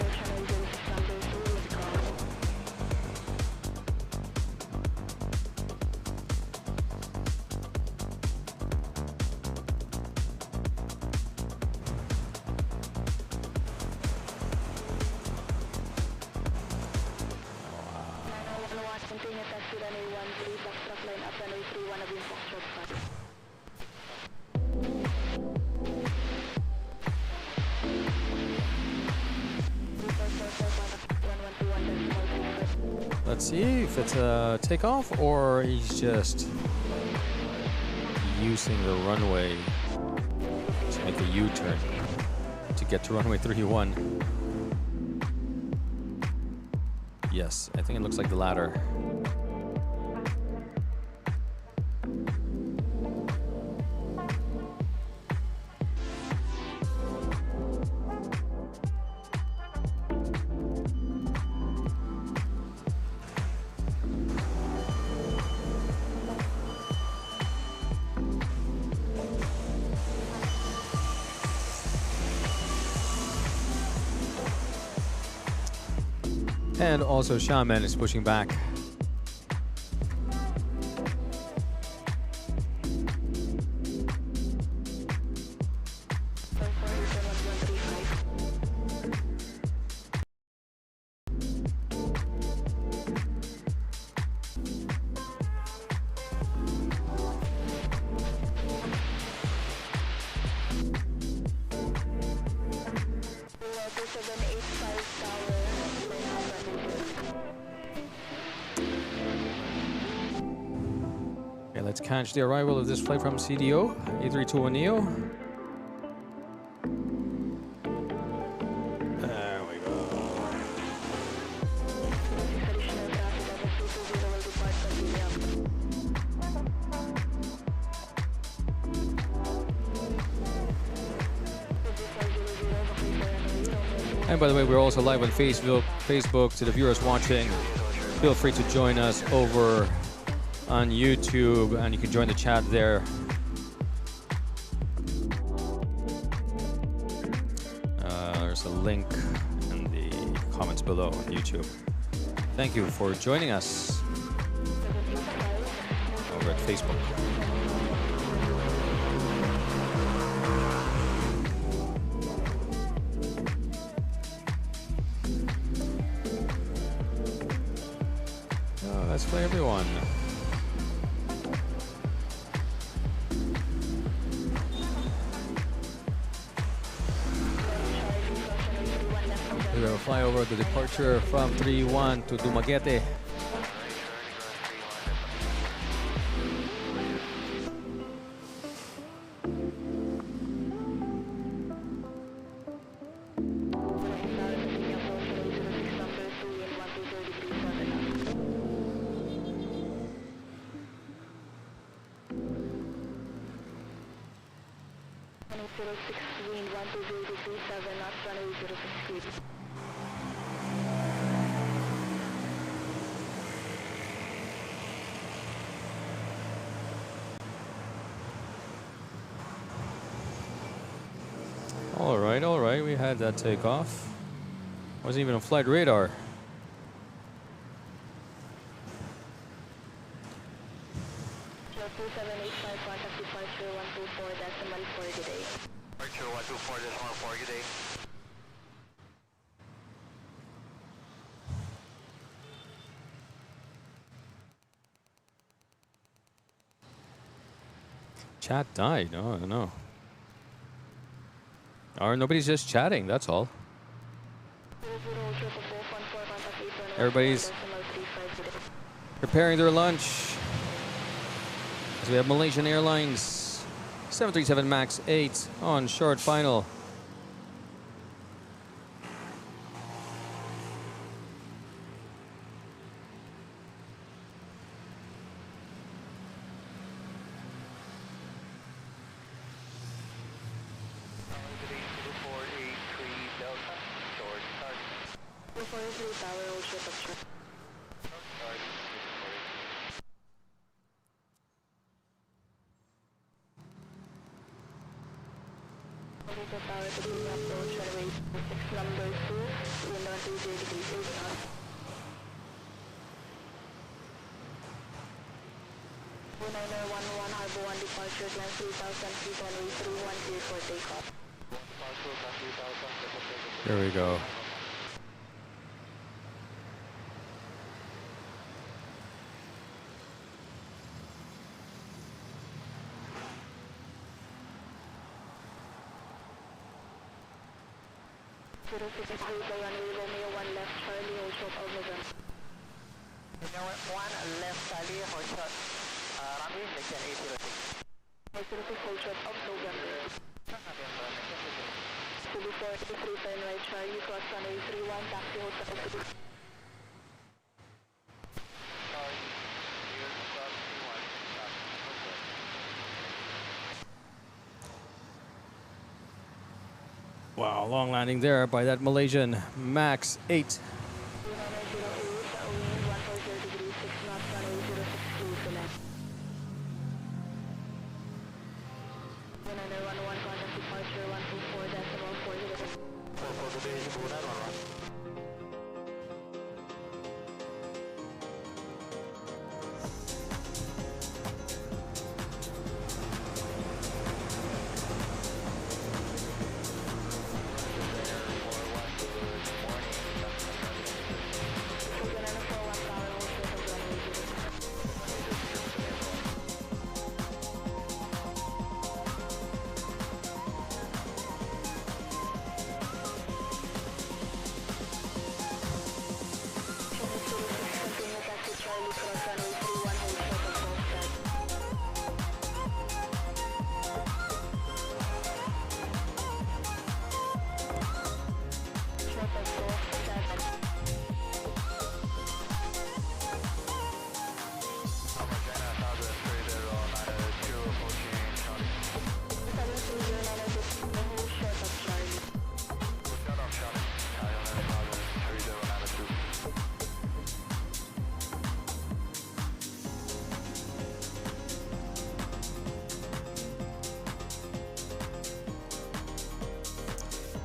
Speaker 1: Let's see if it's a takeoff or he's just using the runway to make a U-turn to get to runway 31. Yes, I think it looks like the latter. And also Shaman is pushing back. Okay, let's catch the arrival of this flight from CDO, A321neo. There we go. And by the way, we're also live on Facebook. To the viewers watching, feel free to join us over on YouTube, and you can join the chat there. There's a link in the comments below on YouTube. Thank you for joining us over at Facebook. Let's play everyone. We're going to fly over the departure from 3-1 to Dumaguete. All right, we had that takeoff. Wasn't even on flight radar.
Speaker 3: Departure 124.4 today.
Speaker 1: Chat died. Oh, no. Or nobody's just chatting, that's all. Everybody's preparing their lunch. So we have Malaysian Airlines 737 MAX 8 on short final. There we go.
Speaker 3: One left Charlie, hold shot. Runway, section 806. 806, hold shot of November. To be 43, turn right Charlie, cross runway 31, taxi hotel.
Speaker 1: Wow, long landing there by that Malaysian MAX 8.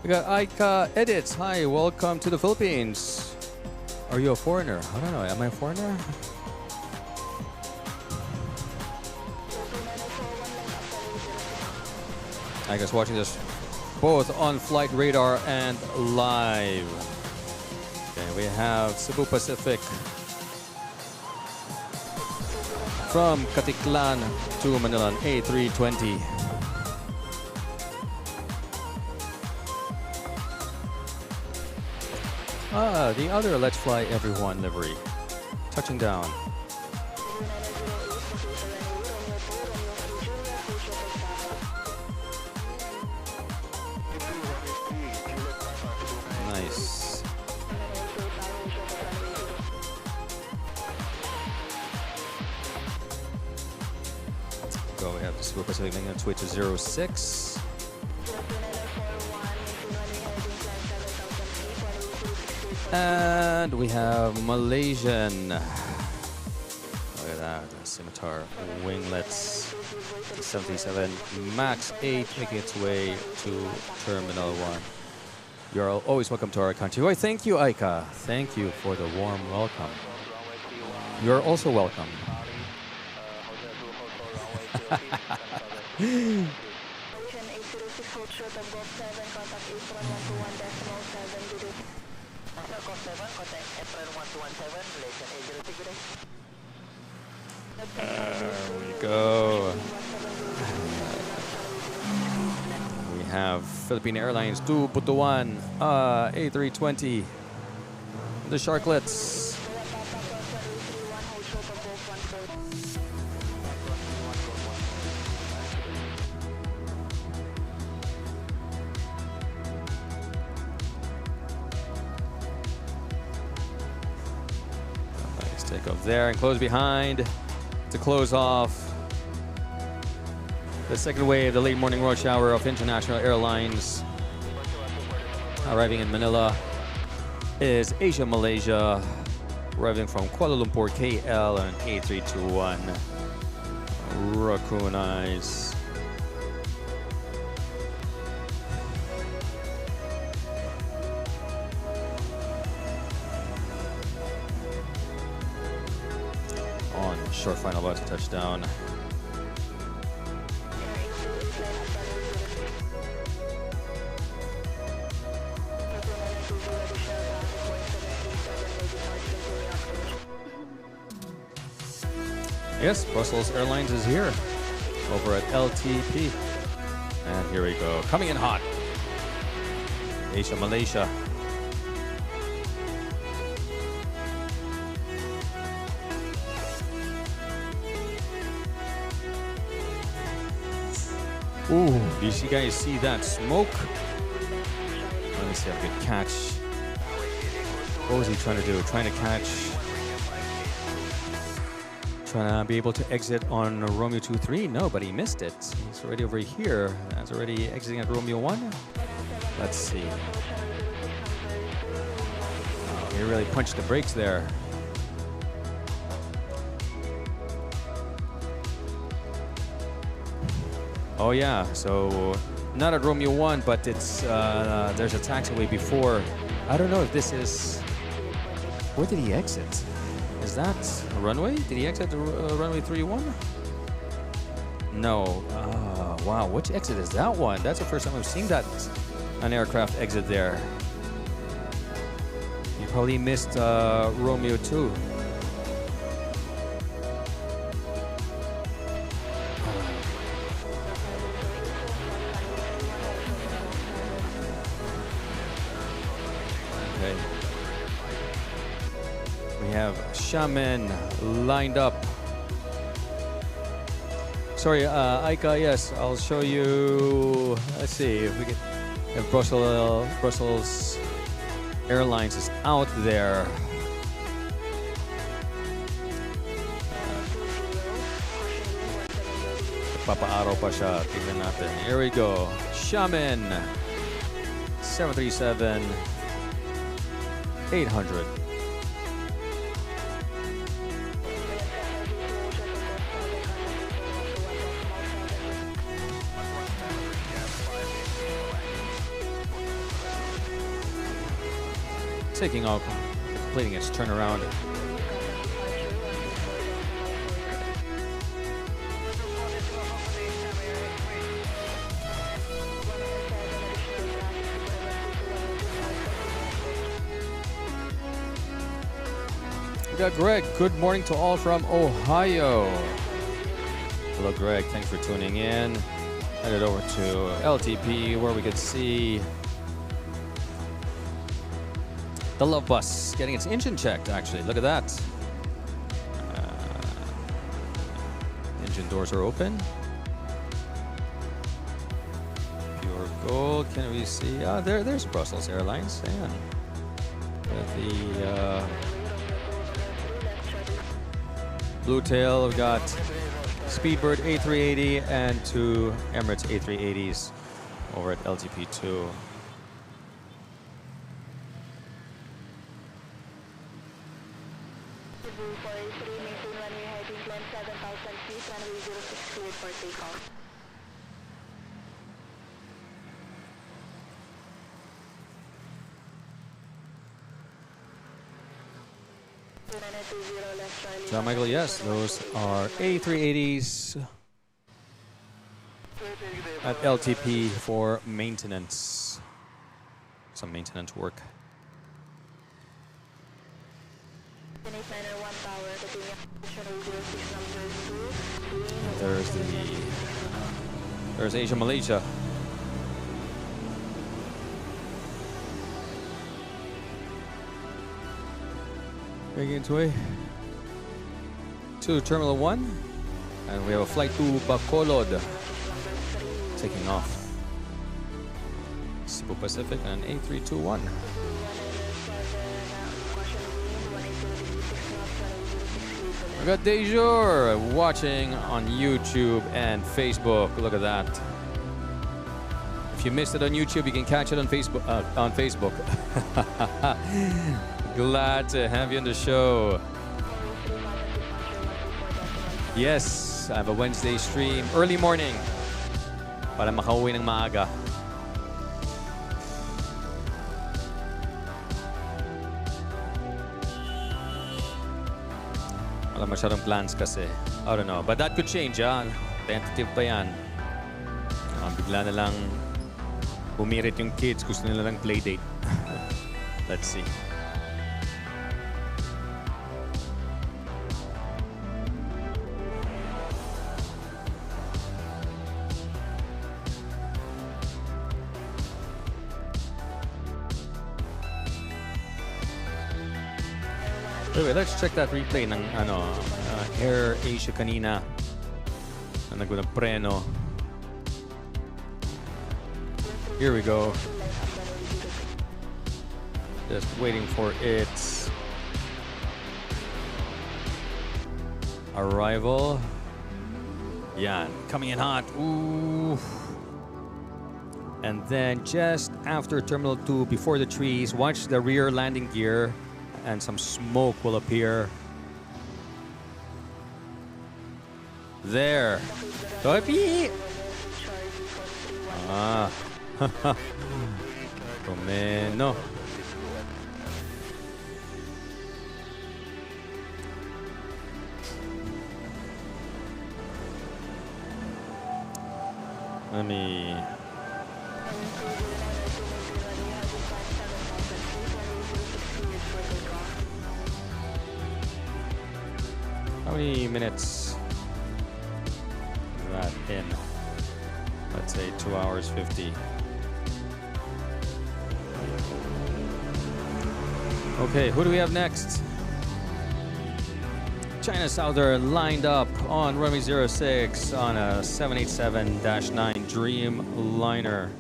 Speaker 1: We got Aika Edits. Hi, welcome to the Philippines. Are you a foreigner? I don't know. Am I a foreigner? I guess watching this both on Flight Radar and live. Okay, we have Cebu Pacific from Katiklan to Manila, an A320. The other Let's Fly Everyone livery. Touching down. Nice. Go, we have the Cebu Pacific making its way to 06. And we have Malaysian. Look at that, the Scimitar winglets. 77 Max 8 making its way to Terminal 1. You're always welcome to our country. Why, thank you, Aika. Thank you for the warm welcome. You're also welcome. There we go. We have Philippine Airlines to Butuan, A320, the Sharklets. Nice takeoff there and close behind to close off the second wave, the late morning rush hour of international airlines. Arriving in Manila is Asia Malaysia, arriving from Kuala Lumpur KL on A321 Raccoon Eyes. On short final about to touchdown. Yes, Brussels Airlines is here over at LTP. And here we go, coming in hot. Asia Malaysia. Ooh, did you guys see that smoke? Let me see if I can catch. What was he trying to do? Trying to catch. Trying to be able to exit on Romeo 2-3. No, but he missed it. He's already over here. That's already exiting at Romeo 1. Let's see. Oh, he really punched the brakes there. Oh yeah, so not at Romeo 1, but it's there's a taxiway before. I don't know if this is. Where did he exit? Is that a runway? Did he exit the runway 31? No. Wow, which exit is that one? That's the first time I've seen that an aircraft exit there. You probably missed Romeo 2. Okay. We have Shaman lined up. Sorry, Aika, yes, I'll show you. Let's see if we can. If Brussels Airlines is out there. Papaaraw pa siya. Tingnan natin. Here we go. Shaman 737 800. taking off, completing its turnaround. We got Greg. Good morning to all from Ohio. Hello, Greg. Thanks for tuning in. Headed over to LTP where we could see the Love Bus getting its engine checked, actually. Look at that. Engine doors are open. Pure gold. Can we see? There's Brussels Airlines. And with the Blue Tail, we've got Speedbird A380 and 2 Emirates A380s over at LTP2. John Michael, yes, those are A380s at LTP for maintenance. Some maintenance work. There's Asia Malaysia. Making its way to Terminal 1, and we have a flight to Bacolod taking off. Cebu Pacific and A321. We got Dejour watching on YouTube and Facebook. Look at that. If you missed it on YouTube, you can catch it on Facebook. Glad to have you on the show. Yes, I have a Wednesday stream, early morning, para makauwi ng maaga. Wala masyadong plans kasi. I don't know, but that could change, ah. Tentative pa yan. Bigla na lang bumirit yung kids, gusto nila lang playdate. Let's see. Wait, let's check that replay ng Air Asia kanina na nagpreno. Here we go. Just waiting for its arrival. Yeah, coming in hot. Ooh. And then just after Terminal 2, before the trees, watch the rear landing gear and some smoke will appear. There. Topi! Ah. Comeno. Let me... How many minutes is that in? Let's say 2 hours 50. Okay, who do we have next? China Southern lined up on runway 06 on a 787-9 Dreamliner.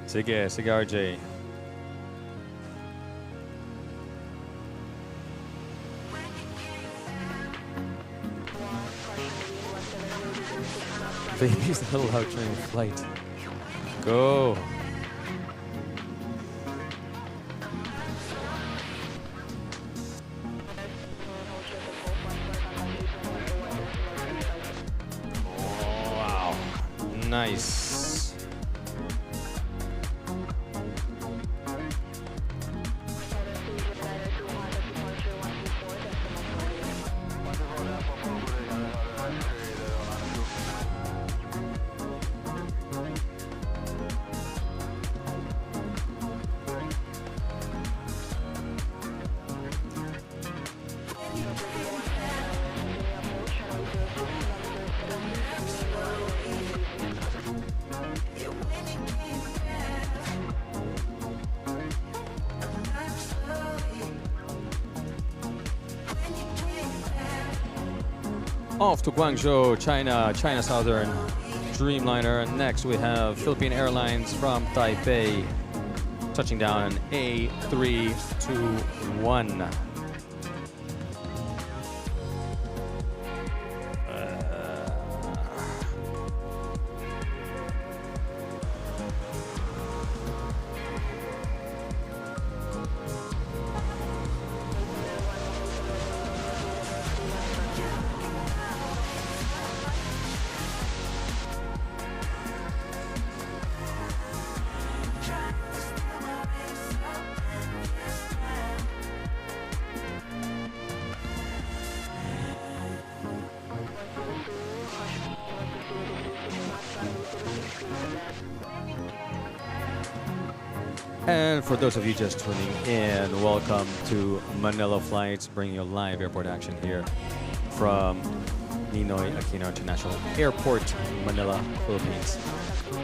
Speaker 1: Sige, RJ. Baby's not allowed during flight. Go. Nice. Off to Guangzhou, China, China Southern Dreamliner. Next we have Philippine Airlines from Taipei, touching down in A321. And for those of you just tuning in, welcome to Manila Flights, bringing you live airport action here from Ninoy Aquino International Airport, Manila, Philippines.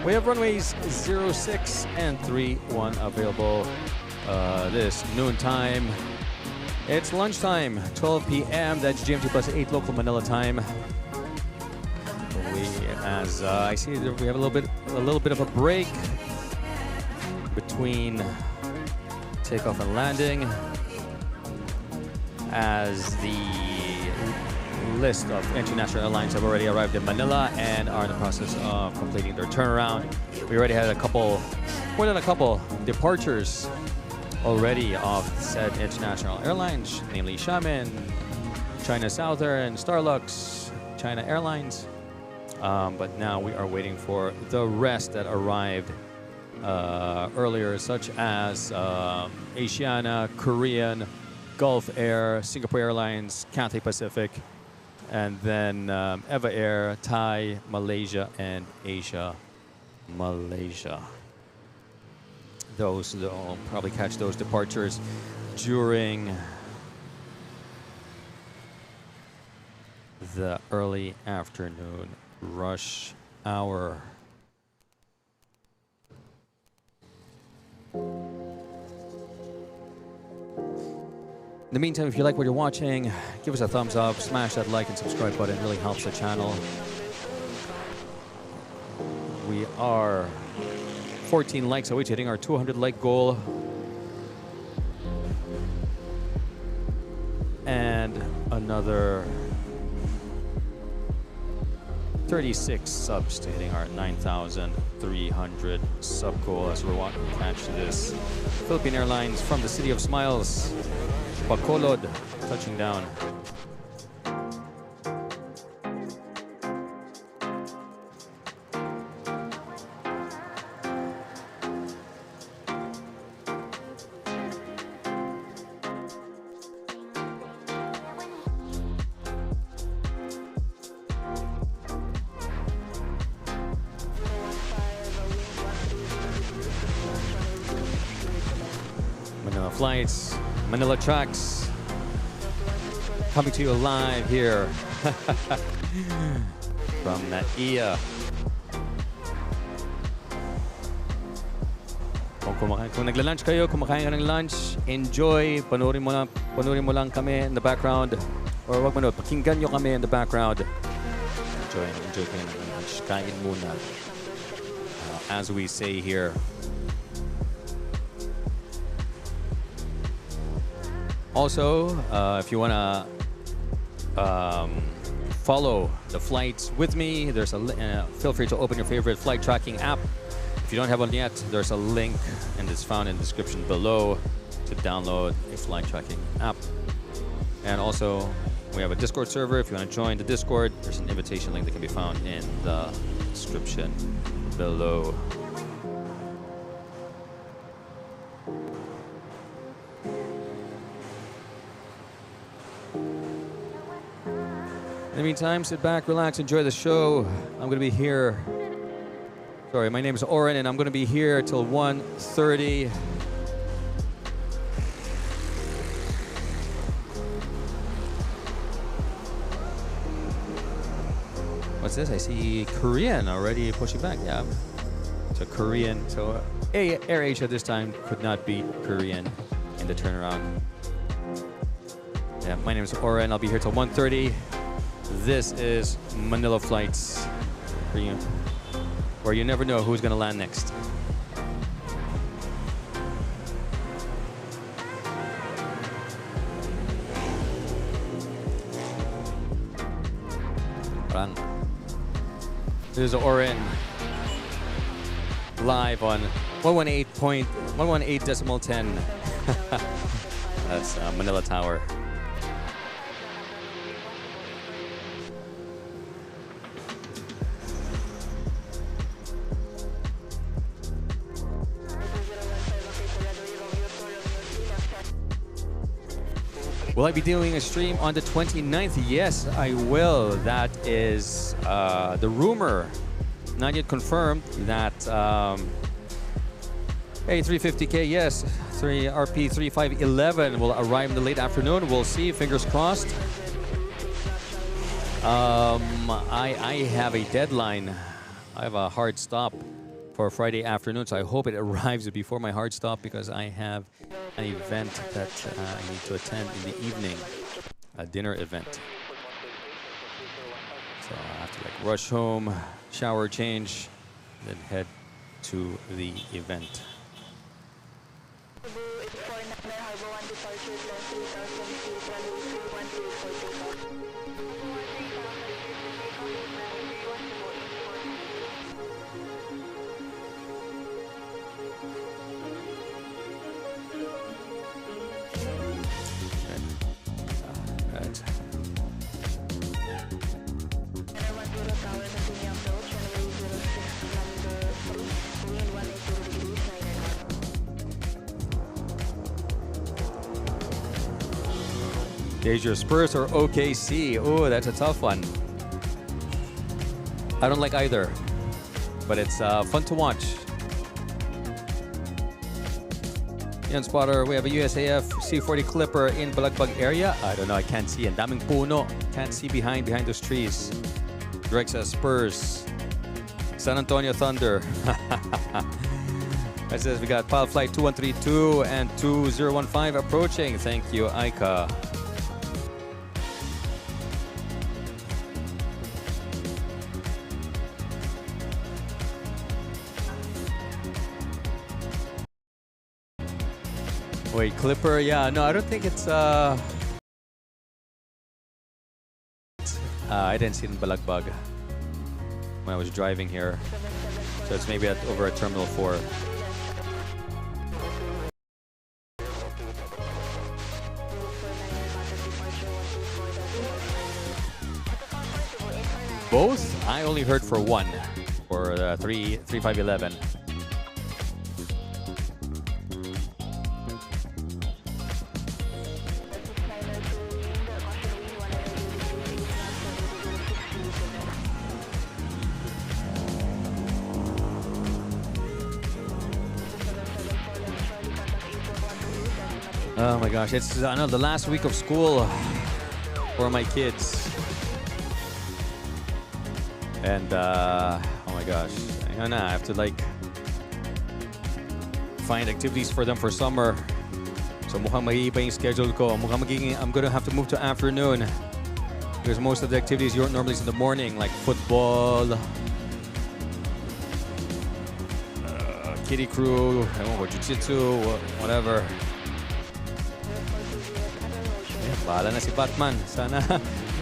Speaker 1: We have runways 06 and 31 available this noontime. It's lunchtime, 12 p.m. That's GMT plus 8 local Manila time. As I see that we have a little bit of a break between takeoff and landing, as the list of international airlines have already arrived in Manila and are in the process of completing their turnaround. We already had more than a couple departures already of said international airlines, namely Xiamen, China Southern, Starlux, China Airlines. But now we are waiting for the rest that arrived earlier, such as Asiana, Korean, Gulf Air, Singapore Airlines, Cathay Pacific, and then Eva Air, Thai, Malaysia, and Asia, Malaysia. Those will probably catch those departures during the early afternoon rush hour. In the meantime, if you like what you're watching, give us a thumbs up, smash that like and subscribe button. It really helps the channel. We are 14 likes away to hitting our 200 like goal. And another 36 subs to hitting our 9,300 sub goal as we're walking to catch this Philippine Airlines from the City of Smiles, Bacolod, touching down. Manila Flights, Manila Tracks, coming to you live here from NAIA. Kung nagla-lunch kayo, kumakain ka ng lunch, enjoy, panoorin mo lang kami in the background, or wag manood, pakinggan nyo kami in the background. Enjoy kayo ng lunch, kain muna. As we say here. Also, if you want to follow the flights with me, there's feel free to open your favorite flight tracking app. If you don't have one yet, there's a link and it's found in the description below to download a flight tracking app. And also, we have a Discord server. If you want to join the Discord, there's an invitation link that can be found in the description below. In the meantime, sit back, relax, enjoy the show. I'm going to be here. Sorry, my name is Oren, and I'm going to be here till 1:30. What's this? I see Korean already pushing back. Yeah, so Korean. So AirAsia this time could not beat Korean in the turnaround. Yeah, my name is Oren. I'll be here till 1:30. This is Manila Flights, where you never know who's going to land next. This is Oren, live on 118.118.10. That's Manila Tower. Will I be doing a stream on the 29th? Yes, I will. That is the rumor, not yet confirmed, that A350K, yes, RP3511 will arrive in the late afternoon. We'll see, fingers crossed. I have a deadline. I have a hard stop for Friday afternoon, so I hope it arrives before my hard stop, because I have an event that I need to attend in the evening, a dinner event. So I have to rush home, shower, change, then head to the event. Asia Spurs or OKC? Oh, that's a tough one. I don't like either, but it's fun to watch. Yan spotter, we have a USAF C40 Clipper in Balagbag area. I don't know, I can't see. And daming puno. Can't see behind those trees. Greg says Spurs. San Antonio Thunder. It says we got Pile Flight 2132 and 2015 approaching. Thank you, Aika. Wait, Clipper? Yeah, no, I don't think it's I didn't see it in Balagbag when I was driving here. So it's maybe over at Terminal 4. Both? I only heard for one, for 3511. Oh my gosh, it's I know the last week of school for my kids. And oh my gosh, I have to find activities for them for summer. So mukhang maiiba yung schedule ko. I'm gonna have to move to afternoon, because most of the activities you normally in the morning, like football, kiddie crew, jiu-jitsu, whatever. Bahala na si Batman. Sana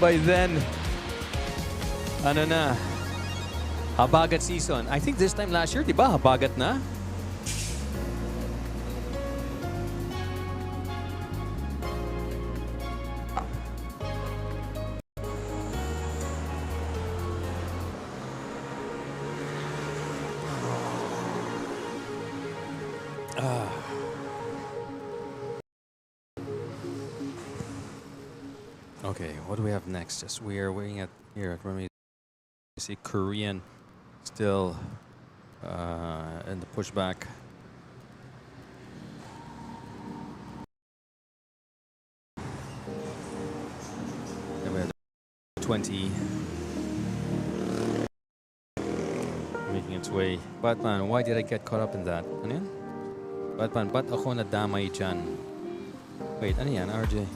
Speaker 1: by then, ano na, habagat season. I think this time last year, di ba, habagat na? Okay, what do we have next? Just we are waiting at here at Runway. You see Korean still in the pushback. Then we have the 20 making its way. Batman, why did I get caught up in that? Ano yan? Batman, ba't ako nadamay dyan? Wait, ano yan, RJ?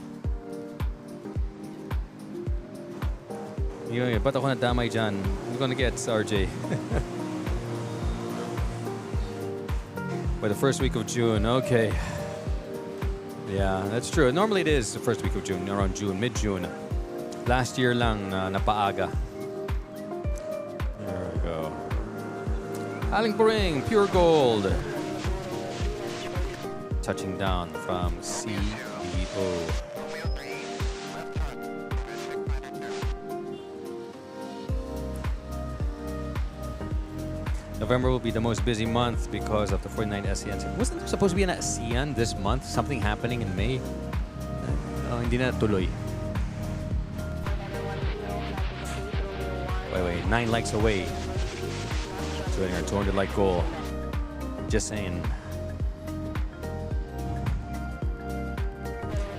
Speaker 1: Yun, ba't ako nadamay dyan? I'm gonna get RJ. By the first week of June, okay. Yeah, that's true. Normally it is the first week of June, around June, mid-June. Last year lang napaaga. There we go. Aling Puring, pure gold. Touching down from CEO. November will be the most busy month because of the 49 ASEAN. Wasn't there supposed to be an ASEAN this month? Something happening in May? Oh, hindi na tuloy. Wait, 9 likes away to hitting our 200 like goal. Just saying.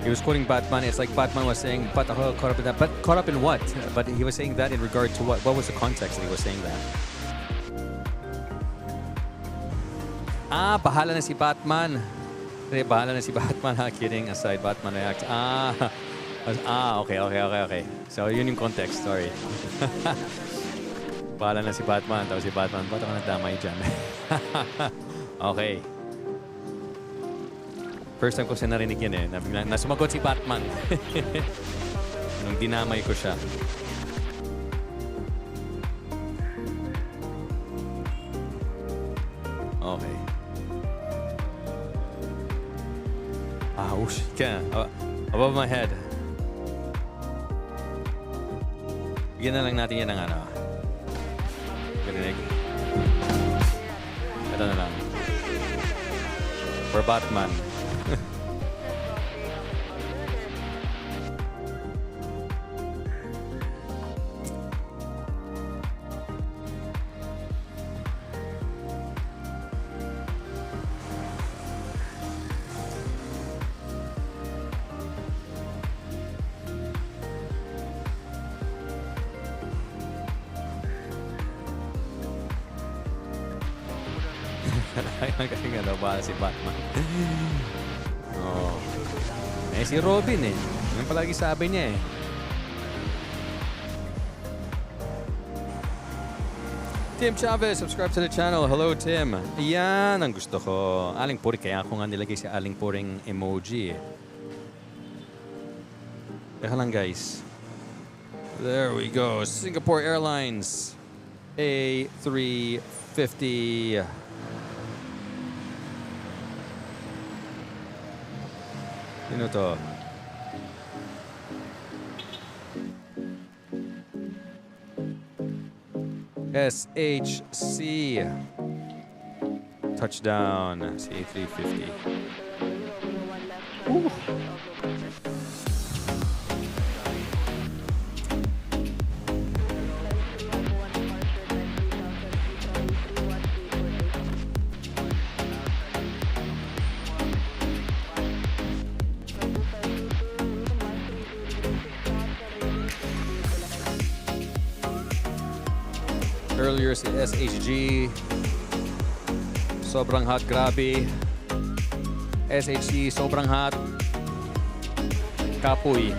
Speaker 1: He was quoting Batman. It's like Batman was saying, but caught up in that. But caught up in what? But he was saying that in regard to what? What was the context that he was saying that? Bahala na si Batman. Bahala na si Batman. Ha? Kidding aside, Batman reacts. Okay. So, yun yung context. Sorry. Bahala na si Batman. Tapos si Batman, ba't ako nadamay dyan? Okay. First time ko siya narinig yan eh. Nasumagot si Batman. Nung dinamay ko siya. Okay. Ouch. Above my head. Bigyan na lang natin yan ng ano. Garinig. Ito na lang. For Batman. Kasi nga daw bahala si Batman. Oh. Si Robin eh. Yan palagi sabi niya eh. Tim Chavez, subscribe to the channel. Hello, Tim. Yan ang gusto ko. Aling Puring. Kaya ako nga nilagay si Aling Puring emoji. Teka lang, guys. There we go. Singapore Airlines. A350. Sino to? SHC. Touchdown. A350. Ooh. Earlier si SHG. Sobrang hot, grabe. SHG, sobrang hot. Kapoy.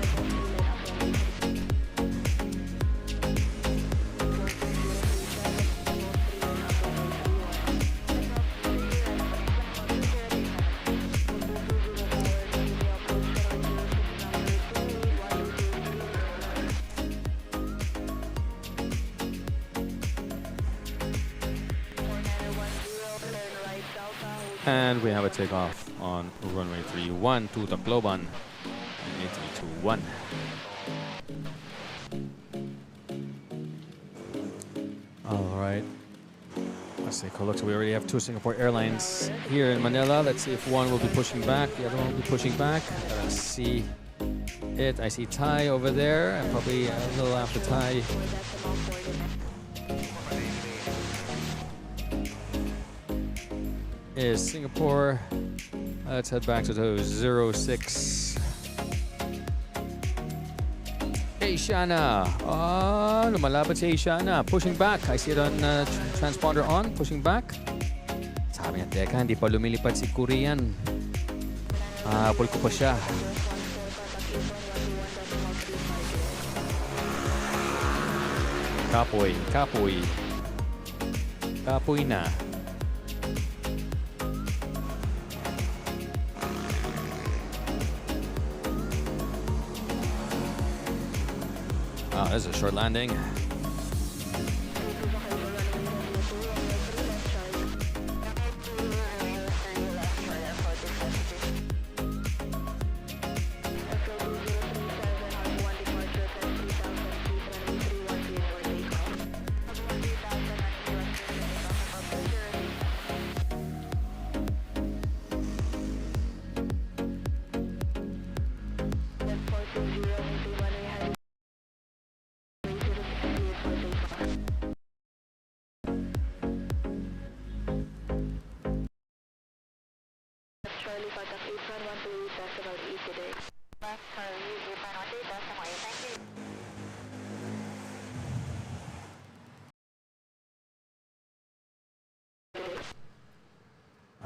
Speaker 1: And we have a takeoff on runway 31 to Tacloban. 8321. All right. Let's take a look. So we already have 2 Singapore Airlines here in Manila. Let's see if one will be pushing back. The other one will be pushing back. Let's see it. I see Thai over there, and probably a little after Thai. Is Singapore. Let's head back to those 06. Asiana. Lumalapit si Asiana. Pushing back. I see it on transponder on. Pushing back. Sabi niya, teka, hindi pa lumilipad si Korean. Habol ko pa siya. Kapoy. Kapoy. Kapoy na. This is a short landing.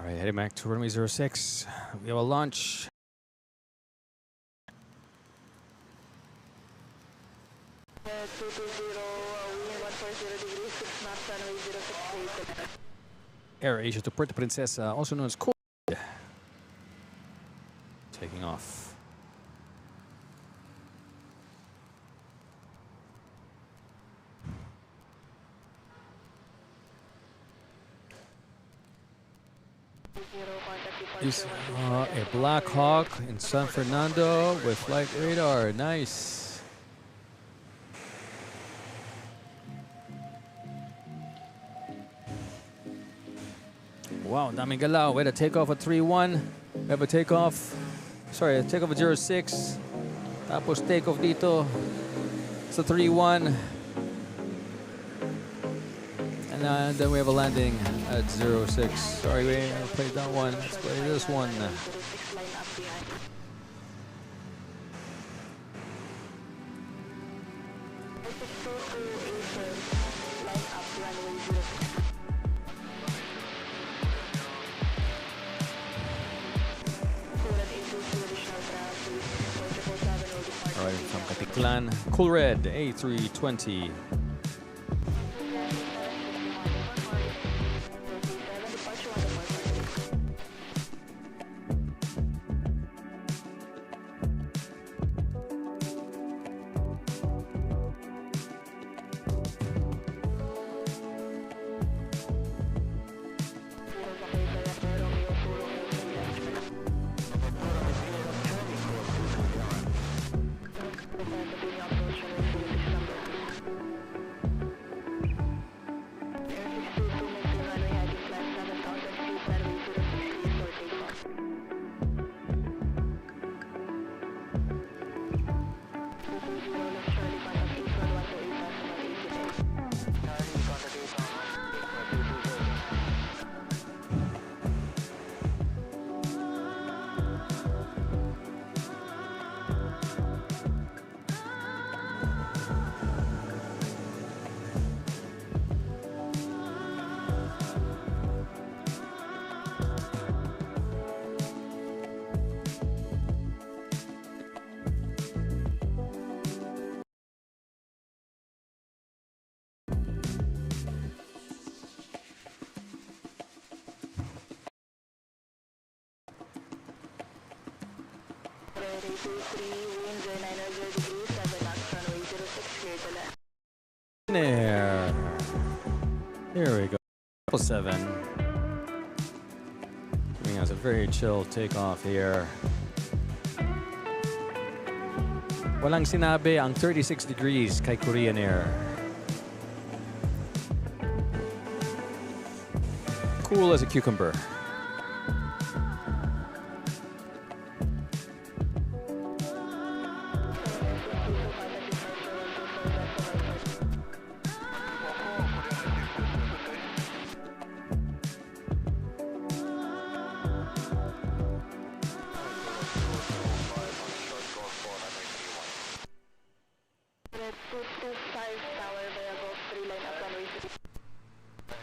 Speaker 1: All right, heading back to runway 06. We have a launch. Air Asia to Puerto Princesa, also known as Cool. Taking off. Is a Black Hawk in San Fernando with flight radar. Nice. Wow, daming galaw. We had a takeoff at 3-1. We have a takeoff. Sorry, a takeoff at 06. Tapos takeoff dito sa 3-1. And then we have a landing at 06. Sorry, we played that one. Let's play this one. All right, from Katiklan, Cool Red, A320. There. Here we go. 7. Giving us a very chill takeoff here. Walang sinabi ang 36 degrees kay Korean Air. Cool as a cucumber.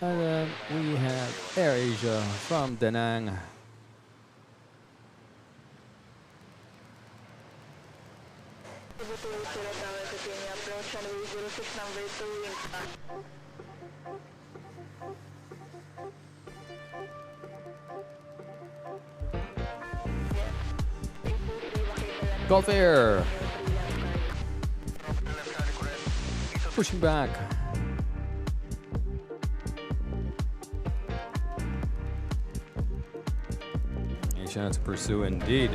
Speaker 1: And then we have Air Asia from Da Nang. Gulf Air. Pushing back. Asia to pursue indeed.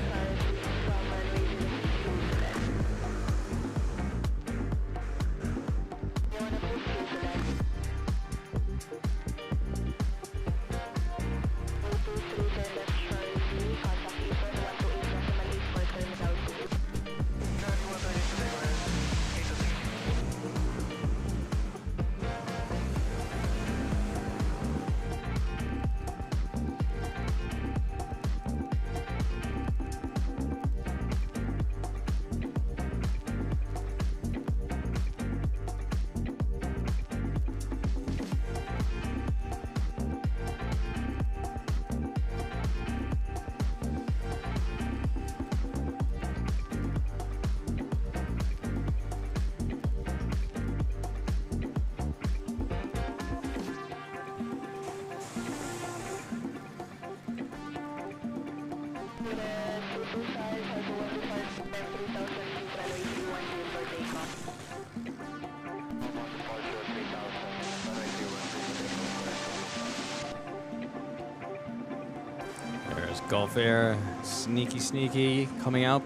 Speaker 1: There's Gulf Air, sneaky coming up.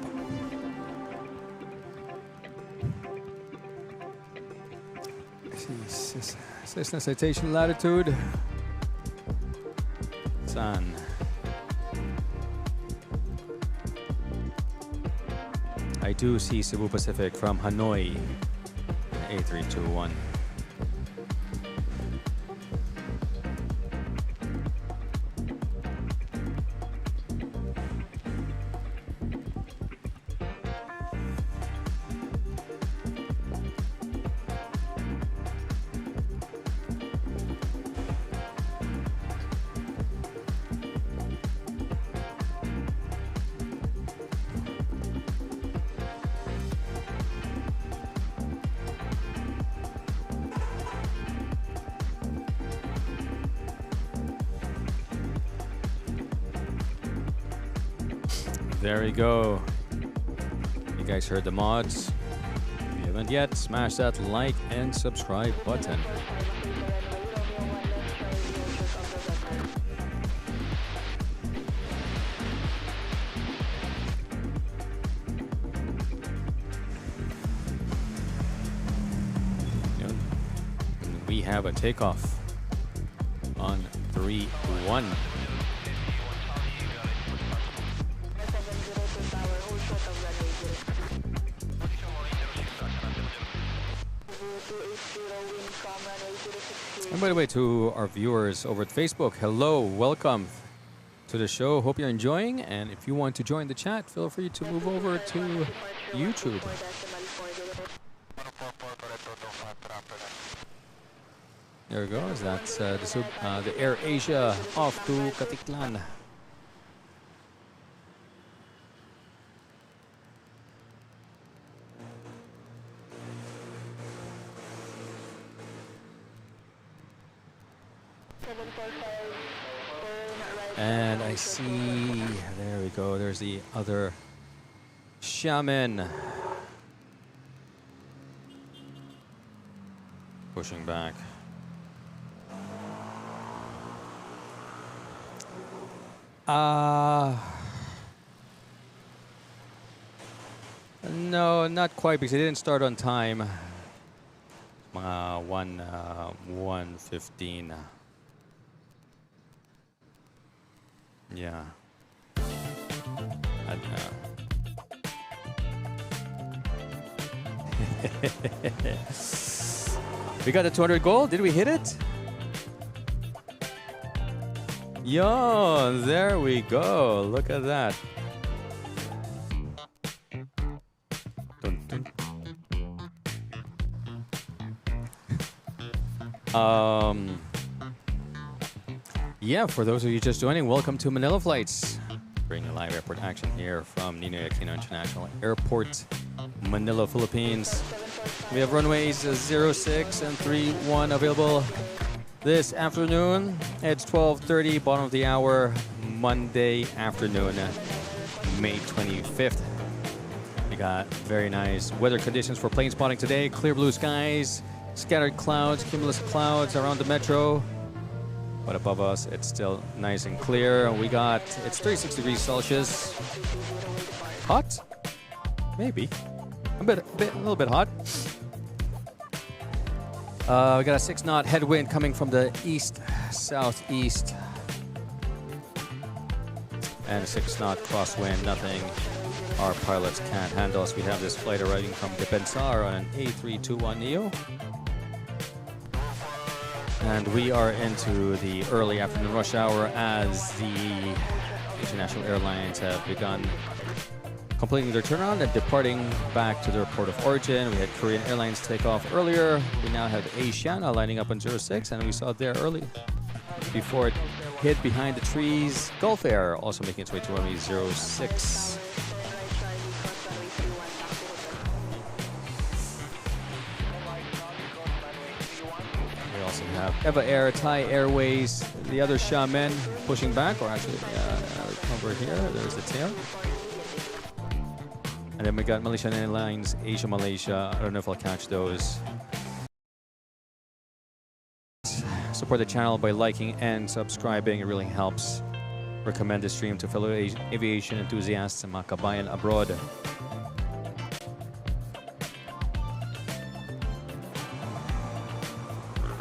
Speaker 1: Cessna citation latitude. San. I do see Cebu Pacific from Hanoi, A321. There we go. You guys heard the mods. If you haven't yet, smash that like and subscribe button. We have a takeoff on 3-1. And by the way, to our viewers over at Facebook, hello, welcome to the show. Hope you're enjoying. And if you want to join the chat, feel free to move over to YouTube. There we go. That's the Air Asia off to Katiklan. And I see, there we go, there's the other Shaman. Pushing back. No, not quite, because it didn't start on time. 1:15. Yeah. We got the 200 goal. Did we hit it? Yo, there we go. Look at that. Dun, dun. Yeah, for those of you just joining, welcome to Manila Flights. Bringing live airport action here from Ninoy Aquino International Airport, Manila, Philippines. We have runways 06 and 31 available this afternoon. It's 12:30, bottom of the hour, Monday afternoon, May 25th. We got very nice weather conditions for plane spotting today. Clear blue skies, scattered clouds, cumulus clouds around the metro. But above us, it's still nice and clear. It's 36 degrees Celsius. Hot? Maybe. A little bit hot. We got a 6-knot headwind coming from the east-southeast. And a 6-knot crosswind, nothing our pilots can't handle. So we have this flight arriving from Depensar on an A321neo. And we are into the early afternoon rush hour as the international airlines have begun completing their turnaround and departing back to their port of origin. We had Korean Airlines take off earlier. We now have Asiana lining up on 06, and we saw it there early before it hid behind the trees. Gulf Air also making its way to runway 06. We also have Eva Air, Thai Airways, the other Xiamen pushing back, or actually over here, there's the tail. And then we got Malaysian Airlines, Asia Malaysia. I don't know if I'll catch those. Support the channel by liking and subscribing. It really helps. Recommend this stream to fellow aviation enthusiasts and mga kabayan abroad.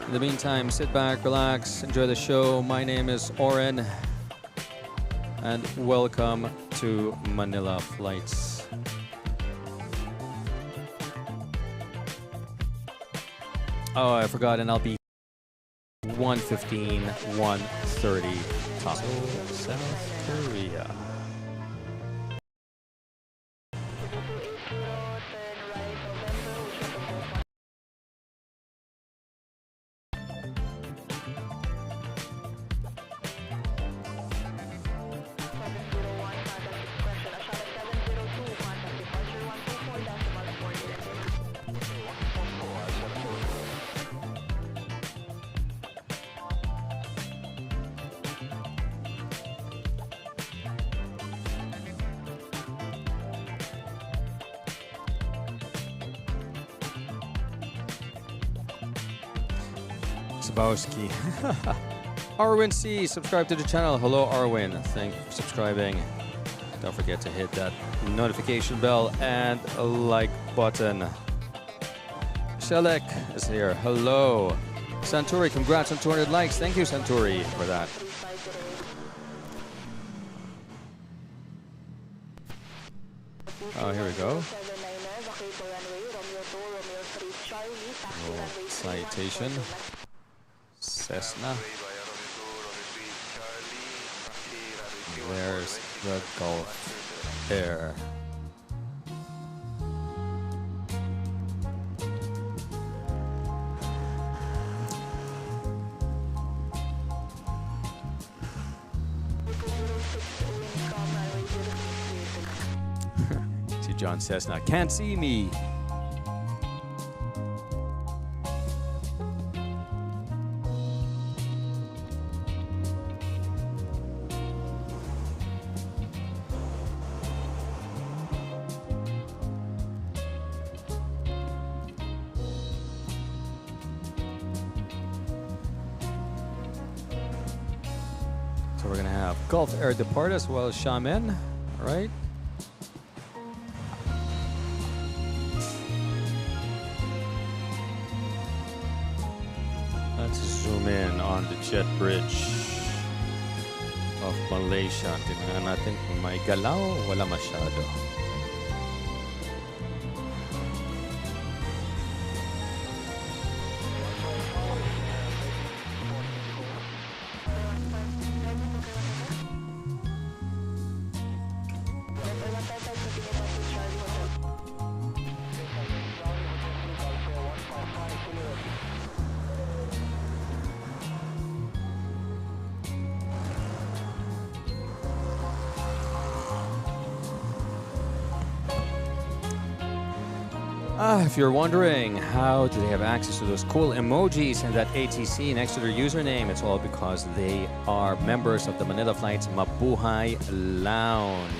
Speaker 1: In the meantime, sit back, relax, enjoy the show. My name is Oren, and welcome to Manila Flights. Oh, I forgot, and I'll be 1:15, 1:30 top. South Korea. Sabowski. Arwin C, subscribe to the channel. Hello, Arwin. Thank you for subscribing. Don't forget to hit that notification bell and a like button. Shelek is here. Hello. Santuri, congrats on 200 likes. Thank you, Santuri, for that. Oh, here we go. Oh, citation. Cessna. There's the Gulf Air. See John Cessna. Can't see me. So we're gonna have Gulf Air depart as well as Xiamen, all right? Let's zoom in on the jet bridge of Malaysia. Tingnan natin kung may galaw. Wala masyado. If you're wondering how do they have access to those cool emojis and that ATC next to their username, it's all because they are members of the Manila Flights Mabuhay Lounge.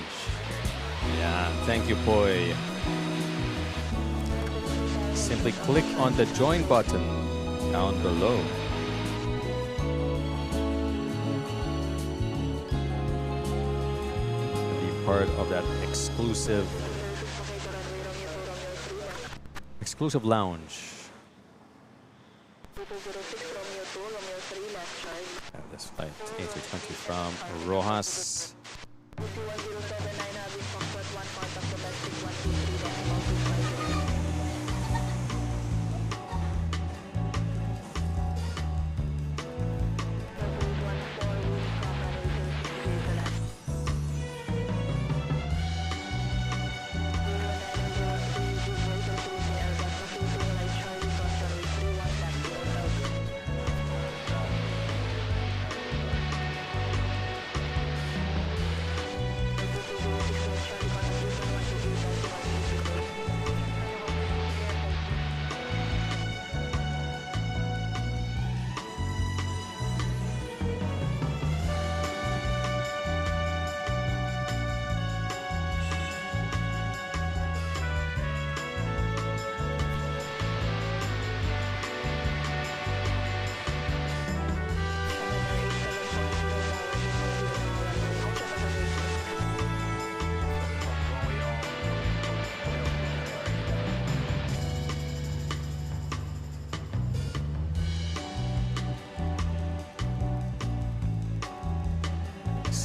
Speaker 1: Yeah, thank you, Poy. Simply click on the join button down below. Be part of that exclusive lounge. This flight A320 from Rojas.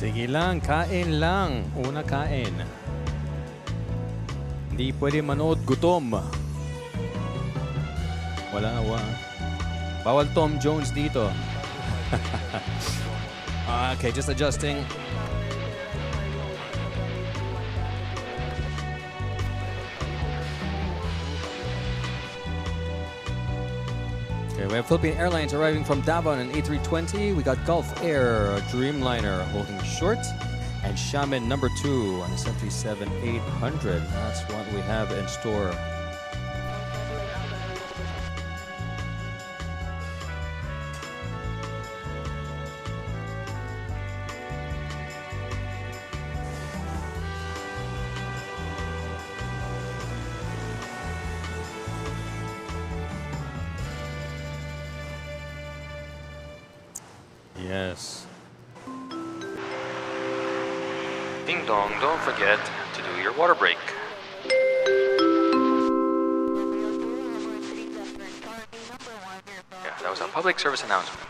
Speaker 1: Sige lang, kain lang. Una kain. Hindi pwede manood gutom. Wala. Bawal Tom Jones dito. Okay, just adjusting. We have Philippine Airlines arriving from Davao on an A320. We got Gulf Air Dreamliner holding short, and Xiamen number 2 on a 737-800. That's what we have in store. Yes. Ding dong, don't forget to do your water break. Yeah, that was a public service announcement.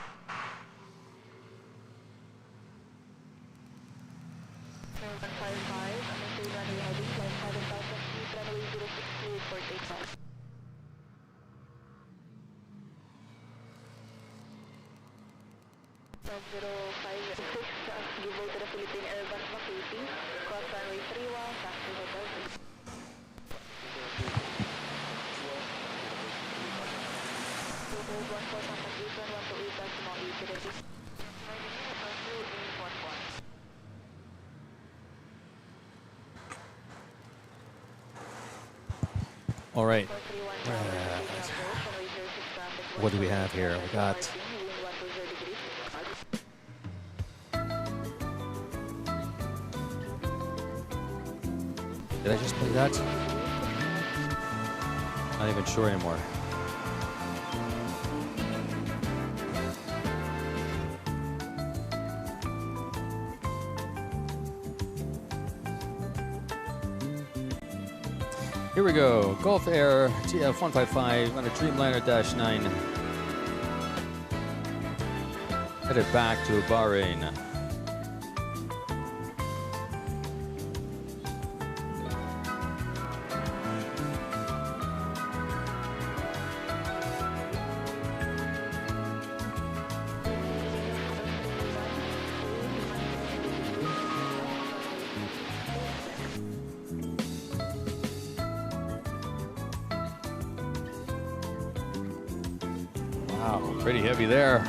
Speaker 1: All right. What do we have here? We got Did I just play that? Not even sure anymore. Here we go. Gulf Air TF-155 on a Dreamliner-9. Headed back to Bahrain. Wow, pretty heavy there.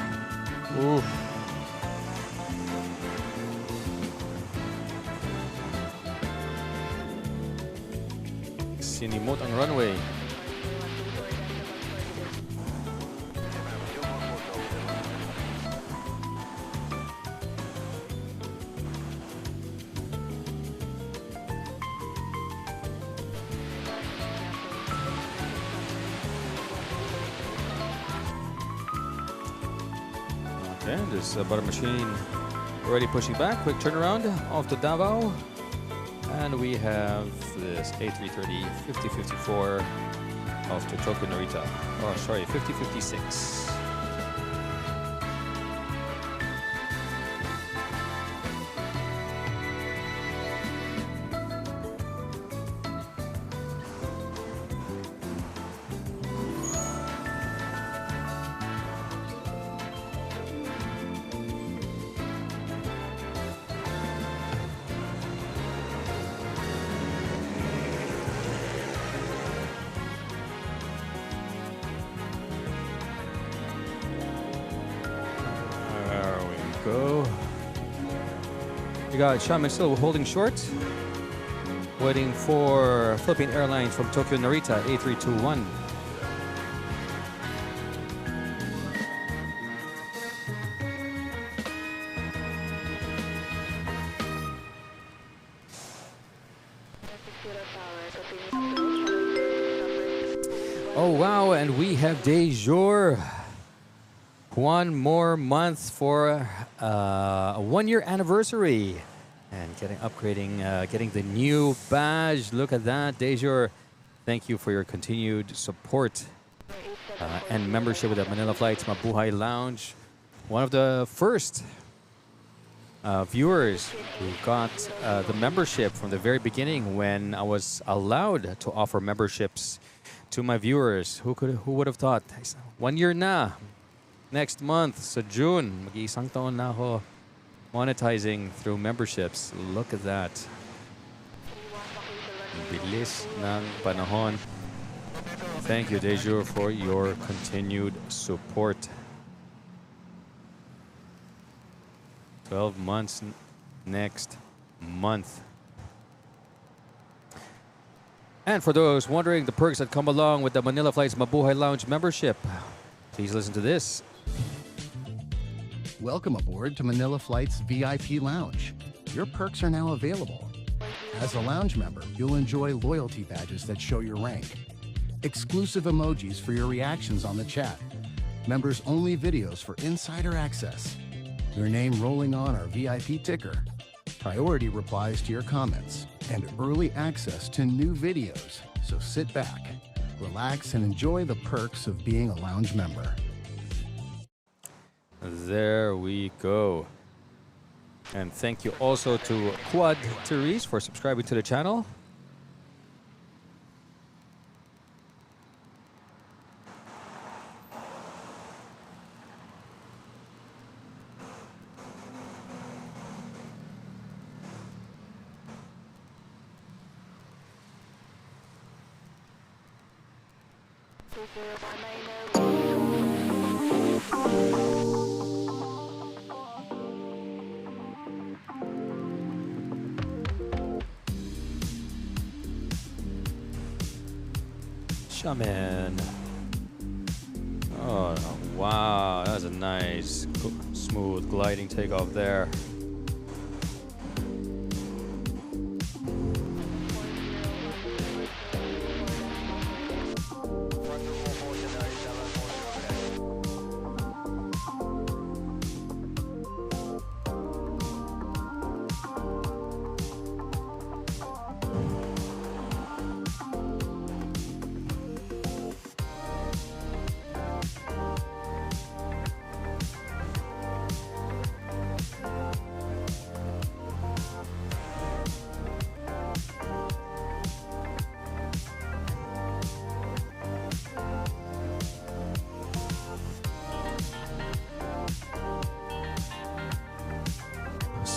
Speaker 1: Ooh. Sinimot ang runway. Okay, this butter machine already pushing back. Quick turnaround off to Davao. And we have this A330 5054 off to Tokyo Narita. Oh, sorry, 5056. Go. We got Shaman still holding short. Waiting for Philippine Airlines from Tokyo Narita, A321. Oh wow, and we have de jour. One more month for a 1-year anniversary, and getting the new badge. Look at that, de jour. Thank you for your continued support and membership with the Manila Flights Mabuhay Lounge. One of the first viewers who got the membership from the very beginning when I was allowed to offer memberships to my viewers. Who would have thought? 1 year na. Next month, sa June, mag-iisang taon na ako monetizing through memberships. Look at that. Bilis ng panahon. Thank you, de jour, for your continued support. 12 months next month. And for those wondering the perks that come along with the Manila Flights Mabuhay Lounge membership, please listen to this.
Speaker 2: Welcome aboard to Manila Flights VIP Lounge. Your perks are now available. As a lounge member, you'll enjoy loyalty badges that show your rank, exclusive emojis for your reactions on the chat, members-only videos for insider access, your name rolling on our VIP ticker, priority replies to your comments, and early access to new videos. So sit back, relax, and enjoy the perks of being a lounge member.
Speaker 1: There we go. And thank you also to Quad Therese for subscribing to the channel. Shaman. Oh, wow. That's a nice, smooth gliding takeoff there.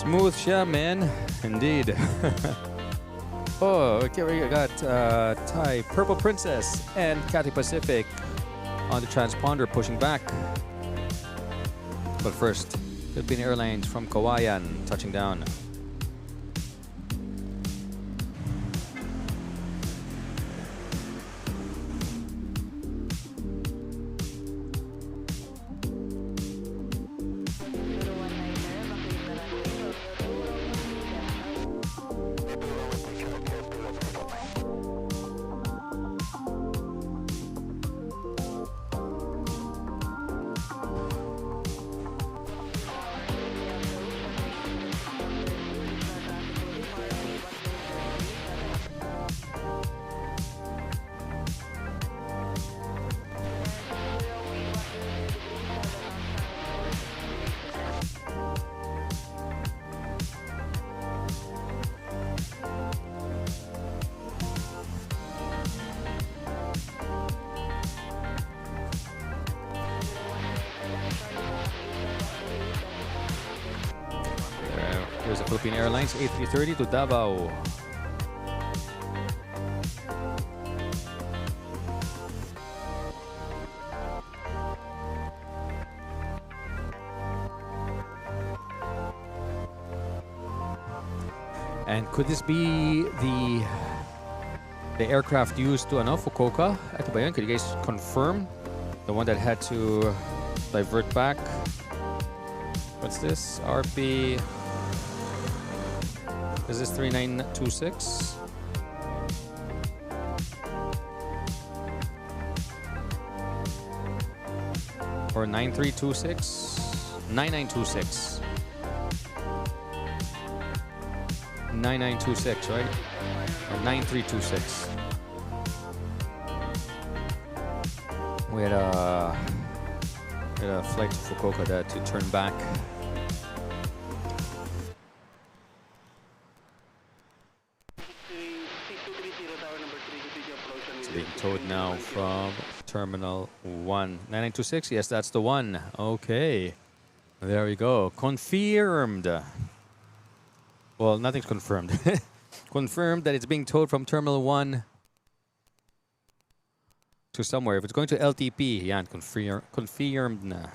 Speaker 1: Smooth siya, man. Indeed. Oh, okay, we got Thai Purple Princess and Cathay Pacific on the transponder, pushing back. But first, Philippine Airlines from Kawayan touching down. Here's the Philippine Airlines A330 to Davao. And could this be the aircraft used to Fukuoka? Ito ba yun? Could you guys confirm? The one that had to divert back? What's this? RP... Is this 3926? Or 9326? 9926. 9926, right? Or 9326. We had a flight to Fukuoka that to turn back. It's being towed now from Terminal 1. 9926, yes, that's the one. Okay. There we go. Confirmed. Well, nothing's confirmed. Confirmed that it's being towed from Terminal 1 to somewhere. If it's going to LTP, yeah, confirmed na.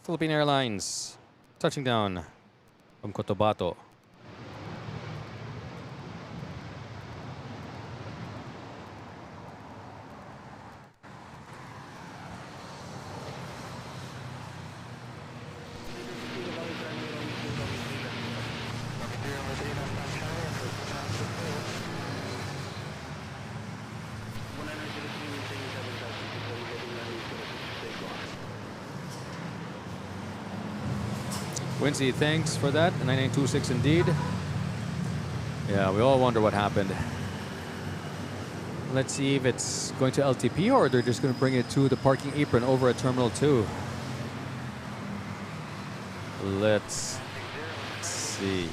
Speaker 1: Philippine Airlines touching down from Cotabato. Quincy, thanks for that. 9926 indeed. Yeah, we all wonder what happened. Let's see if it's going to LTP or they're just going to bring it to the parking apron over at Terminal 2. Let's see.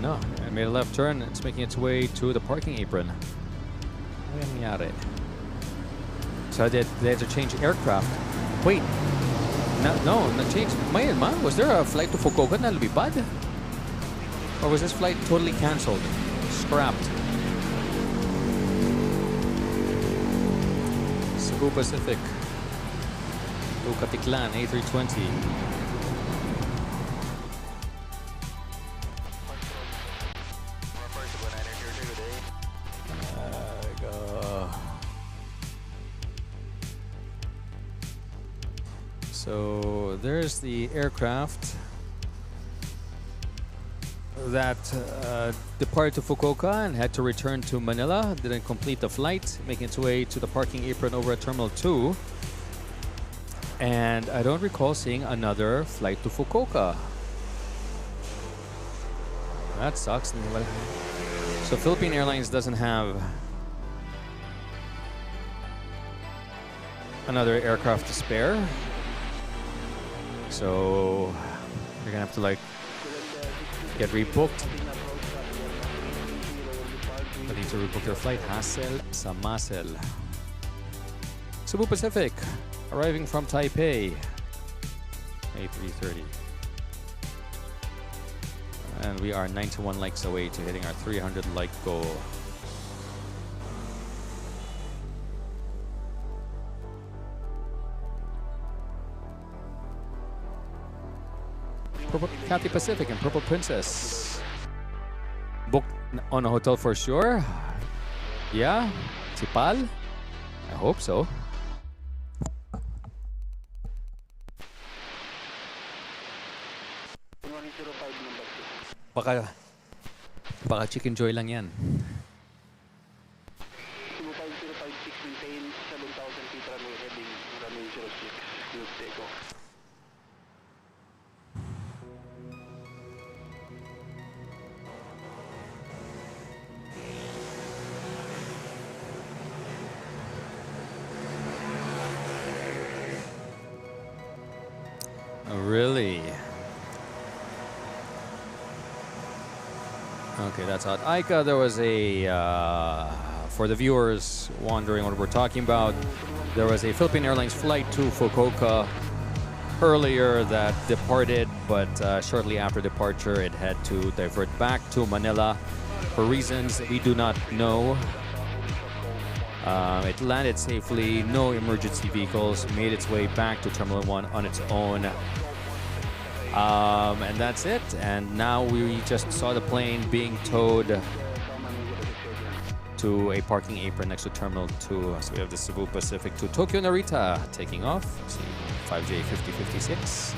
Speaker 1: No, it made a left turn. It's making its way to the parking apron. So they had to change aircraft. Wait, no, change. Was there a flight to Fukuoka na lumipad? Or was this flight totally cancelled? Scrapped? Cebu Pacific to Katiklan, A320. So there's the aircraft that departed to Fukuoka and had to return to Manila. Didn't complete the flight, making its way to the parking apron over at Terminal 2. And I don't recall seeing another flight to Fukuoka. That sucks. So Philippine Airlines doesn't have another aircraft to spare. So you're gonna have to like get rebooked. Ready to rebook their flight. Hassel sa Masel. Cebu Pacific, arriving from Taipei. A330. And we are 91 likes away to hitting our 300 like goal. Purple Cathay Pacific and Purple Princess. Booked on a hotel for sure. Yeah, Sipal. I hope so. Baka Chicken Joy lang yan.
Speaker 3: Cebu 5056, maintain 7,000 feet runway heading runway 06, good takeoff.
Speaker 1: Oh, really? Okay, that's odd. Aika, there was a, for the viewers wondering what we're talking about, there was a Philippine Airlines flight to Fukuoka earlier that departed, but shortly after departure, it had to divert back to Manila for reasons we do not know. It landed safely, no emergency vehicles, made its way back to Terminal 1 on its own. And that's it. And now we just saw the plane being towed to a parking apron next to Terminal 2. So we have the Cebu Pacific to Tokyo Narita taking off. See, 5J5056.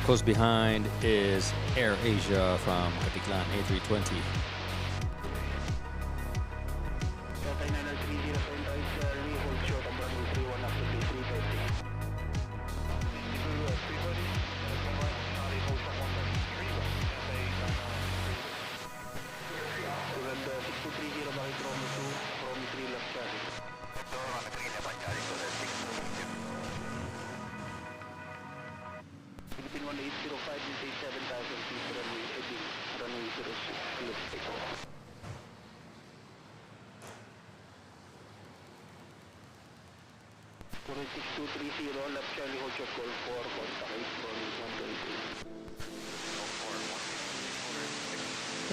Speaker 1: Close behind is Air Asia from Katiklan A320.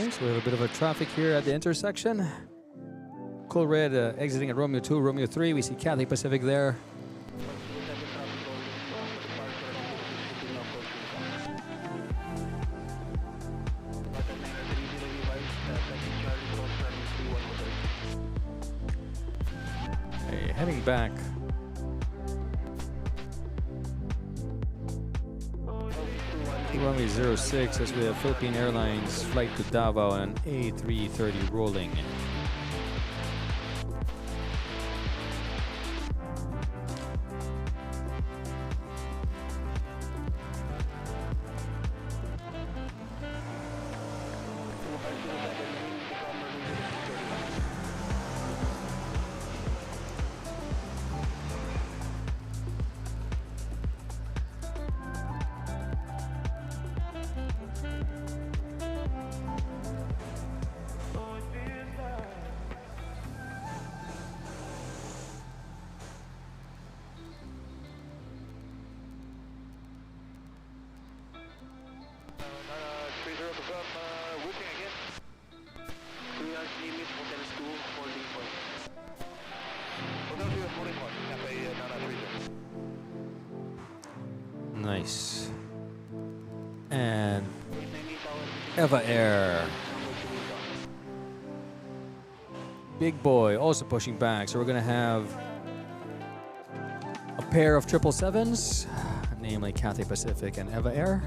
Speaker 1: Okay, so we have a bit of a traffic here at the intersection. Cool Red exiting at Romeo 2, Romeo 3. We see Cathay Pacific there. Okay, heading back. Runway 06 as we have Philippine Airlines flight to Davao and A330 rolling. Nice. And Eva Air. Big Boy also pushing back. So we're going to have a pair of 777s, namely Cathay Pacific and Eva Air.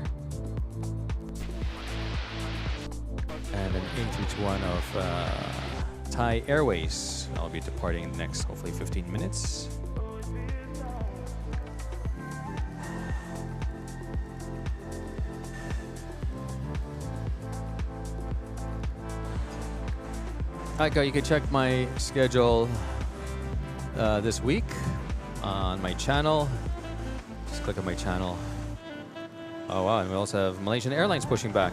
Speaker 1: A321 of Thai Airways. I'll be departing in the next, hopefully, 15 minutes. Alright, you can check my schedule this week on my channel. Just click on my channel. Oh wow, and we also have Malaysian Airlines pushing back.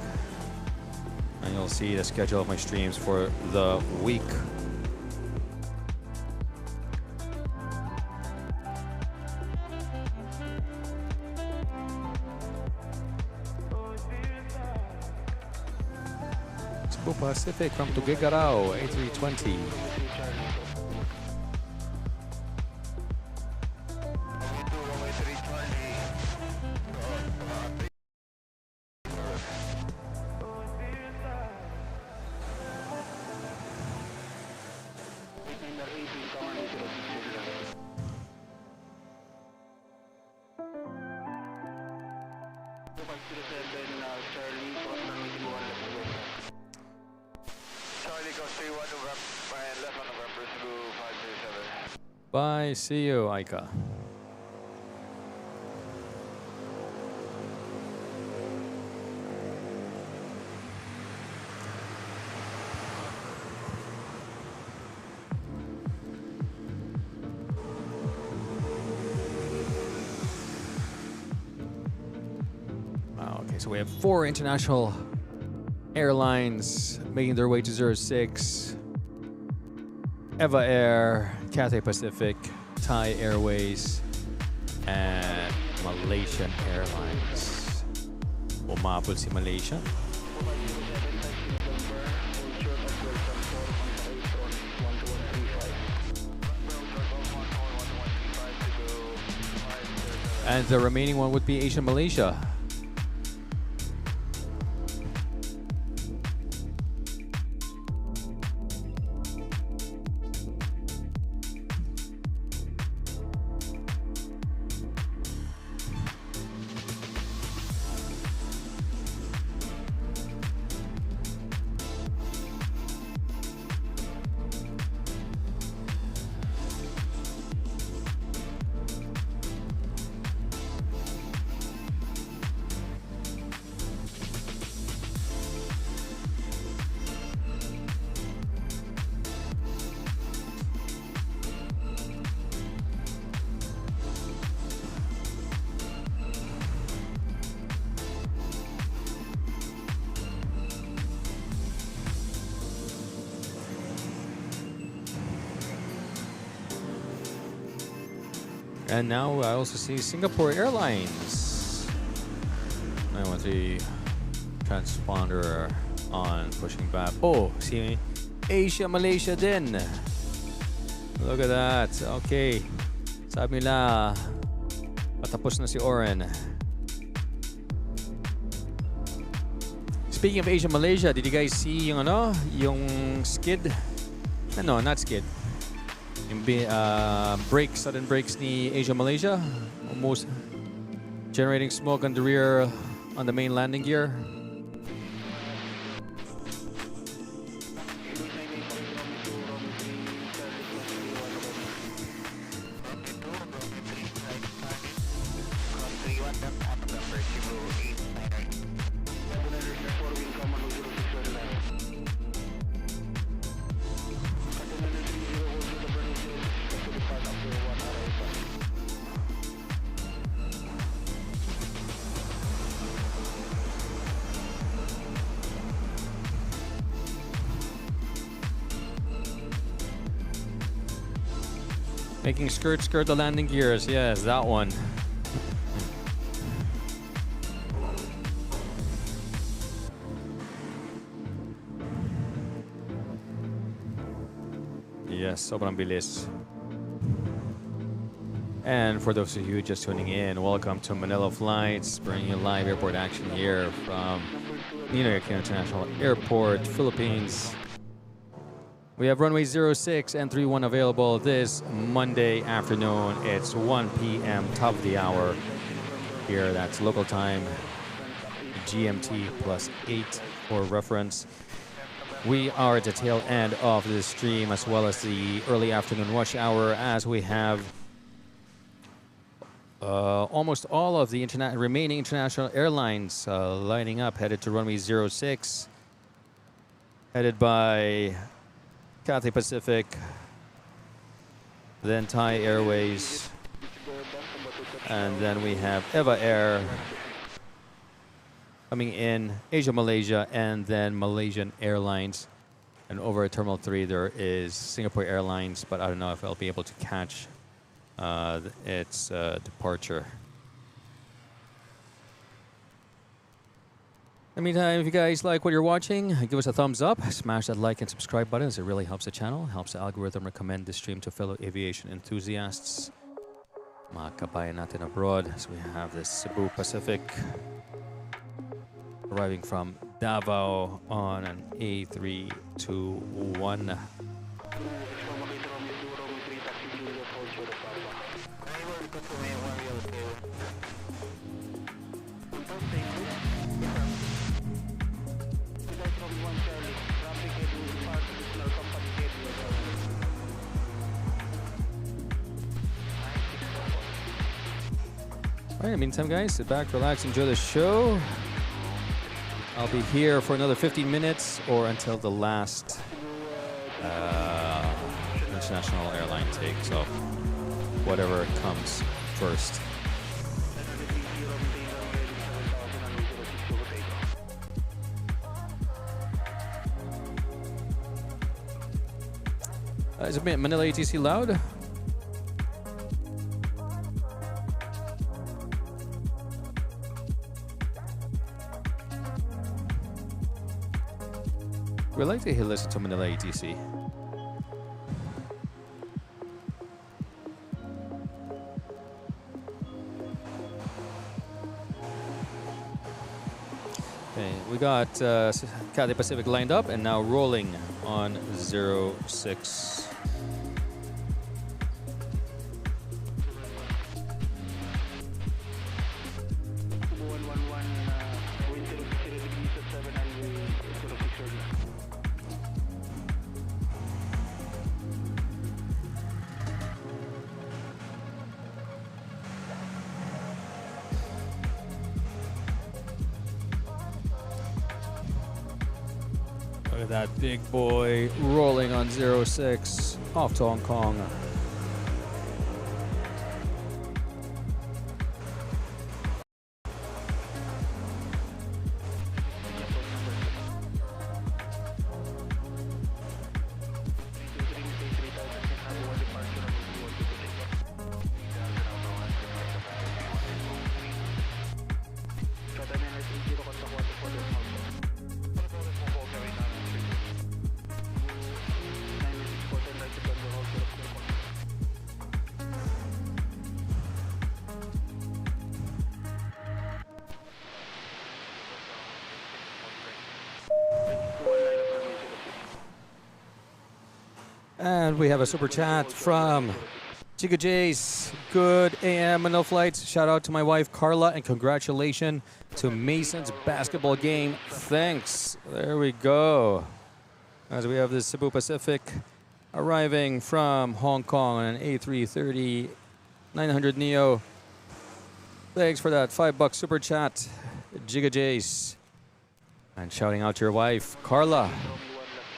Speaker 1: And you'll see the schedule of my streams for the week. Pacific from Tuguegarao, A320. Bye, see you, Aika. Wow, okay, so we have 4 international airlines making their way to 06. Eva Air, Cathay Pacific, Thai Airways, and Malaysian Airlines. Umabot si Malaysia. And the remaining one would be Asian Malaysia. And now I also see Singapore Airlines. I want the transponder on, pushing back. Oh, see Asia Malaysia din. Look at that. Okay. Sabi nila, patapos na si Oren. Speaking of Asia Malaysia, did you guys see yung yung skid? No, not skid. Yung sudden brakes ni Asia Malaysia, almost generating smoke on the rear, on the main landing gear. Making skirt the landing gears. Yes, that one. Yes, sobrang bilis. And for those of you just tuning in, welcome to Manila Flights, bringing you live airport action here from Ninoy International Airport, Philippines. We have runway 06 and 31 available this Monday afternoon. It's 1 p.m. top of the hour here. That's local time, GMT +8 for reference. We are at the tail end of this stream, as well as the early afternoon rush hour, as we have almost all of the remaining international airlines lining up, headed to runway 06, headed by Cathay Pacific, then Thai Airways, and then we have Eva Air coming in, Asia Malaysia, and then Malaysian Airlines. And over at Terminal 3 there is Singapore Airlines, but I don't know if I'll be able to catch its departure. In the meantime, if you guys like what you're watching, give us a thumbs up, smash that like and subscribe button, as it really helps the channel, helps the algorithm recommend this stream to fellow aviation enthusiasts. Mga kabayan natin abroad. So we have this Cebu Pacific arriving from Davao on an A321. Alright, in the meantime, guys, sit back, relax, enjoy the show. I'll be here for another 15 minutes or until the last international airline takes off. Whatever comes first. Is it Manila ATC loud? We'd like to listen to Manila ATC. Okay, we got Cathay Pacific lined up and now rolling on 06. Look at that big boy rolling on 06 off to Hong Kong. And we have a super chat from Chica Jace. Good AM, Manila Flights. Shout out to my wife Carla and congratulations to Mason's basketball game. Thanks. There we go. As we have this Cebu Pacific arriving from Hong Kong on an A330 900 Neo. Thanks for that $5 super chat, Chica Jace. And shouting out to your wife Carla.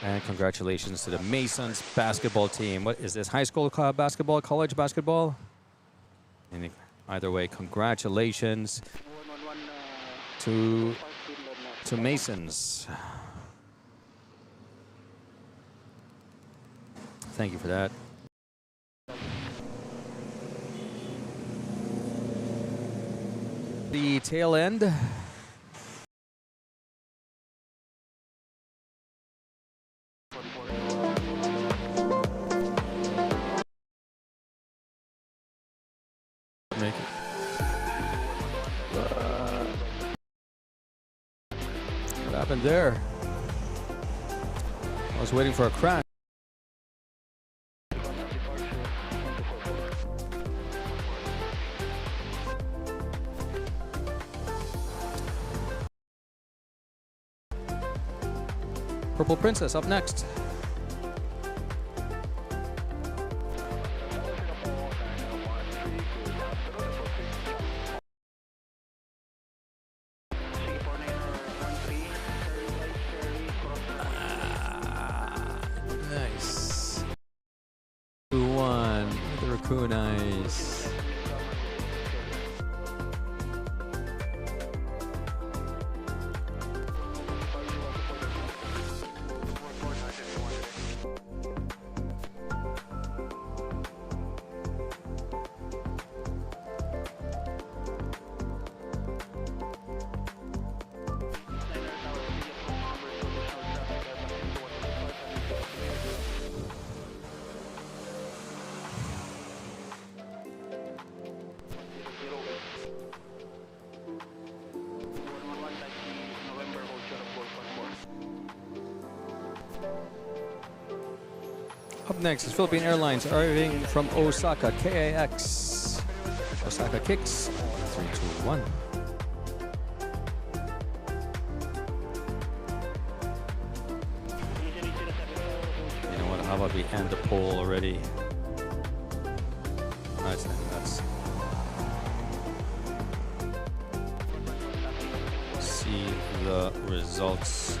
Speaker 1: And congratulations to the Masons basketball team. What is this, high school basketball, college basketball? Either way, congratulations to Masons. Thank you for that. The tail end. Make it. What happened there? I was waiting for a crash. Purple Princess up next. Nice. 2-1 with the raccoon eyes. Up next is Philippine Airlines arriving from Osaka, KAX. Osaka kicks. 3, 2, 1. You know what? How about we end the poll already? That's nuts. See the results.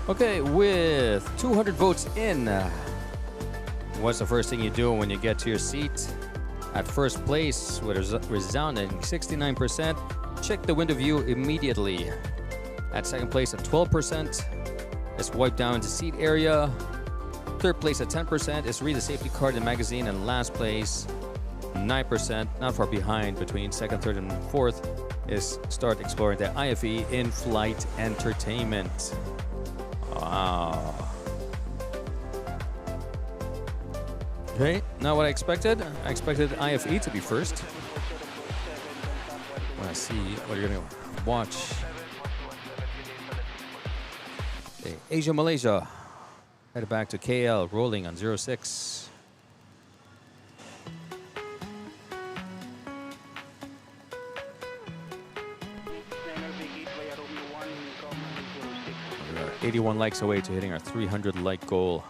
Speaker 1: Okay, with 200 votes in, what's the first thing you do when you get to your seat? At first place, with a resounding 69%, check the window view immediately. At second place at 12%, is wipe down the seat area. Third place at 10% is read the safety card and magazine. And last place, 9%, not far behind between second, third, and fourth, is start exploring the IFE in-flight entertainment. Wow. Okay, not what I expected. I expected IFE to be first. When I see what you're going to watch. Okay, Asia, Malaysia. Headed back to KL, rolling on 06. We are 81 likes away to hitting our 300 like goal.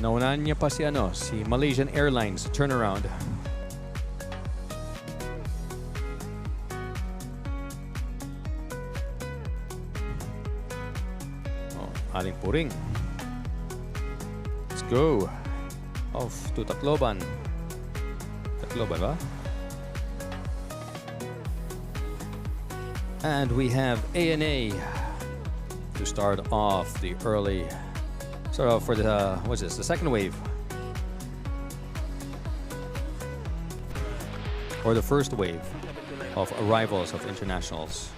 Speaker 1: Naunahan niya pa si Malaysian Airlines turnaround. Oh, Aling Puring. Let's go. Off to Tacloban. Tacloban ba? And we have ANA to start off the early. So for the, what's this, the second wave? Or the first wave of arrivals of internationals.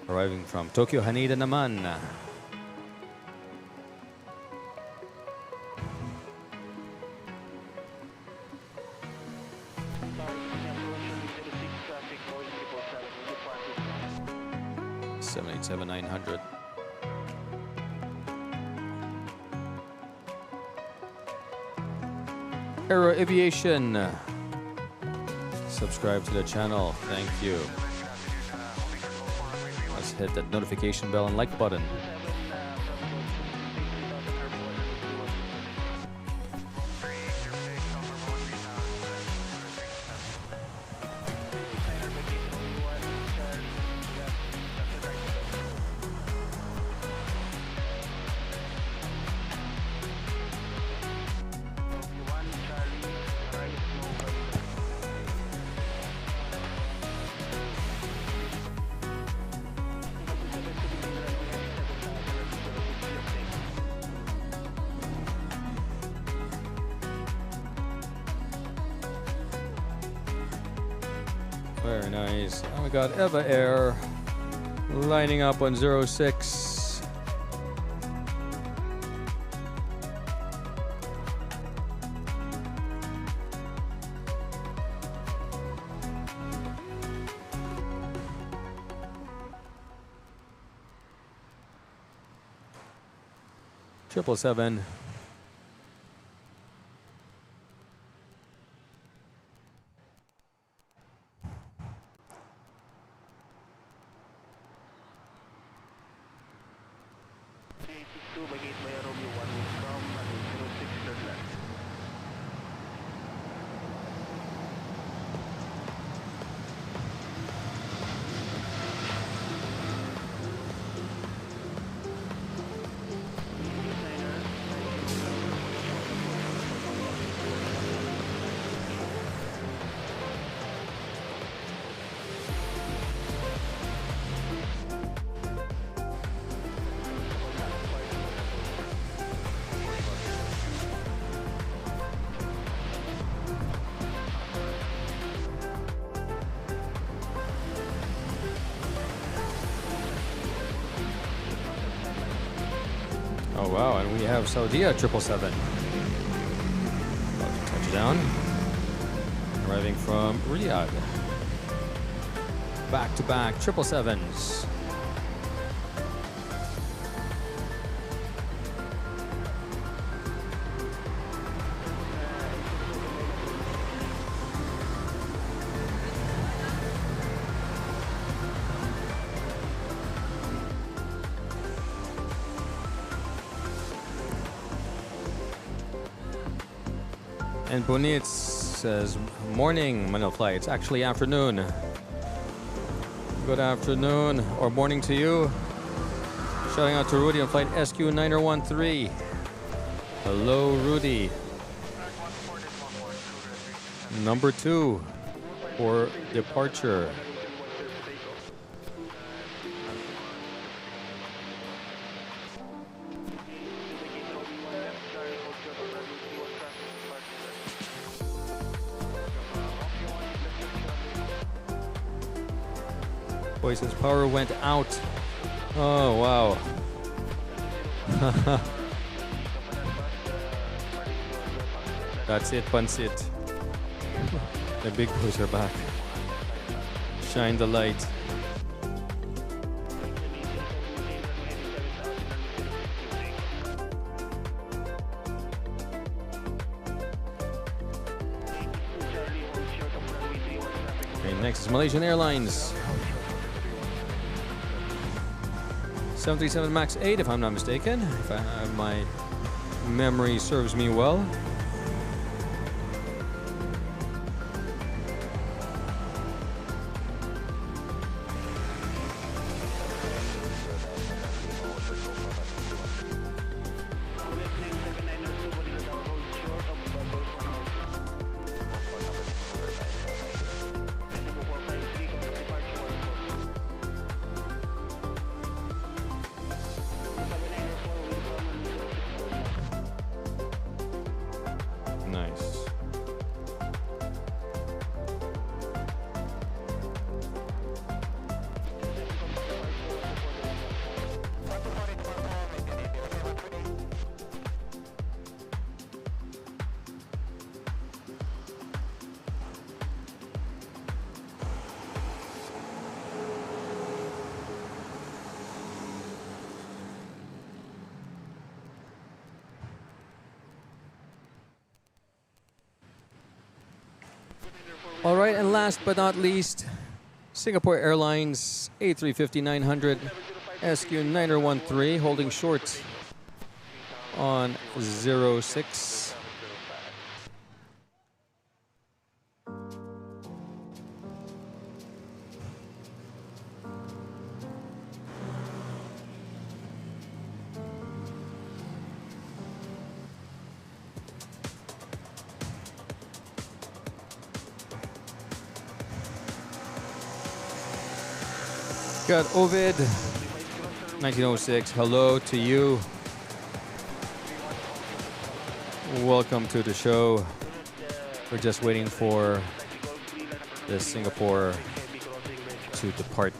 Speaker 1: Arriving from Tokyo, Haneda naman. $787-900. Aviation. Subscribe to the channel. Thank you. Let's hit that notification bell and like button. Very nice. And we got Eva Air lining up on 06. Triple seven. Oh wow, and we have Saudia 777. About to touch down. Arriving from Riyadh. Back-to-back 777s. And Bonit says, morning, Manila Flights. Actually, afternoon. Good afternoon or morning to you. Shouting out to Rudy on flight SQ9013. Hello, Rudy. Number 2 for departure. Voices power went out. Oh, wow. That's it, Pansit. The big boys are back. Shine the light. Okay, next is Malaysian Airlines. 737 MAX 8, if I'm not mistaken, if my memory serves me well. All right, and last but not least, Singapore Airlines A350-900 SQ9013 holding short on 06. Got Ovid, 1906. Hello to you. Welcome to the show. We're just waiting for the Singapore to depart.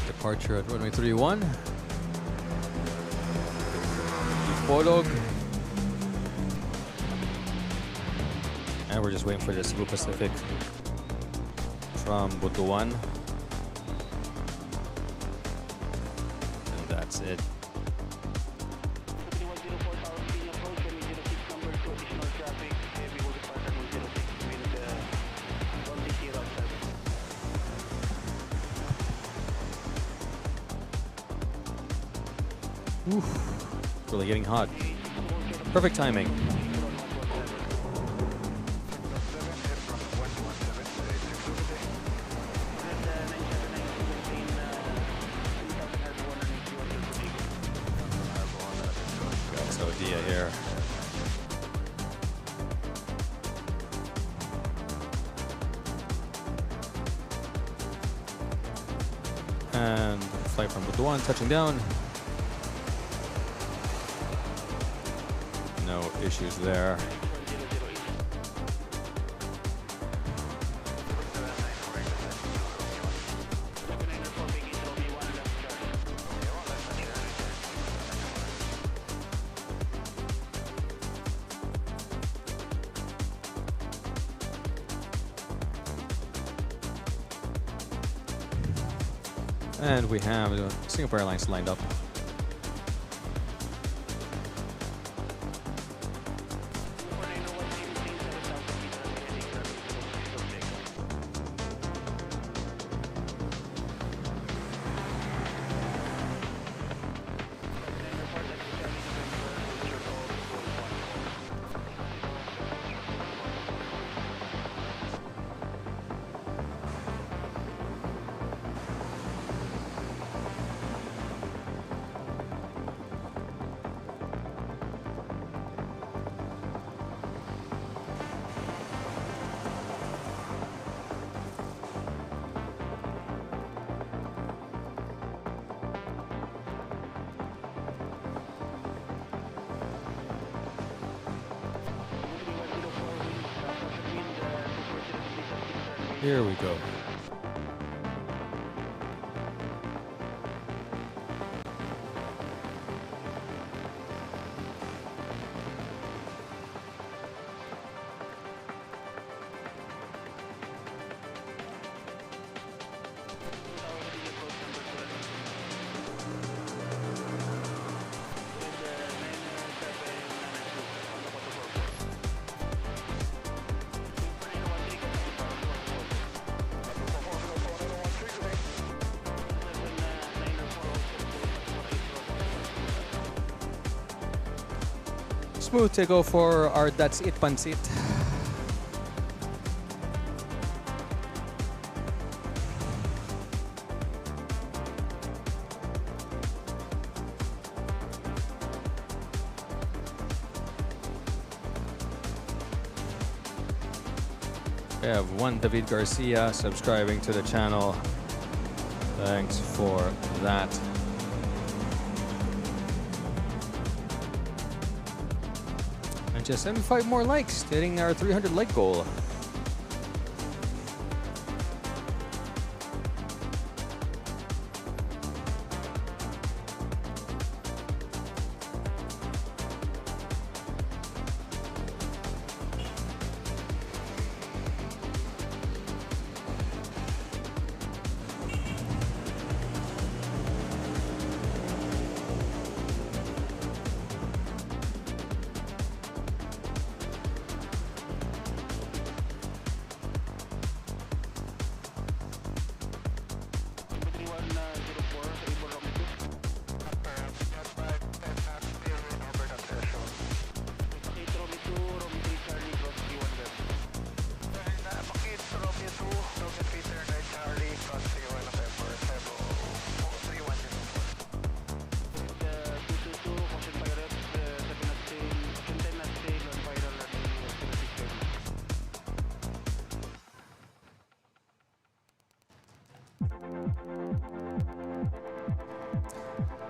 Speaker 1: Departure at runway 31. Polog. And we're just waiting for the Cebu Pacific from Butuan. And that's it. Oof. Really getting hot. Perfect timing. So Dia here. And flight from Butuan touching down. No issues there. And we have Singapore Airlines lined up. Here we go. Smooth takeoff for our That's It Pansit. We have one David Garcia subscribing to the channel. Thanks for that. Just 75 more likes, hitting our 300 like goal.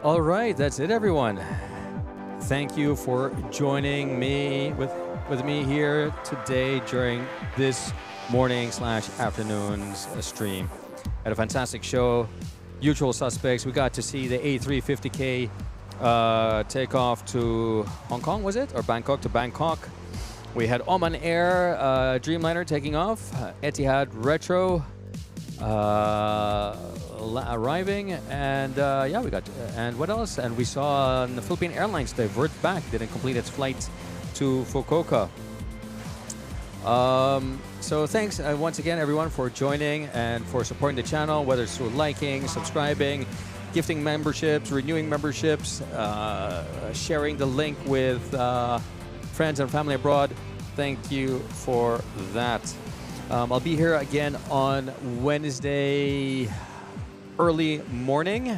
Speaker 1: All right, that's it, everyone. Thank you for joining me with me here today during this morning/afternoon's stream. Had a fantastic show. Usual suspects. We got to see the A350K take off to Hong Kong, was it? Or Bangkok to Bangkok. We had Oman Air Dreamliner taking off. Etihad Retro arriving, and yeah, we got and what else? And we saw the Philippine Airlines divert back, didn't complete its flight to Fukuoka. So thanks once again, everyone, for joining and for supporting the channel, whether it's through liking, subscribing, gifting memberships, renewing memberships, sharing the link with friends and family abroad. Thank you for that. I'll be here again on Wednesday early morning.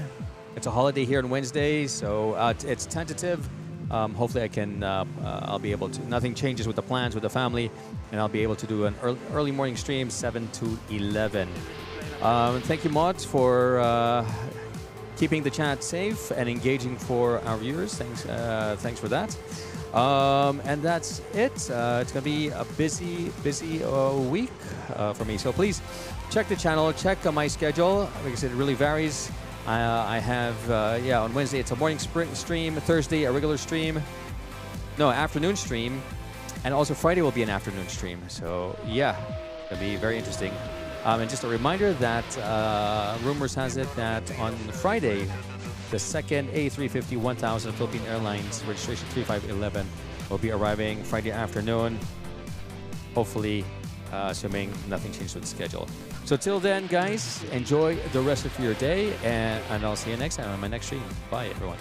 Speaker 1: It's a holiday here on Wednesday, so it's tentative. Hopefully I can, I'll be able to, nothing changes with the plans with the family, and I'll be able to do an early morning stream, 7 to 11. Thank you, mods, for keeping the chat safe and engaging for our viewers. Thanks for that. And that's it. It's going to be a busy week for me. So please check the channel, check my schedule. Like I said, it really varies. I have, yeah, on Wednesday it's a morning stream, Thursday a regular stream, no, afternoon stream, and also Friday will be an afternoon stream. So yeah, it'll be very interesting. And just a reminder that rumors has it that on Friday, the second A350-1000 Philippine Airlines registration 3511 will be arriving Friday afternoon. Hopefully, assuming nothing changes with the schedule. So till then, guys, enjoy the rest of your day, and I'll see you next time on my next stream. Bye, everyone.